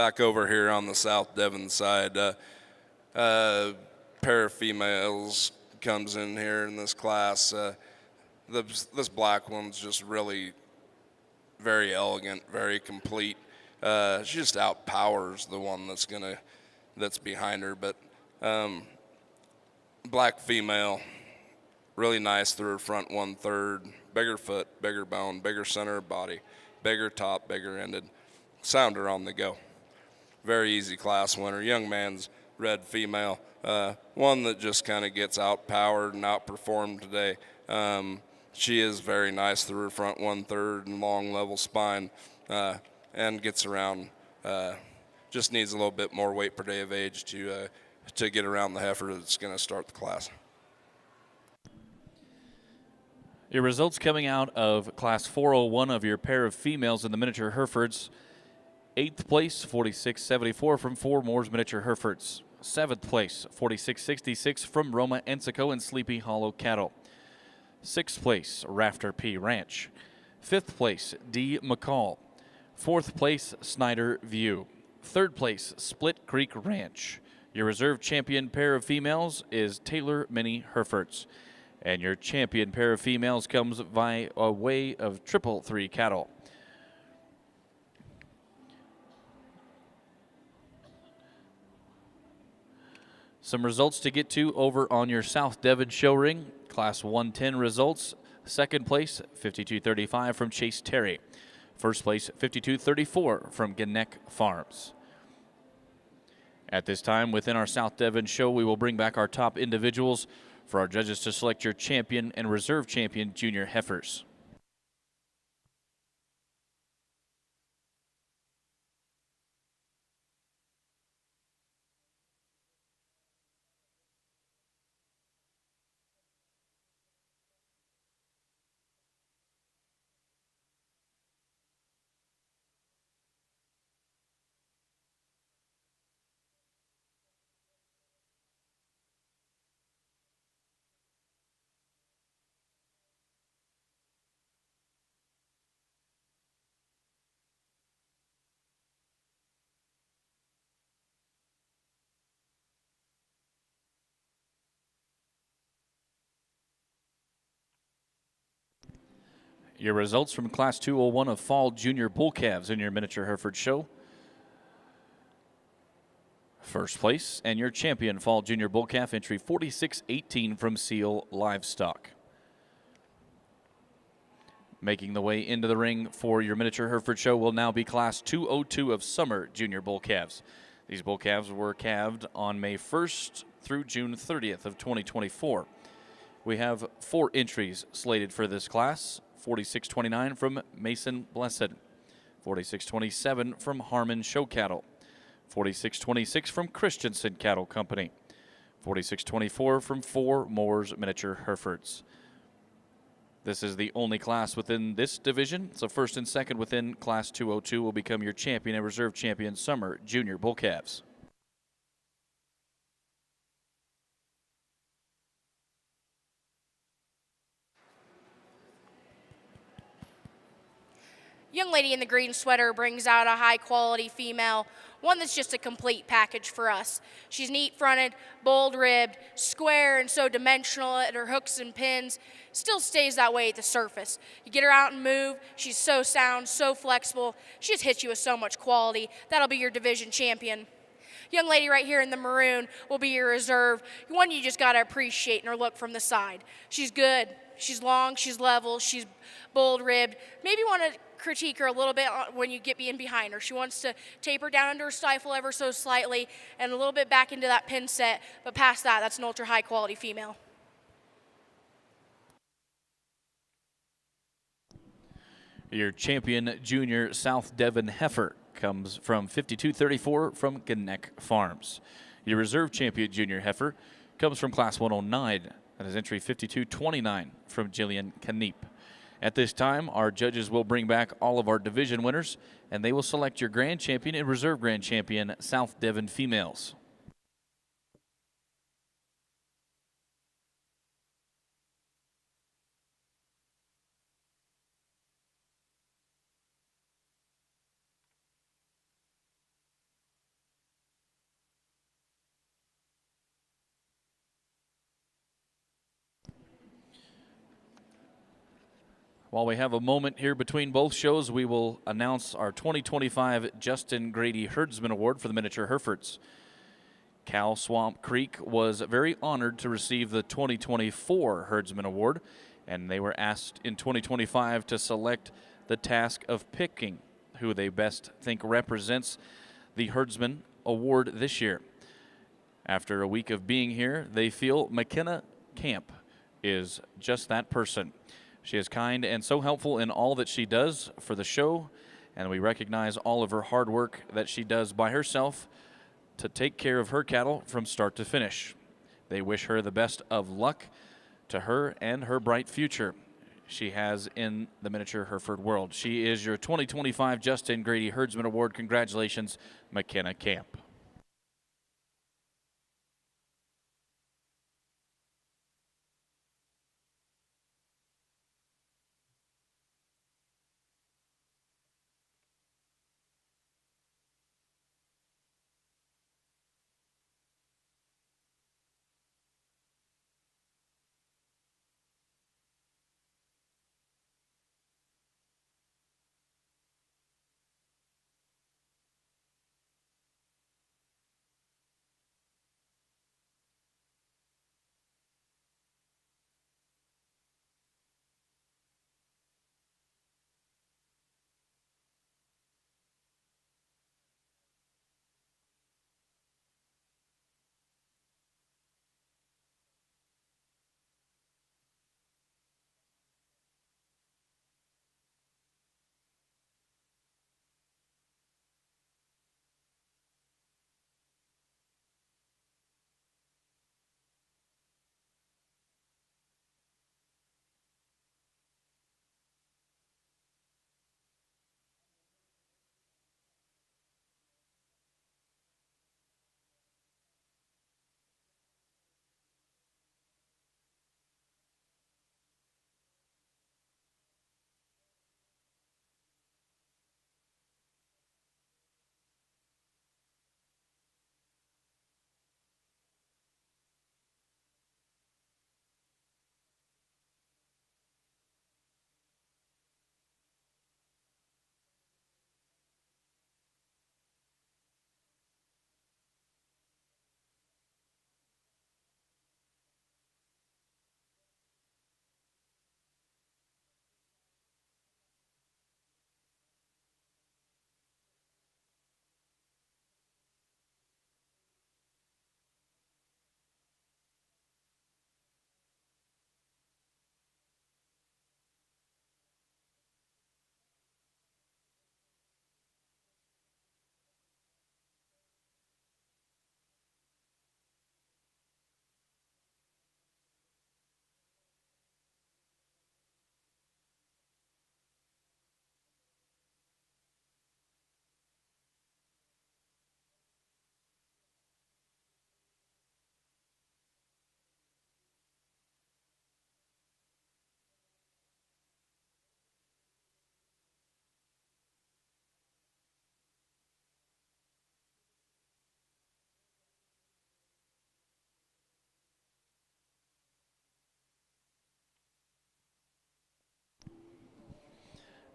[SPEAKER 1] back over here on the South Devon side, pair of females comes in here in this class. This black one's just really very elegant, very complete. She just outpowers the one that's behind her. But black female, really nice through her front 1/3, bigger foot, bigger bone, bigger center of body, bigger top, bigger ended. Sounder on the go. Very easy class winner. Young man's red female. One that just kind of gets outpowered and outperformed today. She is very nice through her front 1/3 and long level spine, and gets around. Just needs a little bit more weight per day of age to get around the heifer that's going to start the class.
[SPEAKER 2] Your results coming out of Class 401 of your pair of females in the miniature Herefords. 8th place, 46.74 from Four Moors Miniature Herefords. 7th place, 46.66 from Roma Ensico and Sleepy Hollow Cattle. 6th place, Rafter P Ranch. 5th place, D McCall. 4th place, Snyder View. 3rd place, Split Creek Ranch. Your reserve champion pair of females is Taylor Mini Herefords. And your champion pair of females comes by a way of 333 Cattle. Some results to get to over on your South Devon show ring. Class 110 results. 2nd place, 52.35 from Chase Terry. 1st place, 52.34 from Gannett Farms. At this time, within our South Devon show, we will bring back our top individuals for our judges to select your champion and reserve champion junior heifers. Your results from Class 201 of Fall Junior Bull Calves in your miniature Hereford show. 1st place, and your champion Fall Junior Bull Calf entry 46.18 from Seal Livestock. Making the way into the ring for your miniature Hereford show will now be Class 202 of Summer Junior Bull Calves. These bull calves were calved on May 1st through June 30th of 2024. We have 4 entries slated for this class. 46.29 from Mason Blessed, 46.27 from Harmon Show Cattle, 46.26 from Christensen Cattle Company, 46.24 from Four Moors Miniature Herefords. This is the only class within this division, so 1st and 2nd within Class 202 will become your champion and reserve champion Summer Junior Bull Calves.
[SPEAKER 3] Young lady in the green sweater brings out a high-quality female, one that's just a complete package for us. She's neat-fronted, bold-ribbed, square, and so dimensional at her hooks and pins. Still stays that way at the surface. You get her out and move, she's so sound, so flexible. She just hits you with so much quality. That'll be your division champion. Young lady right here in the maroon will be your reserve, one you just got to appreciate in her look from the side. She's good. She's long, she's level, she's bold-ribbed. Maybe want to critique her a little bit when you get in behind her. She wants to taper down under her stifle ever so slightly and a little bit back into that pin set, but past that, that's an ultra high quality female.
[SPEAKER 2] Your champion junior South Devon heifer comes from 52.34 from Gannett Farms. Your reserve champion junior heifer comes from Class 109. That is entry 52.29 from Jillian Kneep. At this time, our judges will bring back all of our division winners, and they will select your grand champion and reserve grand champion South Devon females. While we have a moment here between both shows, we will announce our 2025 Justin Grady Herdsman Award for the miniature Herefords. Cow Swamp Creek was very honored to receive the 2024 Herdsman Award, and they were asked in 2025 to select the task of picking who they best think represents the Herdsman Award this year. After a week of being here, they feel McKenna Camp is just that person. She is kind and so helpful in all that she does for the show, and we recognize all of her hard work that she does by herself to take care of her cattle from start to finish. They wish her the best of luck to her and her bright future she has in the miniature Hereford world. She is your 2025 Justin Grady Herdsman Award. Congratulations, McKenna Camp.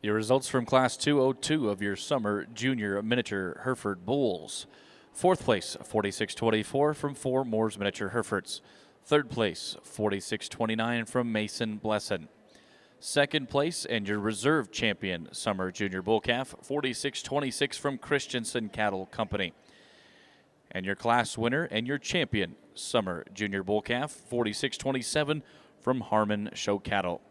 [SPEAKER 2] Your results from Class 202 of your Summer Junior Miniature Hereford Bulls. Fourth place, 4624 from 4 Moores Miniature Herefords. Third place, 4629 from Mason Blesson. Second place and your reserve champion Summer Junior Bull Calf, 4626 from Christensen Cattle Company. And your class winner and your champion Summer Junior Bull Calf, 4627 from Harmon Show Cattle.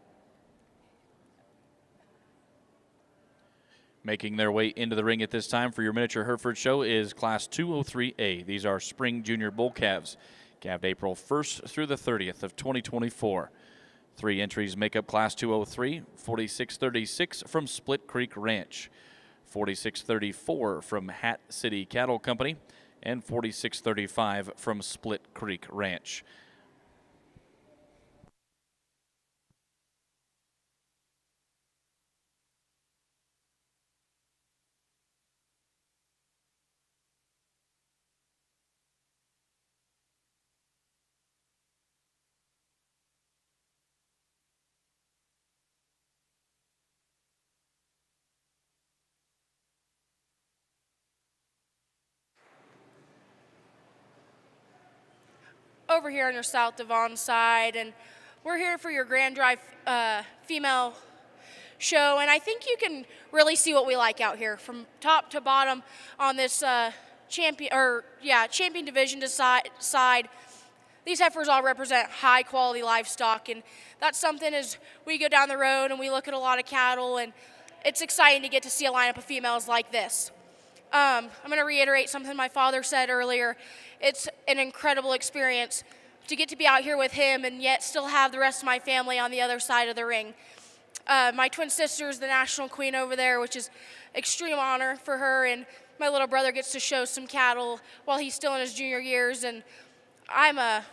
[SPEAKER 2] Making their way into the ring at this time for your miniature Hereford show is Class 203A. These are spring junior bull calves, calved April 1st through the 30th of 2024. 3 entries make up Class 203, 4636 from Split Creek Ranch, 4634 from Hat City Cattle Company, and 4635 from Split Creek Ranch.
[SPEAKER 3] over here on your South Devon side, and we're here for your Grand Drive female show, and I think you can really see what we like out here from top to bottom on this champion division side. These heifers all represent high quality livestock, and that's something as we go down the road and we look at a lot of cattle, and it's exciting to get to see a lineup of females like this. I'm going to reiterate something my father said earlier. It's an incredible experience to get to be out here with him and yet still have the rest of my family on the other side of the ring. My twin sister is the national queen over there, which is extreme honor for her, and my little brother gets to show some cattle while he's still in his junior years, and I'm a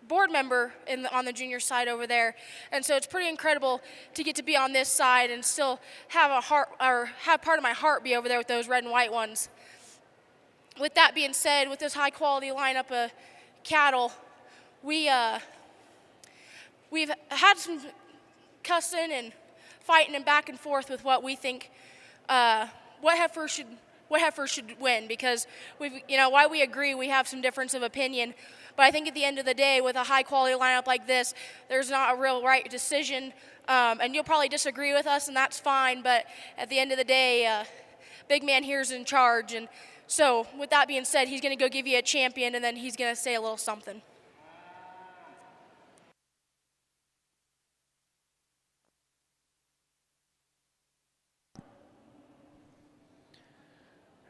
[SPEAKER 3] board member on the junior side over there, and so it's pretty incredible to get to be on this side and still have have part of my heart be over there with those red and white ones. With that being said, with this high quality lineup of cattle, we've had some cussing and fighting and back and forth with what we think what heifer should win, because why we agree, we have some difference of opinion. But I think at the end of the day, with a high quality lineup like this, there's not a real right decision, and you'll probably disagree with us, and that's fine. But at the end of the day, big man here's in charge, and so with that being said, he's going to go give you a champion, and then he's going to say a little something.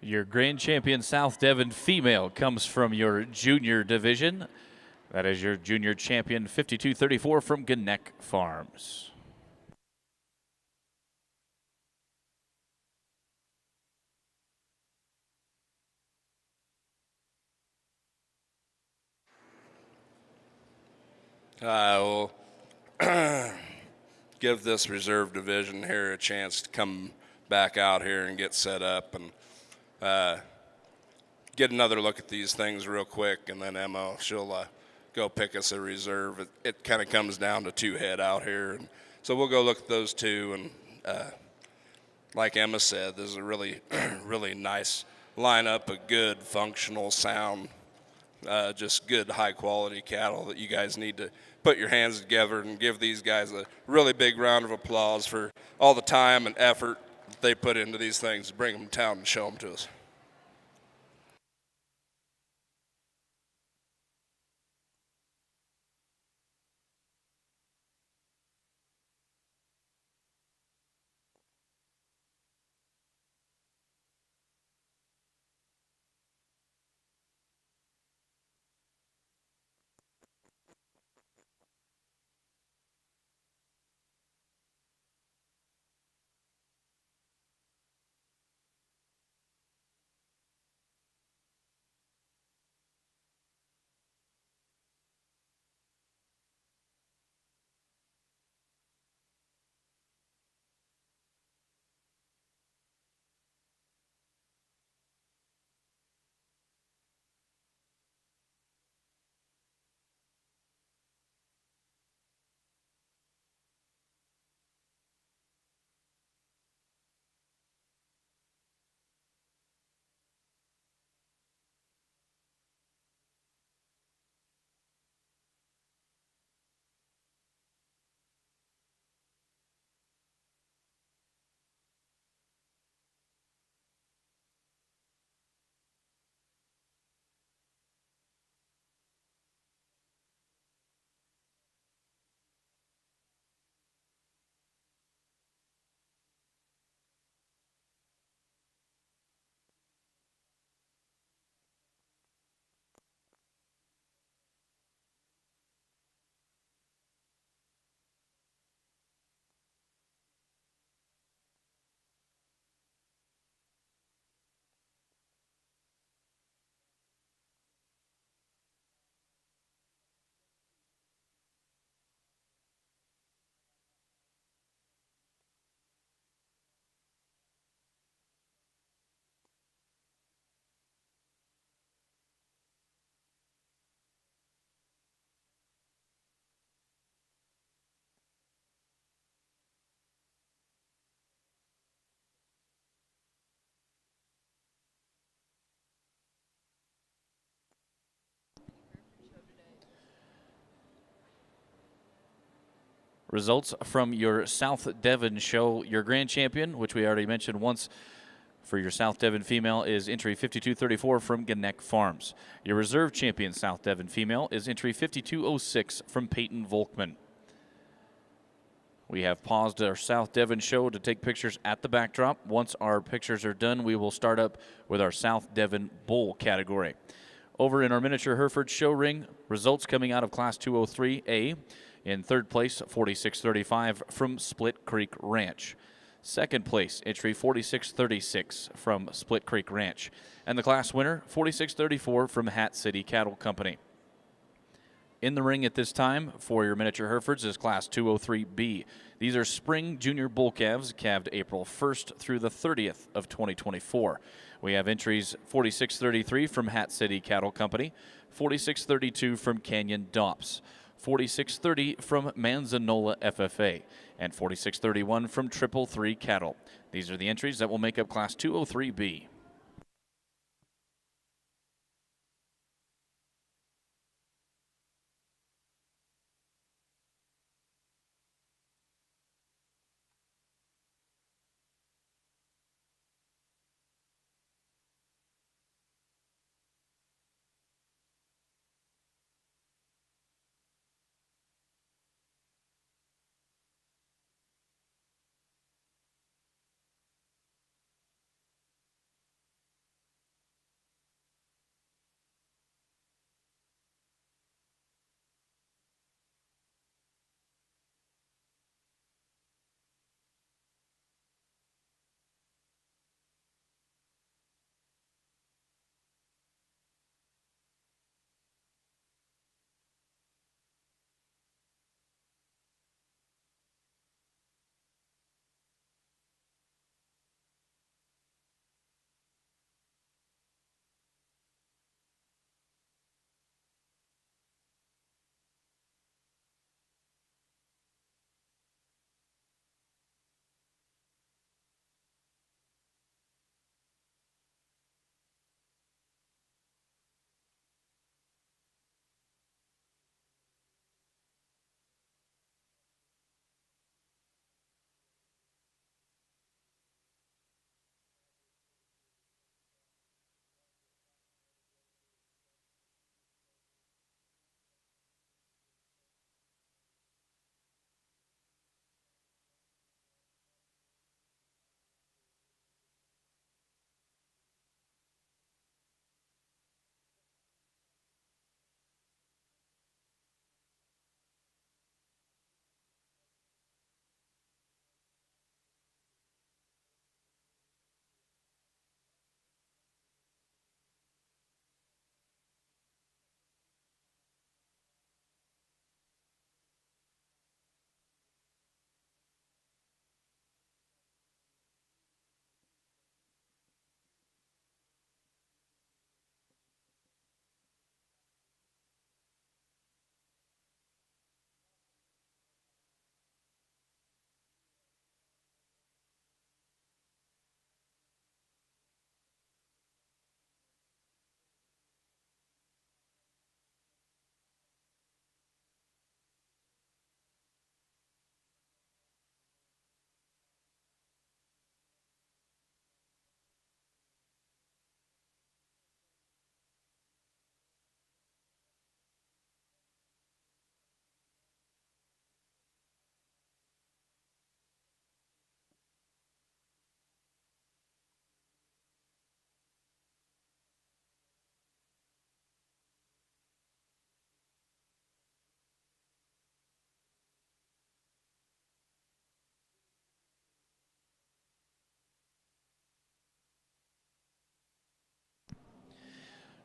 [SPEAKER 2] Your grand champion South Devon female comes from your junior division. That is your junior champion 5234 from Gannett Farms.
[SPEAKER 1] We'll give this reserve division here a chance to come back out here and get set up and get another look at these things real quick, and then Emma, she'll go pick us a reserve. It kind of comes down to two head out here, and so we'll go look at those two, and like Emma said, this is a really, really nice lineup of good, functional, sound, just good, high-quality cattle that you guys need to put your hands together and give these guys a really big round of applause for all the time and effort that they put into these things to bring them to town and show them to us.
[SPEAKER 2] Results from your South Devon show. Your grand champion, which we already mentioned once for your South Devon female, is entry 5234 from Gannett Farms. Your reserve champion South Devon female is entry 5206 from Peyton Volkman. We have paused our South Devon show to take pictures at the backdrop. Once our pictures are done, we will start up with our South Devon Bull category. Over in our miniature Hereford show ring, results coming out of Class 203A. In third place, 4635 from Split Creek Ranch. Second place, entry 4636 from Split Creek Ranch. And the class winner, 4634 from Hat City Cattle Company. In the ring at this time for your miniature Herefords is Class 203B. These are spring junior bull calves, calved April 1st through the 30th of 2024. We have entries 4633 from Hat City Cattle Company, 4632 from Canyon Dops, 4630 from Manzanola FFA, and 4631 from 333 Cattle. These are the entries that will make up Class 203B.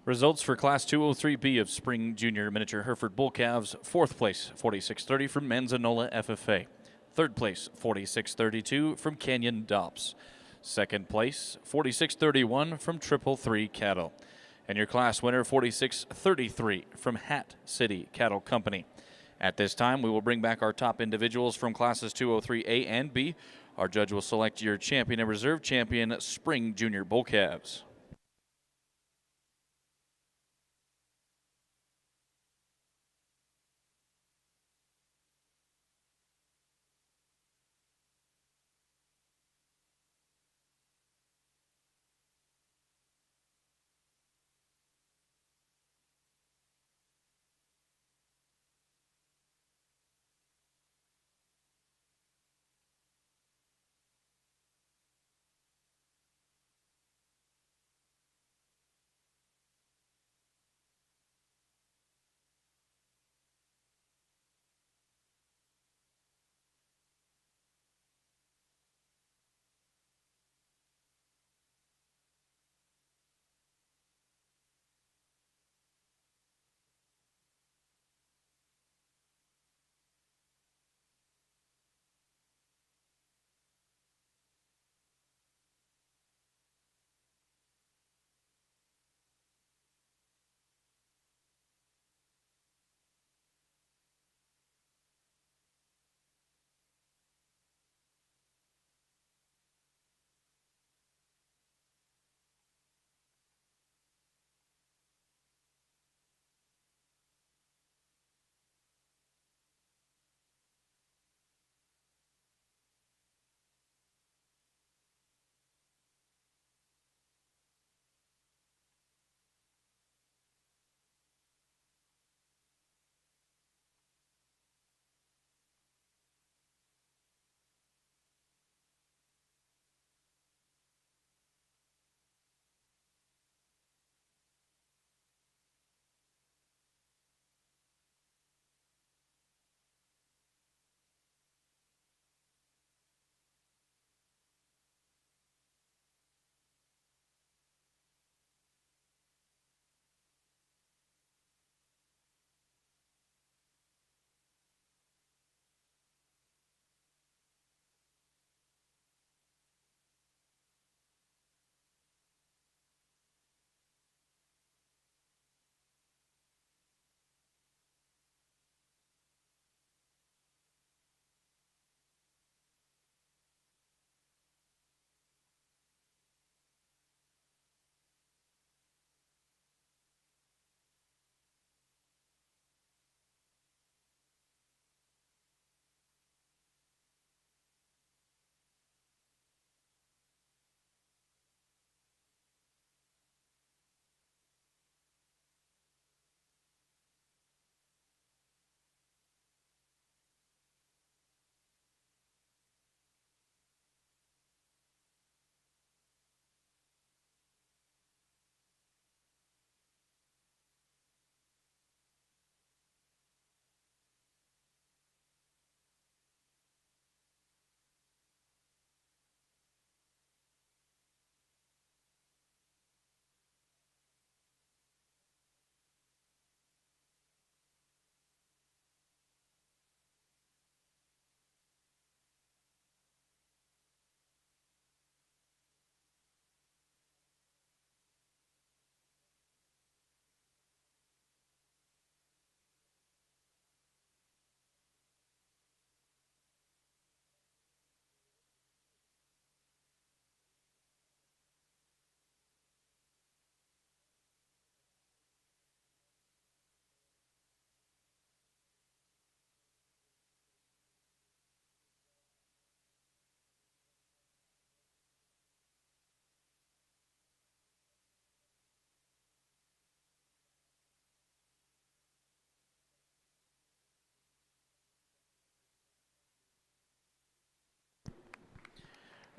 [SPEAKER 2] Results for Class 203B of Spring Junior Miniature Hereford Bull Calves. Fourth place, 4630 from Manzanola FFA. Third place, 4632 from Canyon Dops. Second place, 4631 from 333 Cattle. And your class winner, 4633 from Hat City Cattle Company. At this time, we will bring back our top individuals from classes 203A and B. Our judge will select your champion and reserve champion Spring Junior Bull Calves.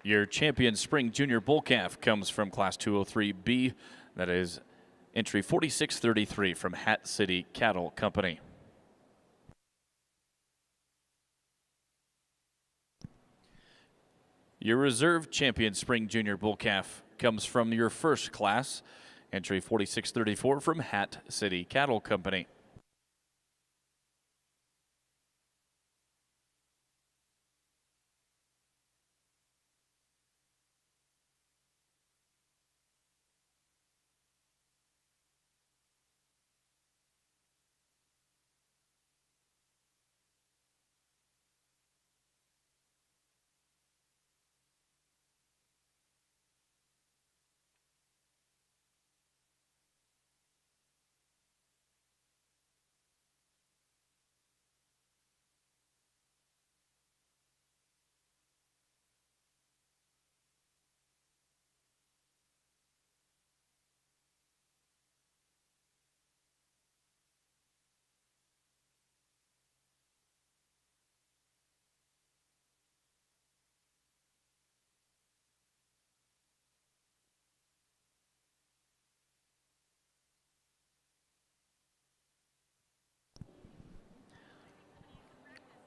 [SPEAKER 2] Your champion spring junior bull calf comes from Class 203B. That is entry 4633 from Hat City Cattle Company. Your reserve champion spring junior bull calf comes from your first class, entry 4634 from Hat City Cattle Company.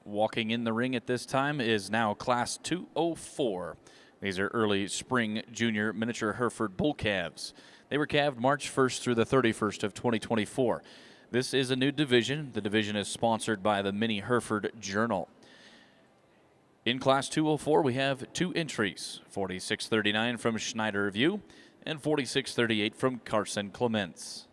[SPEAKER 2] Walking in the ring at this time is now Class 204. These are early spring junior miniature Hereford bull calves. They were calved March 1st through the 31st of 2024. This is a new division. The division is sponsored by the Mini Hereford Journal. In Class 204, we have two entries, 4639 from Schneider View and 4638 from Carson Clements.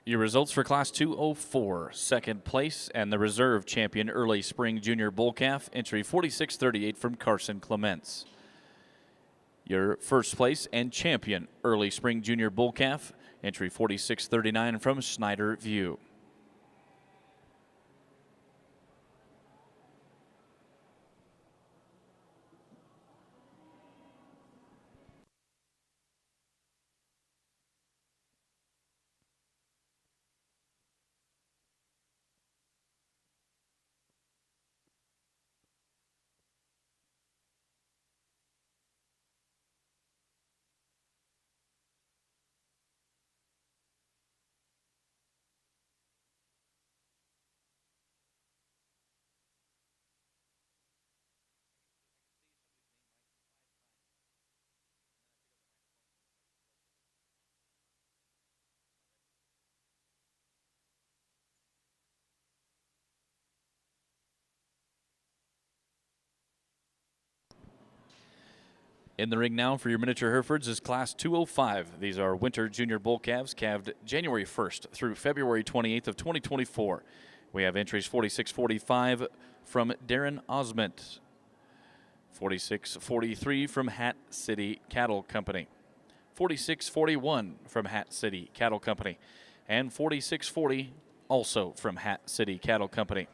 [SPEAKER 2] Your results for Class 204, second place, and the reserve champion early spring junior bull calf, entry 4638 from Carson Clements. Your first place and champion early spring junior bull calf, entry 4639 from Snyder View. In the ring now for your miniature Herefords is Class 205. These are winter junior bull calves calved January 1st through February 28th of 2024. We have entries 4645 from Darren Osment, 4643 from Hat City Cattle Company, 4641 from Hat City Cattle Company, and 4640 also from Hat City Cattle Company.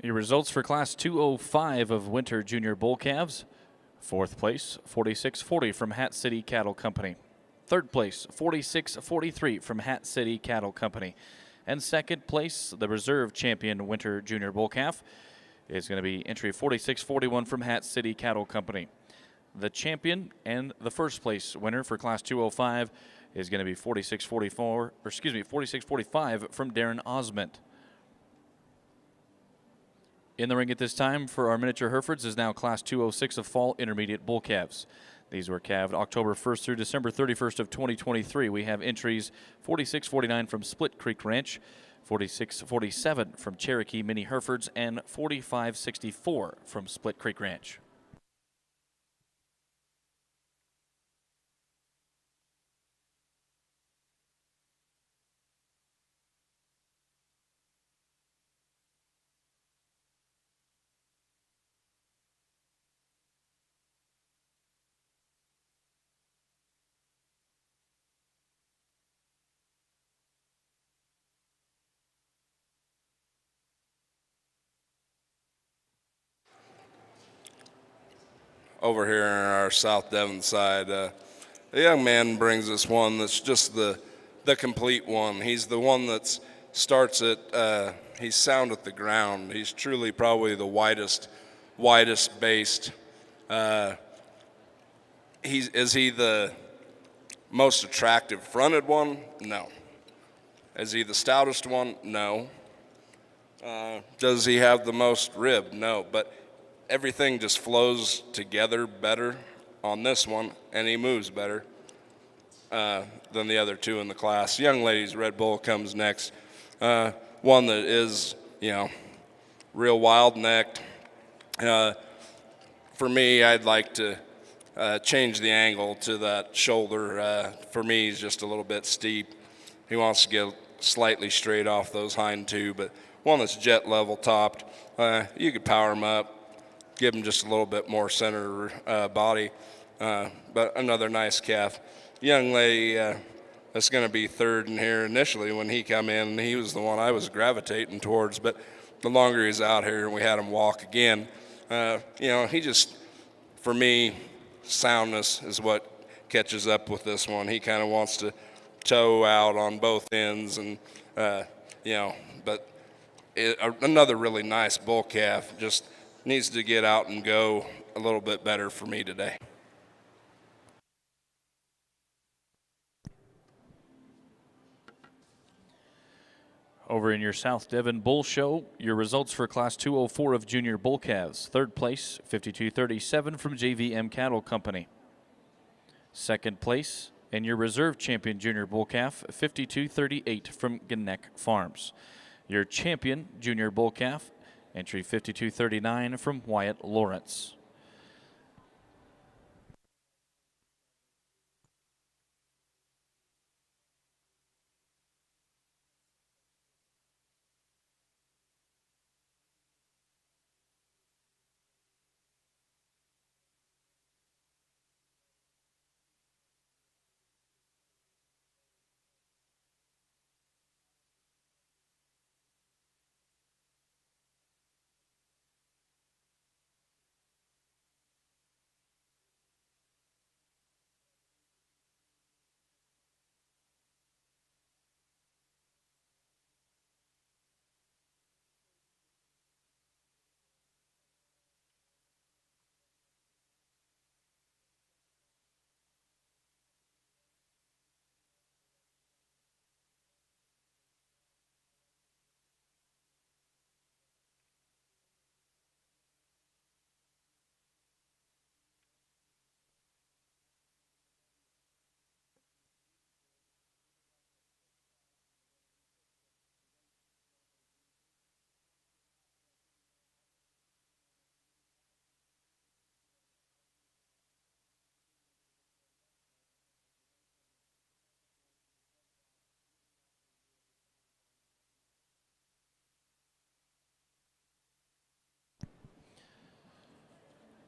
[SPEAKER 2] Your results for Class 205 of Winter Junior Bull Calves. Fourth place, 4640 from Hat City Cattle Company. Third place, 4643 from Hat City Cattle Company. And second place, the reserve champion Winter Junior Bull Calf, is going to be entry 4641 from Hat City Cattle Company. The champion and the first place winner for Class 205 is going to be 4645 from Darren Osment. In the ring at this time for our miniature Herefords is now Class 206 of Fall Intermediate Bull Calves. These were calved October 1st through December 31st of 2023. We have entries 4649 from Split Creek Ranch, 4647 from Cherokee Mini Herefords, and 4564 from Split Creek Ranch.
[SPEAKER 1] Over here on our South Devon side, the young man brings us one that's just the complete one. He's the one that starts at, he's sound at the ground. He's truly probably the widest based. Is he the most attractive fronted one? No. Is he the stoutest one? No. Does he have the most rib? No. But everything just flows together better on this one, and he moves better than the other two in the class. Young lady's Red Bull comes next. One that is, real wild-necked. For me, I'd like to change the angle to that shoulder. For me, he's just a little bit steep. He wants to get slightly straight off those hind two, but one that's jet level topped. You could power him up, give him just a little bit more center body, but another nice calf. Young lady that's going to be third in here initially when he come in, he was the one I was gravitating towards, but the longer he's out here and we had him walk again, he just, for me, soundness is what catches up with this one. He kind of wants to toe out on both ends, and, but another really nice bull calf, just needs to get out and go a little bit better for me today.
[SPEAKER 2] Over in your South Devon Bull Show, your results for Class 204 of Junior Bull Calves. Third place, 5237 from JVM Cattle Company. Second place, and your reserve champion Junior Bull Calf, 5238 from Gannett Farms. Your champion Junior Bull Calf, entry 5239 from Wyatt Lawrence.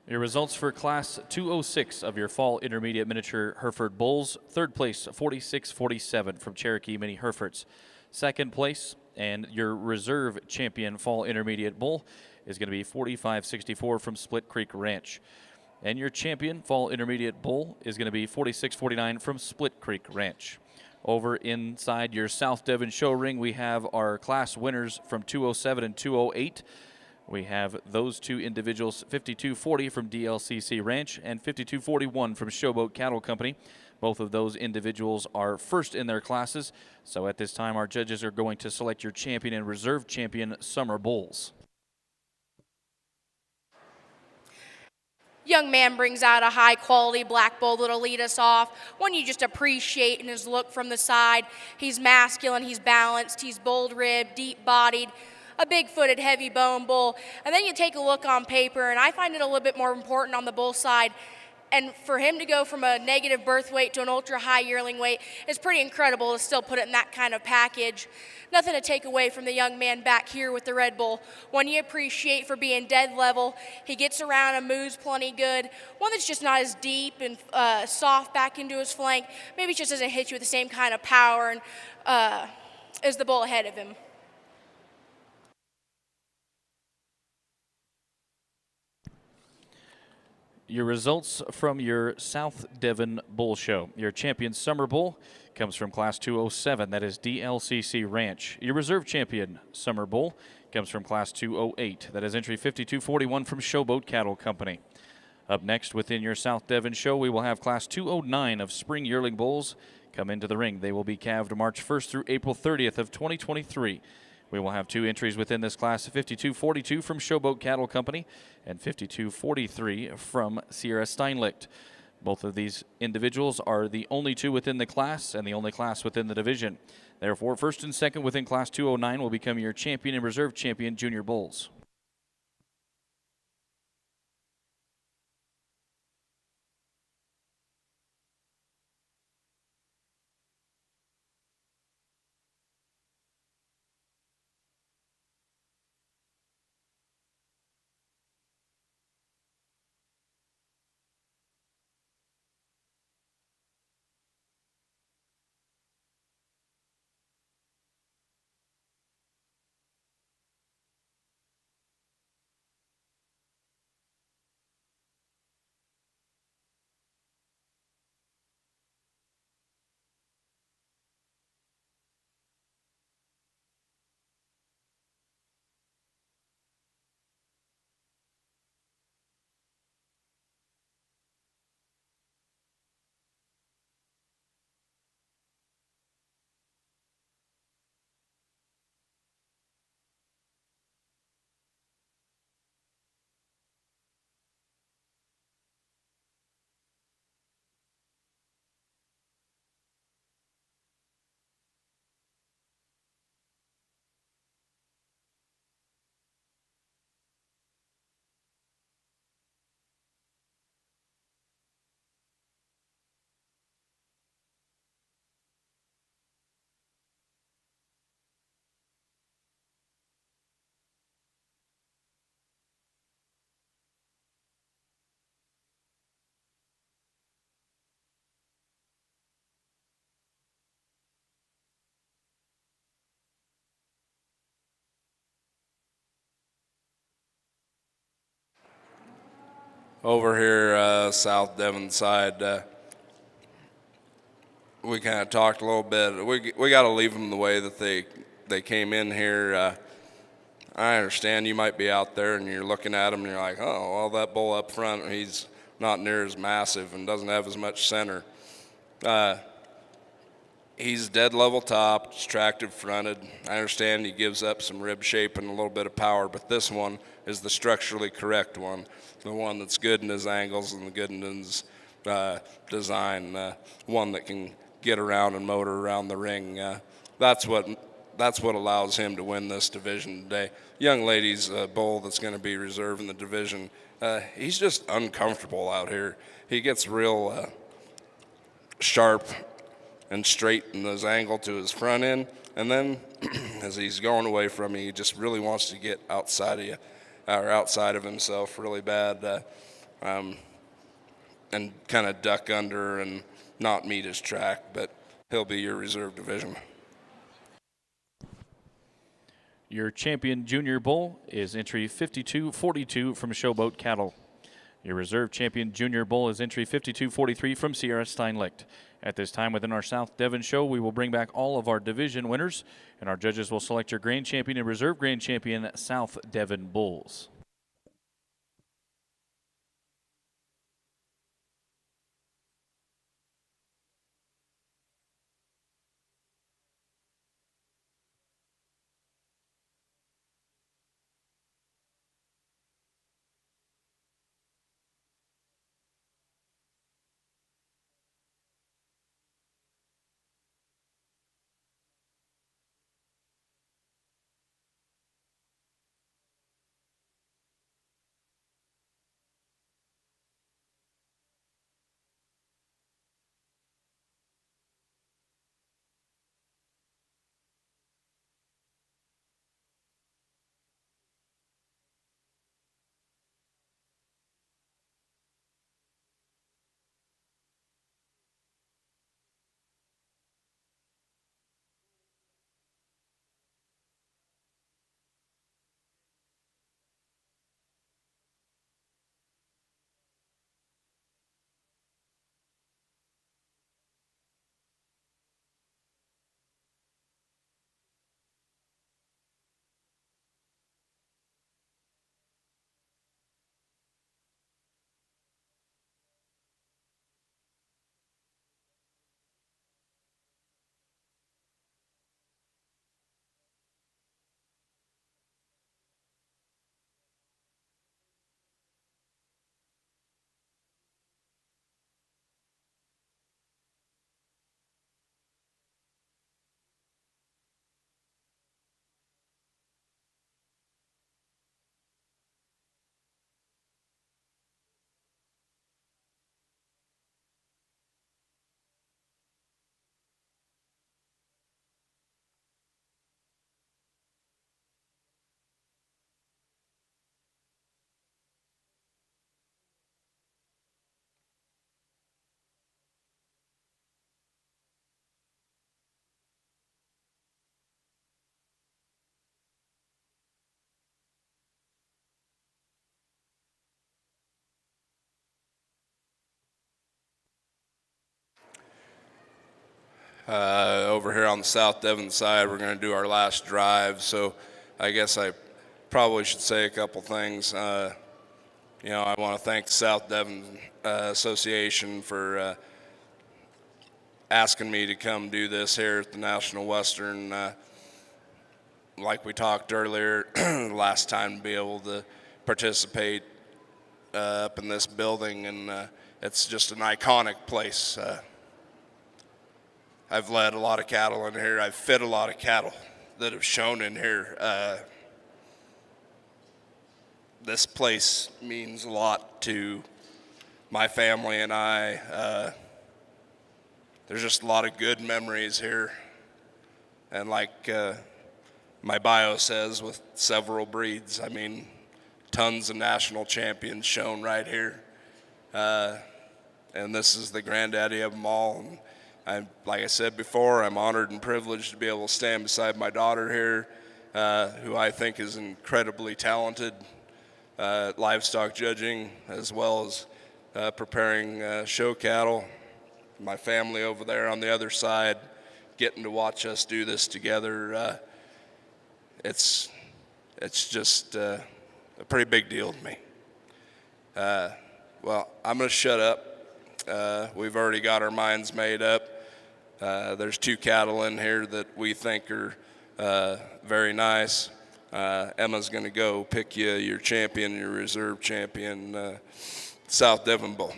[SPEAKER 2] Your results for Class 206 of your Fall Intermediate Miniature Hereford Bulls. Third place, 4647 from Cherokee Mini Herefords. Second place, And your reserve champion fall intermediate bull is going to be 45.64 from Split Creek Ranch. And your champion fall intermediate bull is going to be 46.49 from Split Creek Ranch. Over inside your South Devon show ring, we have our class winners from 207 and 208. We have those two individuals, 52.40 from DLCC Ranch and 52.41 from Showboat Cattle Company. Both of those individuals are first in their classes. So at this time, our judges are going to select your champion and reserve champion summer bulls.
[SPEAKER 3] Young man brings out a high-quality black bull that'll lead us off. One you just appreciate in his look from the side. He's masculine, he's balanced, he's bold-ribbed, deep-bodied, a big-footed, heavy-bone bull. And then you take a look on paper, and I find it a little bit more important on the bull side. And for him to go from a negative birth weight to an ultra-high yearling weight is pretty incredible to still put it in that kind of package. Nothing to take away from the young man back here with the Red Bull. One you appreciate for being dead level. He gets around and moves plenty good. One that's just not as deep and soft back into his flank. Maybe just doesn't hit you with the same kind of power and, as the bull ahead of him.
[SPEAKER 2] Your results from your South Devon Bull Show. Your champion summer bull comes from class 207, that is DLCC Ranch. Your reserve champion summer bull comes from class 208, that is entry 5241 from Showboat Cattle Company. Up next within your South Devon show, we will have class 209 of spring yearling bulls come into the ring. They will be calved March 1st through April 30th of 2023. We will have two entries within this class, 5242 from Showboat Cattle Company and 5243 from Sierra Steinlicht. Both of these individuals are the only two within the class and the only class within the division. Therefore, first and second within class 209 will become your champion and reserve champion junior bulls.
[SPEAKER 1] Over here, South Devon side, we kind of talked a little bit. We got to leave them the way that they came in here. I understand you might be out there and you're looking at him and you're like, oh, well, that bull up front, he's not near as massive and doesn't have as much center. He's dead level top, attractive fronted. I understand he gives up some rib shape and a little bit of power, but this one is the structurally correct one, the one that's good in his angles and good in his design, one that can get around and motor around the ring. That's what allows him to win this division today. Young lady's bull that's going to be reserved in the division. He's just uncomfortable out here. He gets real sharp and straight in his angle to his front end, and then as he's going away from me, he just really wants to get outside of you, or outside of himself really bad, and kind of duck under and not meet his track, but he'll be your reserve division.
[SPEAKER 2] Your champion junior bull is entry 5242 from Showboat Cattle. Your reserve champion junior bull is entry 5243 from Sierra Steinlicht. At this time within our South Devon show, we will bring back all of our division winners, and our judges will select your grand champion and reserve grand champion South Devon bulls.
[SPEAKER 1] Over here on the South Devon side, we're going to do our last drive. So I guess I probably should say a couple things. You know, I want to thank the South Devon Association for asking me to come do this here at the National Western. Like we talked earlier, last time to be able to participate up in this building, and it's just an iconic place. I've led a lot of cattle in here. I've fed a lot of cattle that have shown in here. This place means a lot to my family and I. There's just a lot of good memories here. And like my bio says, with several breeds, I mean, tons of national champions shown right here. And this is the granddaddy of them all. And like I said before, I'm honored and privileged to be able to stand beside my daughter here, who I think is incredibly talented at livestock judging, as well as preparing show cattle. My family over there on the other side, getting to watch us do this together, it's just a pretty big deal to me. Well, I'm going to shut up. We've already got our minds made up. There's two cattle in here that we think are very nice. Emma's going to go pick you your champion, your reserve champion, South Devon bull.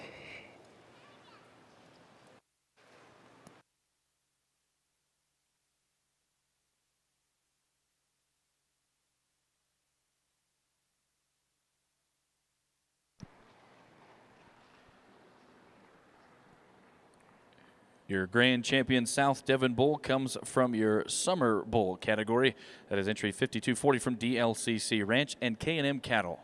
[SPEAKER 2] Your grand champion South Devon bull comes from your summer bull category. That is entry 5240 from DLCC Ranch and K&M Cattle.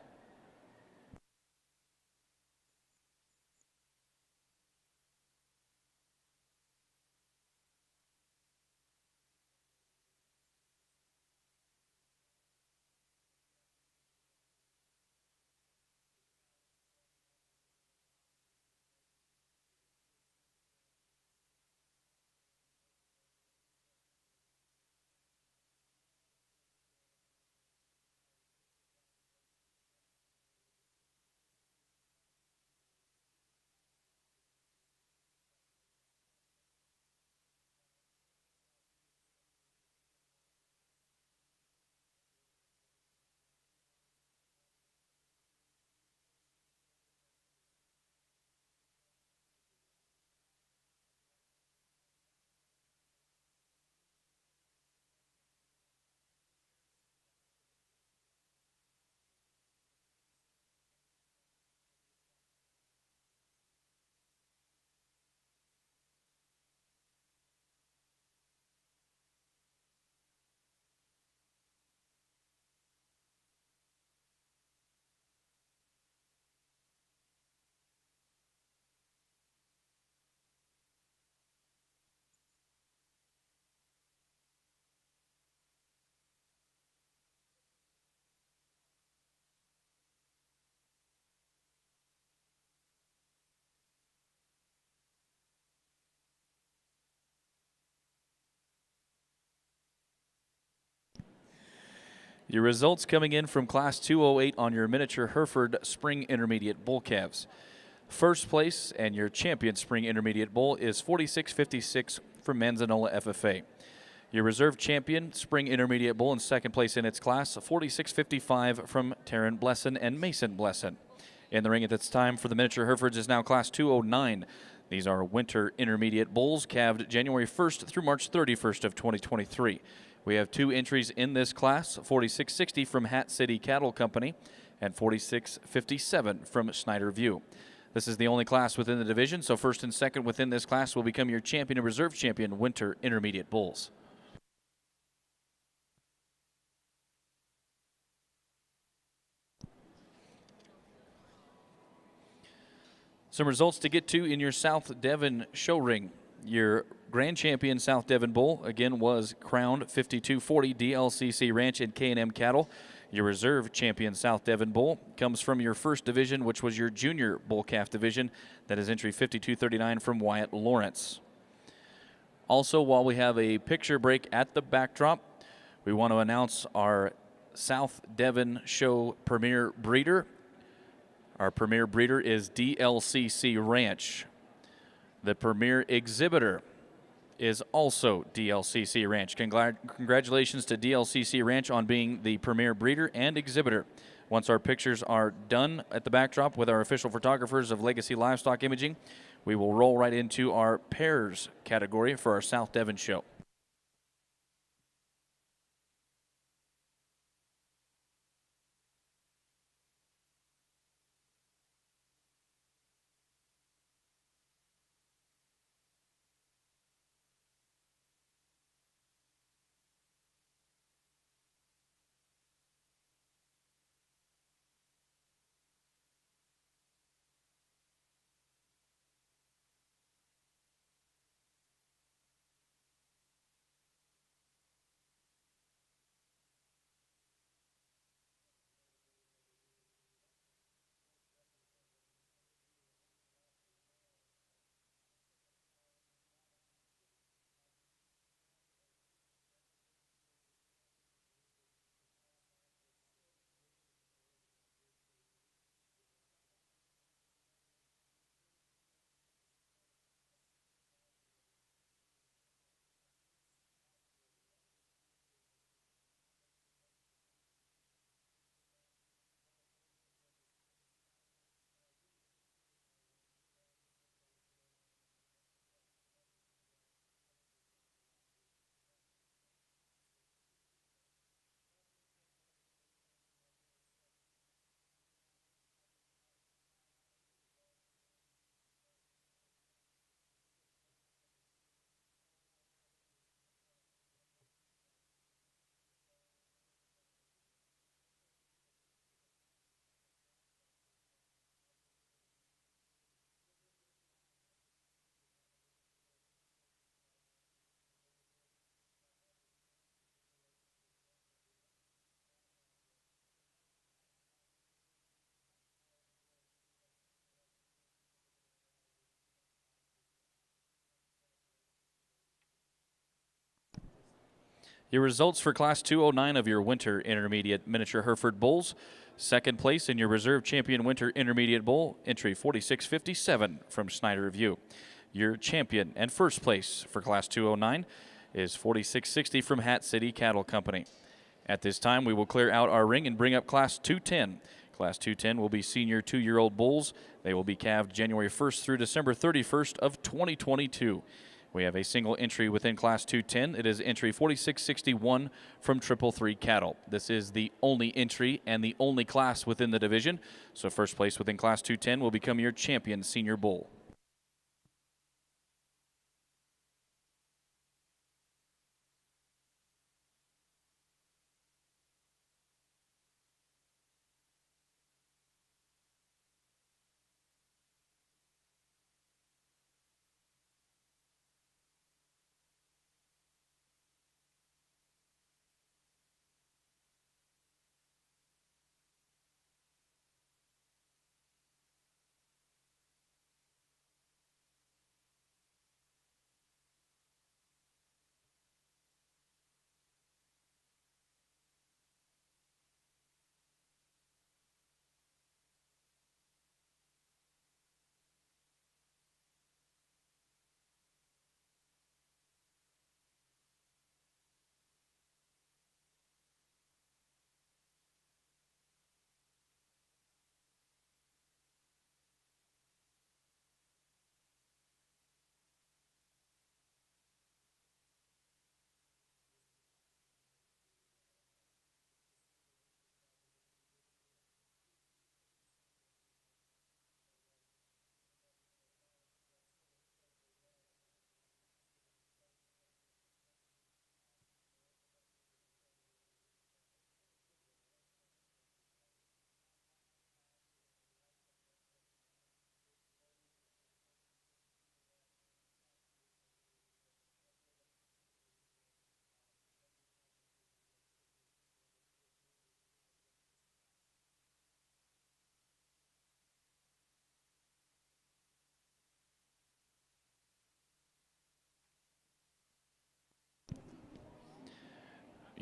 [SPEAKER 2] Your results coming in from Class 208 on your miniature Hereford Spring Intermediate Bull calves. First place and your champion Spring Intermediate Bull is 46.56 from Manzanola FFA. Your reserve champion Spring Intermediate Bull in second place in its class, 46.55 from Taryn Blesson and Mason Blesson. In the ring at this time for the miniature Herefords is now Class 209. These are winter intermediate bulls calved January 1st through March 31st of 2023. We have two entries in this class, 46.60 from Hat City Cattle Company and 46.57 from Snyder View. This is the only class within the division, so first and second within this class will become your champion and reserve champion winter intermediate bulls. Some results to get to in your South Devon show ring. Your grand champion South Devon bull again was crowned 5240 DLCC Ranch and K&M Cattle. Your reserve champion South Devon bull comes from your first division, which was your junior bull calf division. That is entry 5239 from Wyatt Lawrence. Also, while we have a picture break at the backdrop, we want to announce our South Devon show premier breeder. Our premier breeder is DLCC Ranch. The premier exhibitor is also DLCC Ranch. Congratulations to DLCC Ranch on being the premier breeder and exhibitor. Once our pictures are done at the backdrop with our official photographers of Legacy Livestock Imaging, we will roll right into our pairs category for our South Devon show. Your results for Class 209 of your Winter Intermediate Miniature Hereford Bulls. Second place in your Reserve Champion Winter Intermediate Bull, entry 4657 from Snyder View. Your champion and first place for Class 209 is 4660 from Hat City Cattle Company. At this time, we will clear out our ring and bring up Class 210. Class 210 will be senior 2-year-old bulls. They will be calved January 1st through December 31st of 2022. We have a single entry within Class 210. It is entry 4661 from 333 Cattle. This is the only entry and the only class within the division. So first place within Class 210 will become your champion senior bull.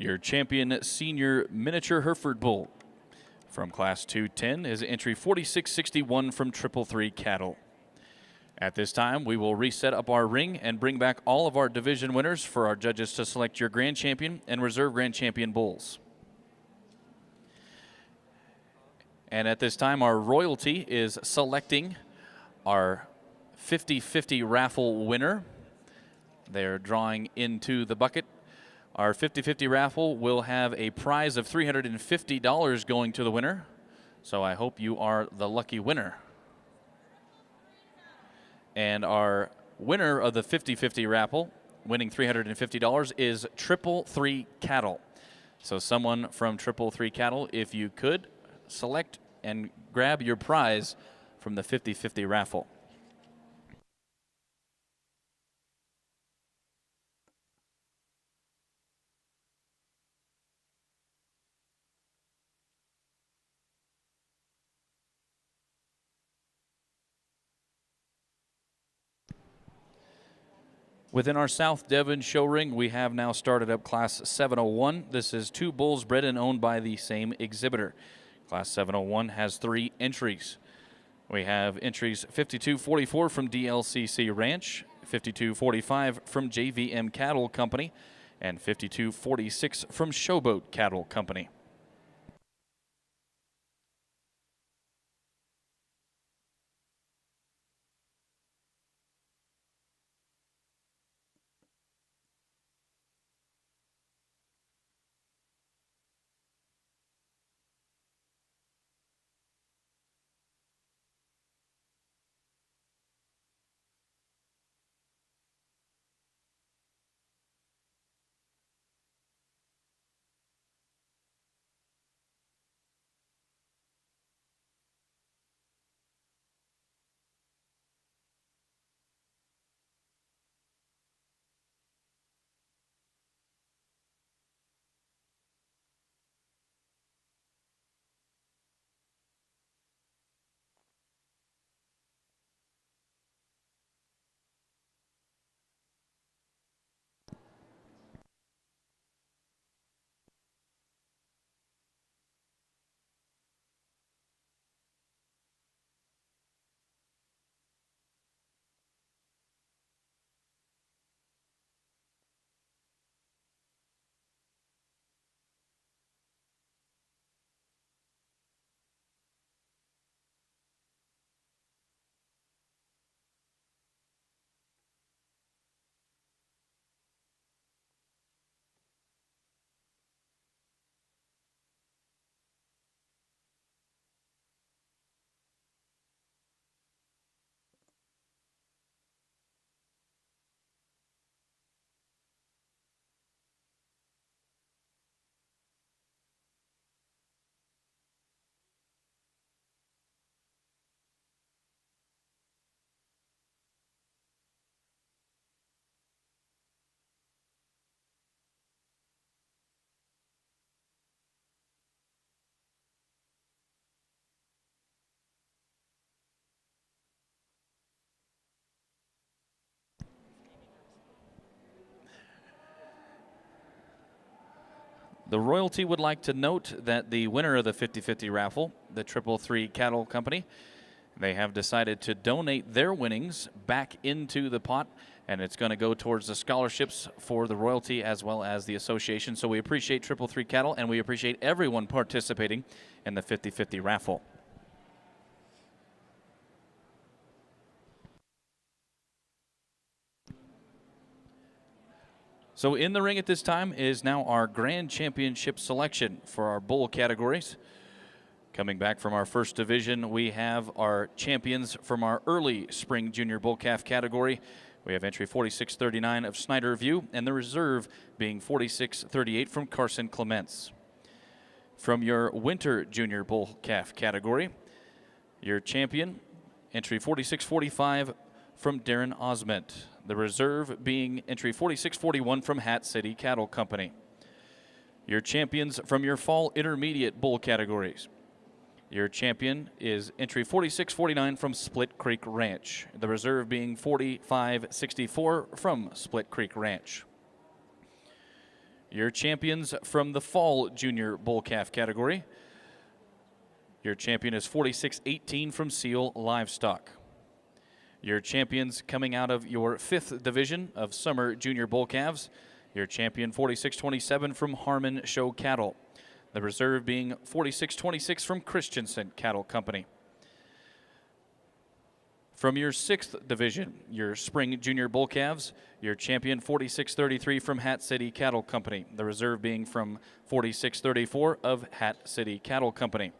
[SPEAKER 2] Your champion senior miniature Hereford bull from Class 210 is entry 4661 from 333 Cattle. At this time, we will reset up our ring and bring back all of our division winners for our judges to select your grand champion and reserve grand champion bulls. And at this time, our royalty is selecting our 50-50 raffle winner. They're drawing into the bucket. Our 50-50 raffle will have a prize of $350 going to the winner. So I hope you are the lucky winner. And our winner of the 50-50 raffle, winning $350, is 333 Cattle. So someone from 333 Cattle, if you could, select and grab your prize from the 50-50 raffle. Within our South Devon show ring, we have now started up Class 701. This is 2 bulls bred and owned by the same exhibitor. Class 701 has 3 entries. We have entries 5244 from DLCC Ranch, 5245 from JVM Cattle Company, and 5246 from Showboat Cattle Company. The royalty would like to note that the winner of the 50-50 raffle, the 333 Cattle Company, they have decided to donate their winnings back into the pot, and it's going to go towards the scholarships for the royalty as well as the association. So we appreciate 333 Cattle, and we appreciate everyone participating in the 50-50 raffle. So in the ring at this time is now our Grand Championship selection for our bull categories. Coming back from our first division, we have our champions from our early spring junior bull calf category. We have entry 4639 of Snyder View, and the reserve being 4638 from Carson Clements. From your winter junior bull calf category, your champion, entry 4645 from Darren Osment. The reserve being entry 4641 from Hat City Cattle Company. Your champions from your fall intermediate bull categories. Your champion is entry 4649 from Split Creek Ranch. The reserve being 4564 from Split Creek Ranch. Your champions from the Fall Junior Bull Calf category. Your champion is 46-18 from Seal Livestock. Your champions coming out of your 5th division of Summer Junior Bull Calves. Your champion 46-27 from Harmon Show Cattle. The reserve being 46-26 from Christensen Cattle Company. From your 6th division, your Spring Junior Bull Calves, your champion 46-33 from Hat City Cattle Company. The reserve being from 46-34 of Hat City Cattle Company.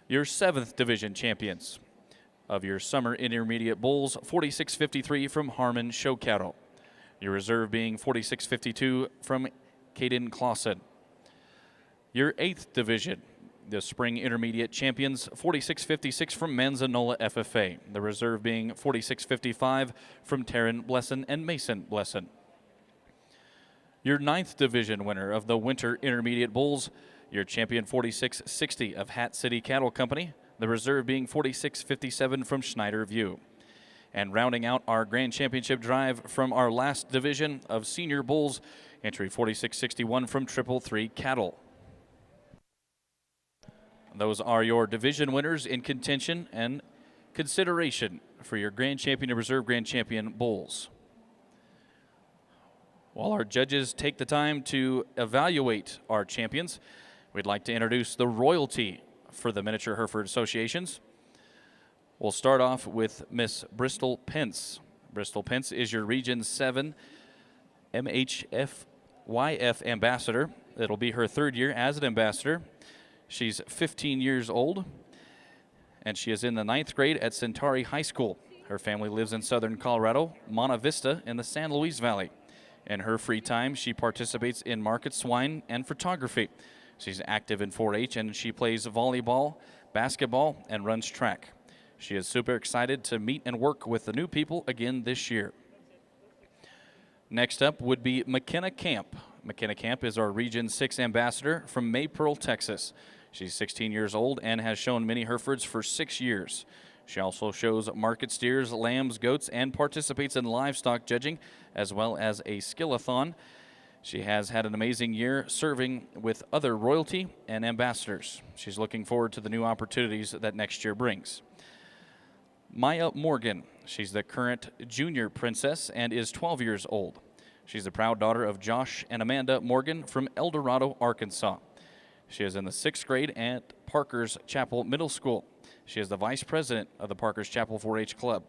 [SPEAKER 2] Your 7th division champions of your Summer Intermediate Bulls, 46-53 from Harmon Show Cattle. Your reserve being 46-52 from Caden Clausen. Your 8th division, the Spring Intermediate Champions, 46-56 from Manzanola FFA. The reserve being 46-55 from Taryn Blesson and Mason Blesson. Your 9th division winner of the Winter Intermediate Bulls, your champion 46-60 of Hat City Cattle Company. The reserve being 46-57 from Schneider View. And rounding out our Grand Championship drive from our last division of Senior Bulls, entry 46-61 from Triple Three Cattle. Those are your division winners in contention and consideration for your Grand Champion and Reserve Grand Champion Bulls. While our judges take the time to evaluate our champions, we'd like to introduce the royalty for the Miniature Hereford Associations. We'll start off with Miss Bristol Pence. Bristol Pence is your Region 7 MHFYF Ambassador. It'll be her 3rd year as an ambassador. She's 15 years old, and she is in the 9th grade at Centauri High School. Her family lives in southern Colorado, Monte Vista, in the San Luis Valley. In her free time, she participates in market swine and photography. She's active in 4-H, and she plays volleyball, basketball, and runs track. She is super excited to meet and work with the new people again this year. Next up would be McKenna Camp. McKenna Camp is our Region 6 ambassador from Maypearl, Texas. She's 16 years old and has shown mini Herefords for 6 years. She also shows market steers, lambs, goats, and participates in livestock judging, as well as a skillathon. She has had an amazing year serving with other royalty and ambassadors. She's looking forward to the new opportunities that next year brings. Maya Morgan, she's the current junior princess and is 12 years old. She's the proud daughter of Josh and Amanda Morgan from El Dorado, Arkansas. She is in the 6th grade at Parker's Chapel Middle School. She is the vice president of the Parker's Chapel 4-H Club.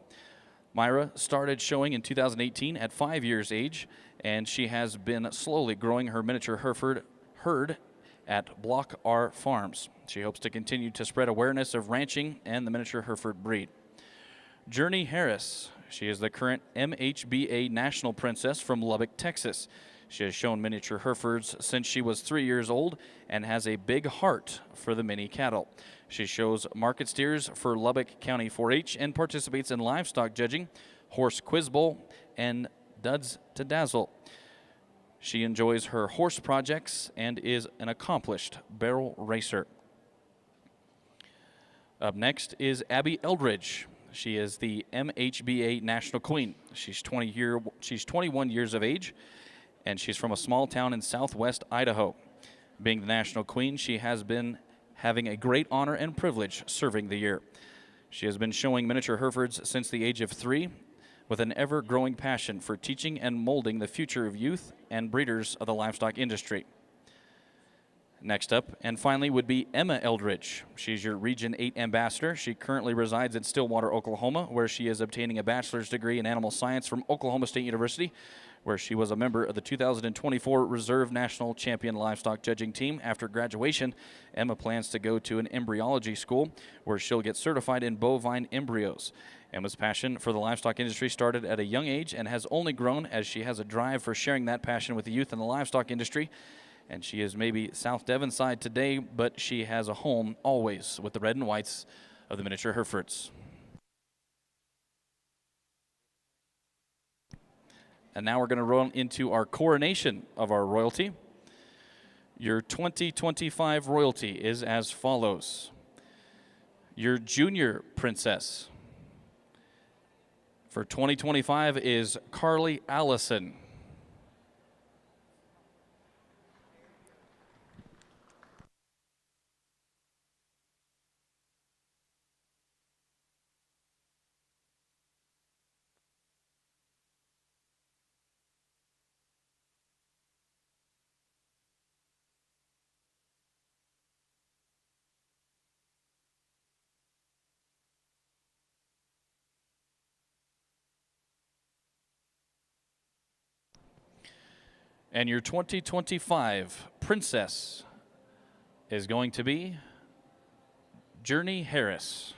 [SPEAKER 2] Myra started showing in 2018 at 5 years age, and she has been slowly growing her miniature Hereford herd at Block R Farms. She hopes to continue to spread awareness of ranching and the miniature Hereford breed. Journey Harris, she is the current MHBA National Princess from Lubbock, Texas. She has shown miniature Herefords since she was 3 years old and has a big heart for the mini cattle. She shows market steers for Lubbock County 4-H and participates in livestock judging, horse quiz bowl, and duds to dazzle. She enjoys her horse projects and is an accomplished barrel racer. Up next is Abby Eldridge. She is the MHBA National Queen. She's 21 years of age, and she's from a small town in southwest Idaho. Being the National Queen, she has been having a great honor and privilege serving the year. She has been showing miniature Herefords since the age of 3, with an ever-growing passion for teaching and molding the future of youth and breeders of the livestock industry. Next up, and finally, would be Emma Eldridge. She's your Region 8 ambassador. She currently resides in Stillwater, Oklahoma, where she is obtaining a bachelor's degree in animal science from Oklahoma State University, where she was a member of the 2024 Reserve National Champion Livestock Judging Team. After graduation, Emma plans to go to an embryology school where she'll get certified in bovine embryos. Emma's passion for the livestock industry started at a young age and has only grown as she has a drive for sharing that passion with the youth in the livestock industry. And she is maybe South Devon side today, but she has a home always with the red and whites of the miniature Herefords. And now we're going to run into our coronation of our royalty. Your 2025 royalty is as follows. Your junior princess for 2025 is Carly Allison. And your 2025 princess is going to be Journey Harris.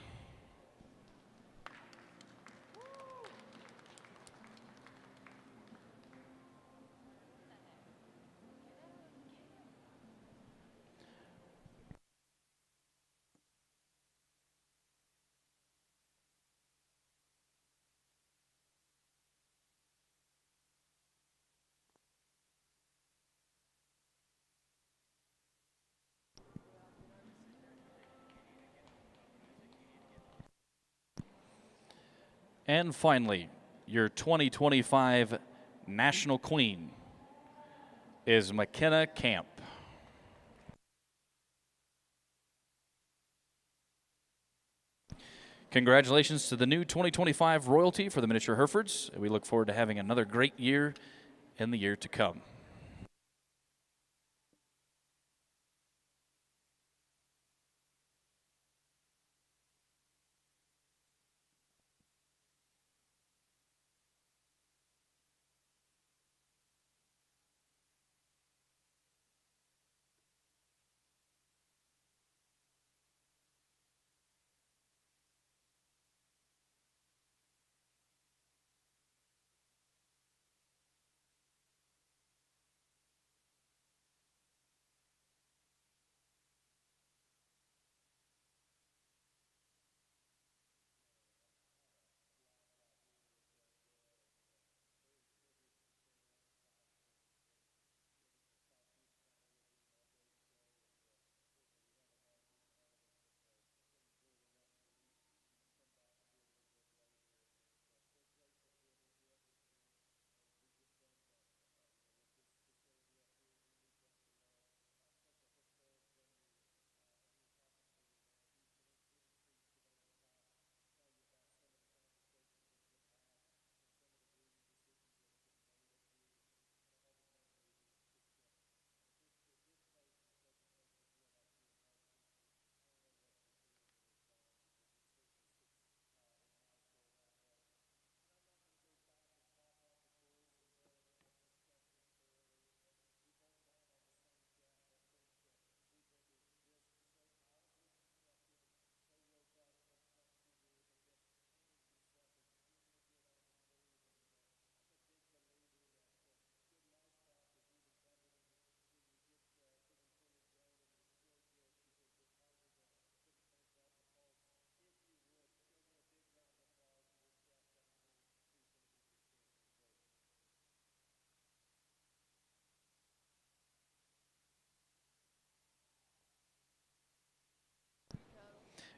[SPEAKER 2] And finally, your 2025 National Queen is McKenna Camp. Congratulations to the new 2025 royalty for the miniature Herefords. We look forward to having another great year in the year to come.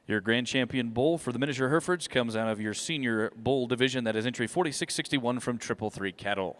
[SPEAKER 2] Your Grand Champion Bull for the miniature Herefords comes out of your Senior Bull division. That is entry 4661 from 333 Cattle.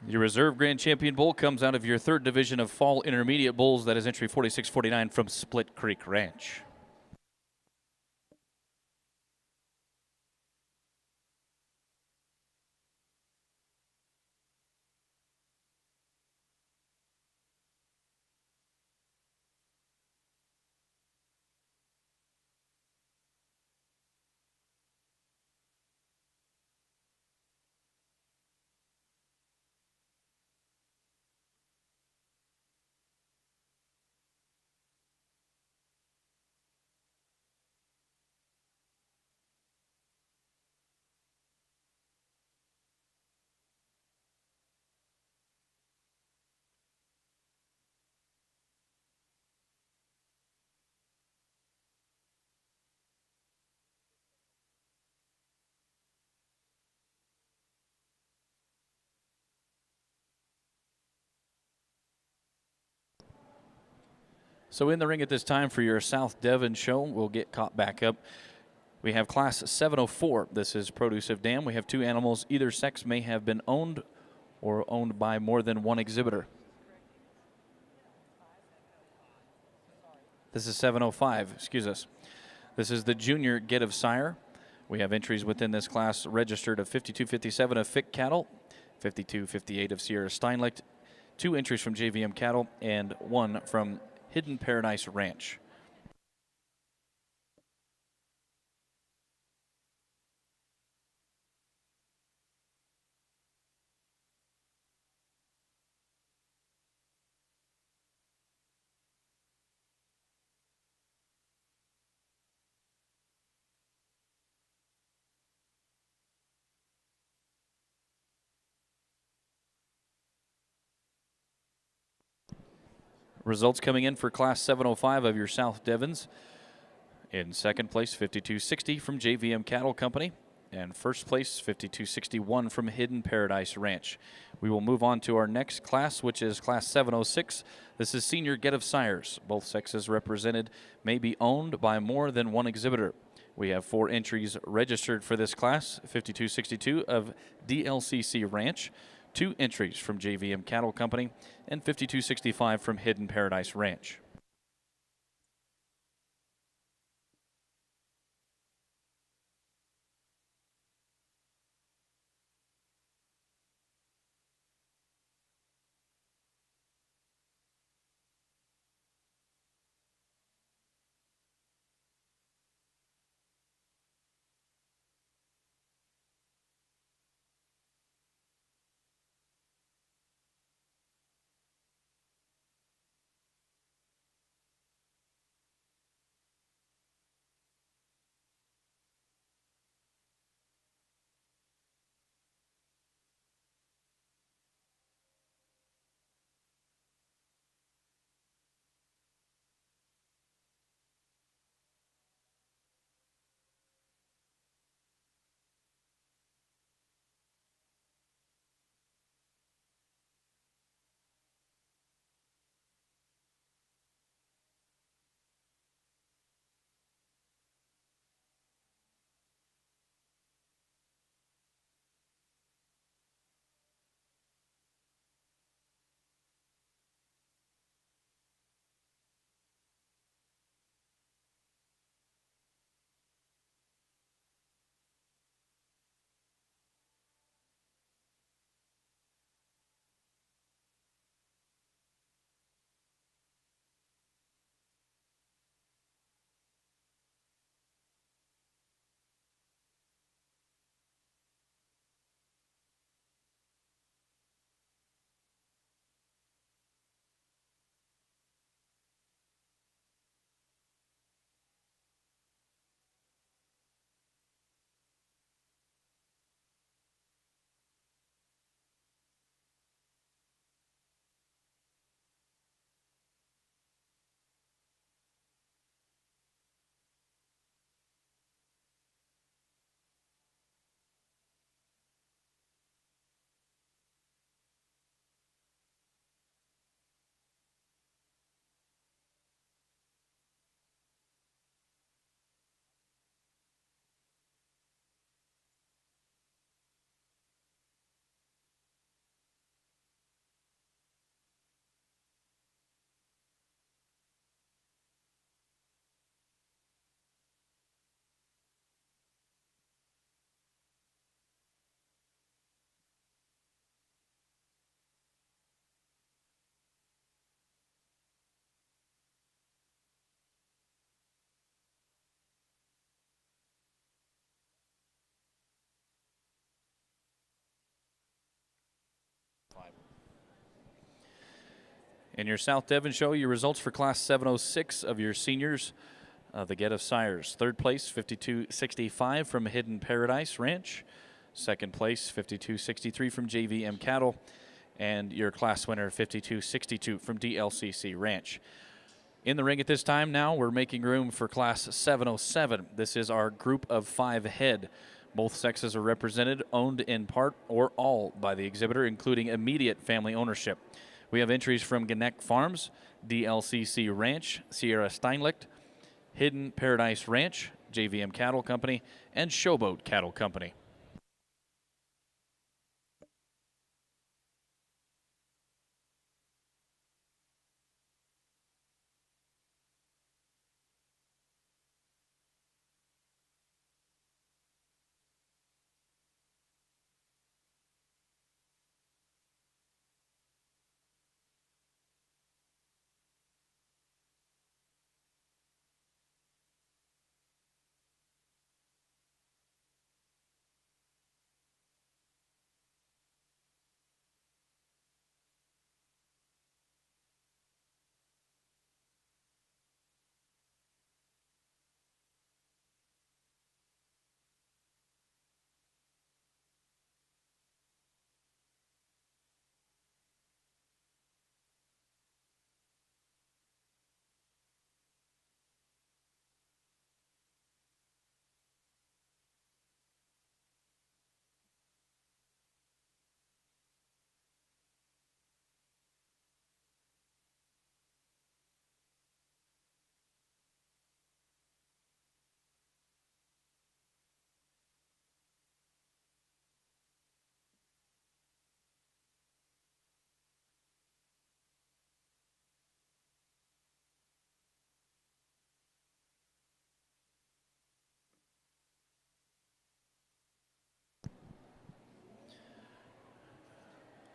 [SPEAKER 2] Your Reserve Grand Champion Bull comes out of your 3rd division of Fall Intermediate Bulls. That is entry 4649 from Split Creek Ranch. So in the ring at this time for your South Devon show, we'll get caught back up. We have Class 704. This is produce of dam. We have 2 animals. Either sex may have been owned or owned by more than one exhibitor. This is 705, excuse us. This is the junior get of sire. We have entries within this class registered of 5257 of Fick cattle, 5258 of Sierra Steinlicht, 2 entries from JVM cattle, and 1 from Hidden Paradise Ranch. Results coming in for Class 705 of your South Devons. In second place, 5260 from JVM Cattle Company. And first place, 5261 from Hidden Paradise Ranch. We will move on to our next class, which is Class 706. This is Senior Get of Sires. Both sexes represented may be owned by more than one exhibitor. We have 4 entries registered for this class, 5262 of DLCC Ranch, 2 entries from JVM Cattle Company, and 5265 from Hidden Paradise Ranch. In your South Devon show, your results for Class 706 of your seniors, the Get of Sires. Third place, 5265 from Hidden Paradise Ranch. Second place, 5263 from JVM Cattle. And your class winner, 5262 from DLCC Ranch. In the ring at this time now, we're making room for Class 707. This is our group of 5 head. Both sexes are represented, owned in part or all by the exhibitor, including immediate family ownership. We have entries from Gannett Farms, DLCC Ranch, Sierra Steinlicht, Hidden Paradise Ranch, JVM Cattle Company, and Showboat Cattle Company.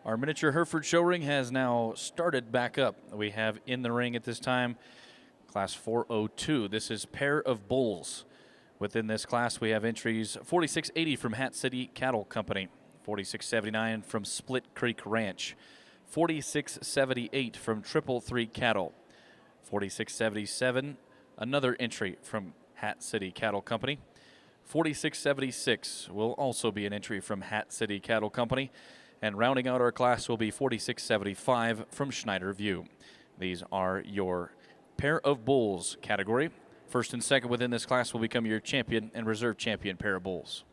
[SPEAKER 2] Our miniature Hereford show ring has now started back up. We have in the ring at this time class 402. This is pair of bulls. Within this class, we have entries 4680 from Hat City Cattle Company, 4679 from Split Creek Ranch, 4678 from Triple Three Cattle, 4677, another entry from Hat City Cattle Company, 4676 will also be an entry from Hat City Cattle Company, and rounding out our class will be 4675 from Schneider View. These are your pair of bulls category. First and second within this class will become your champion and reserve champion pair of bulls.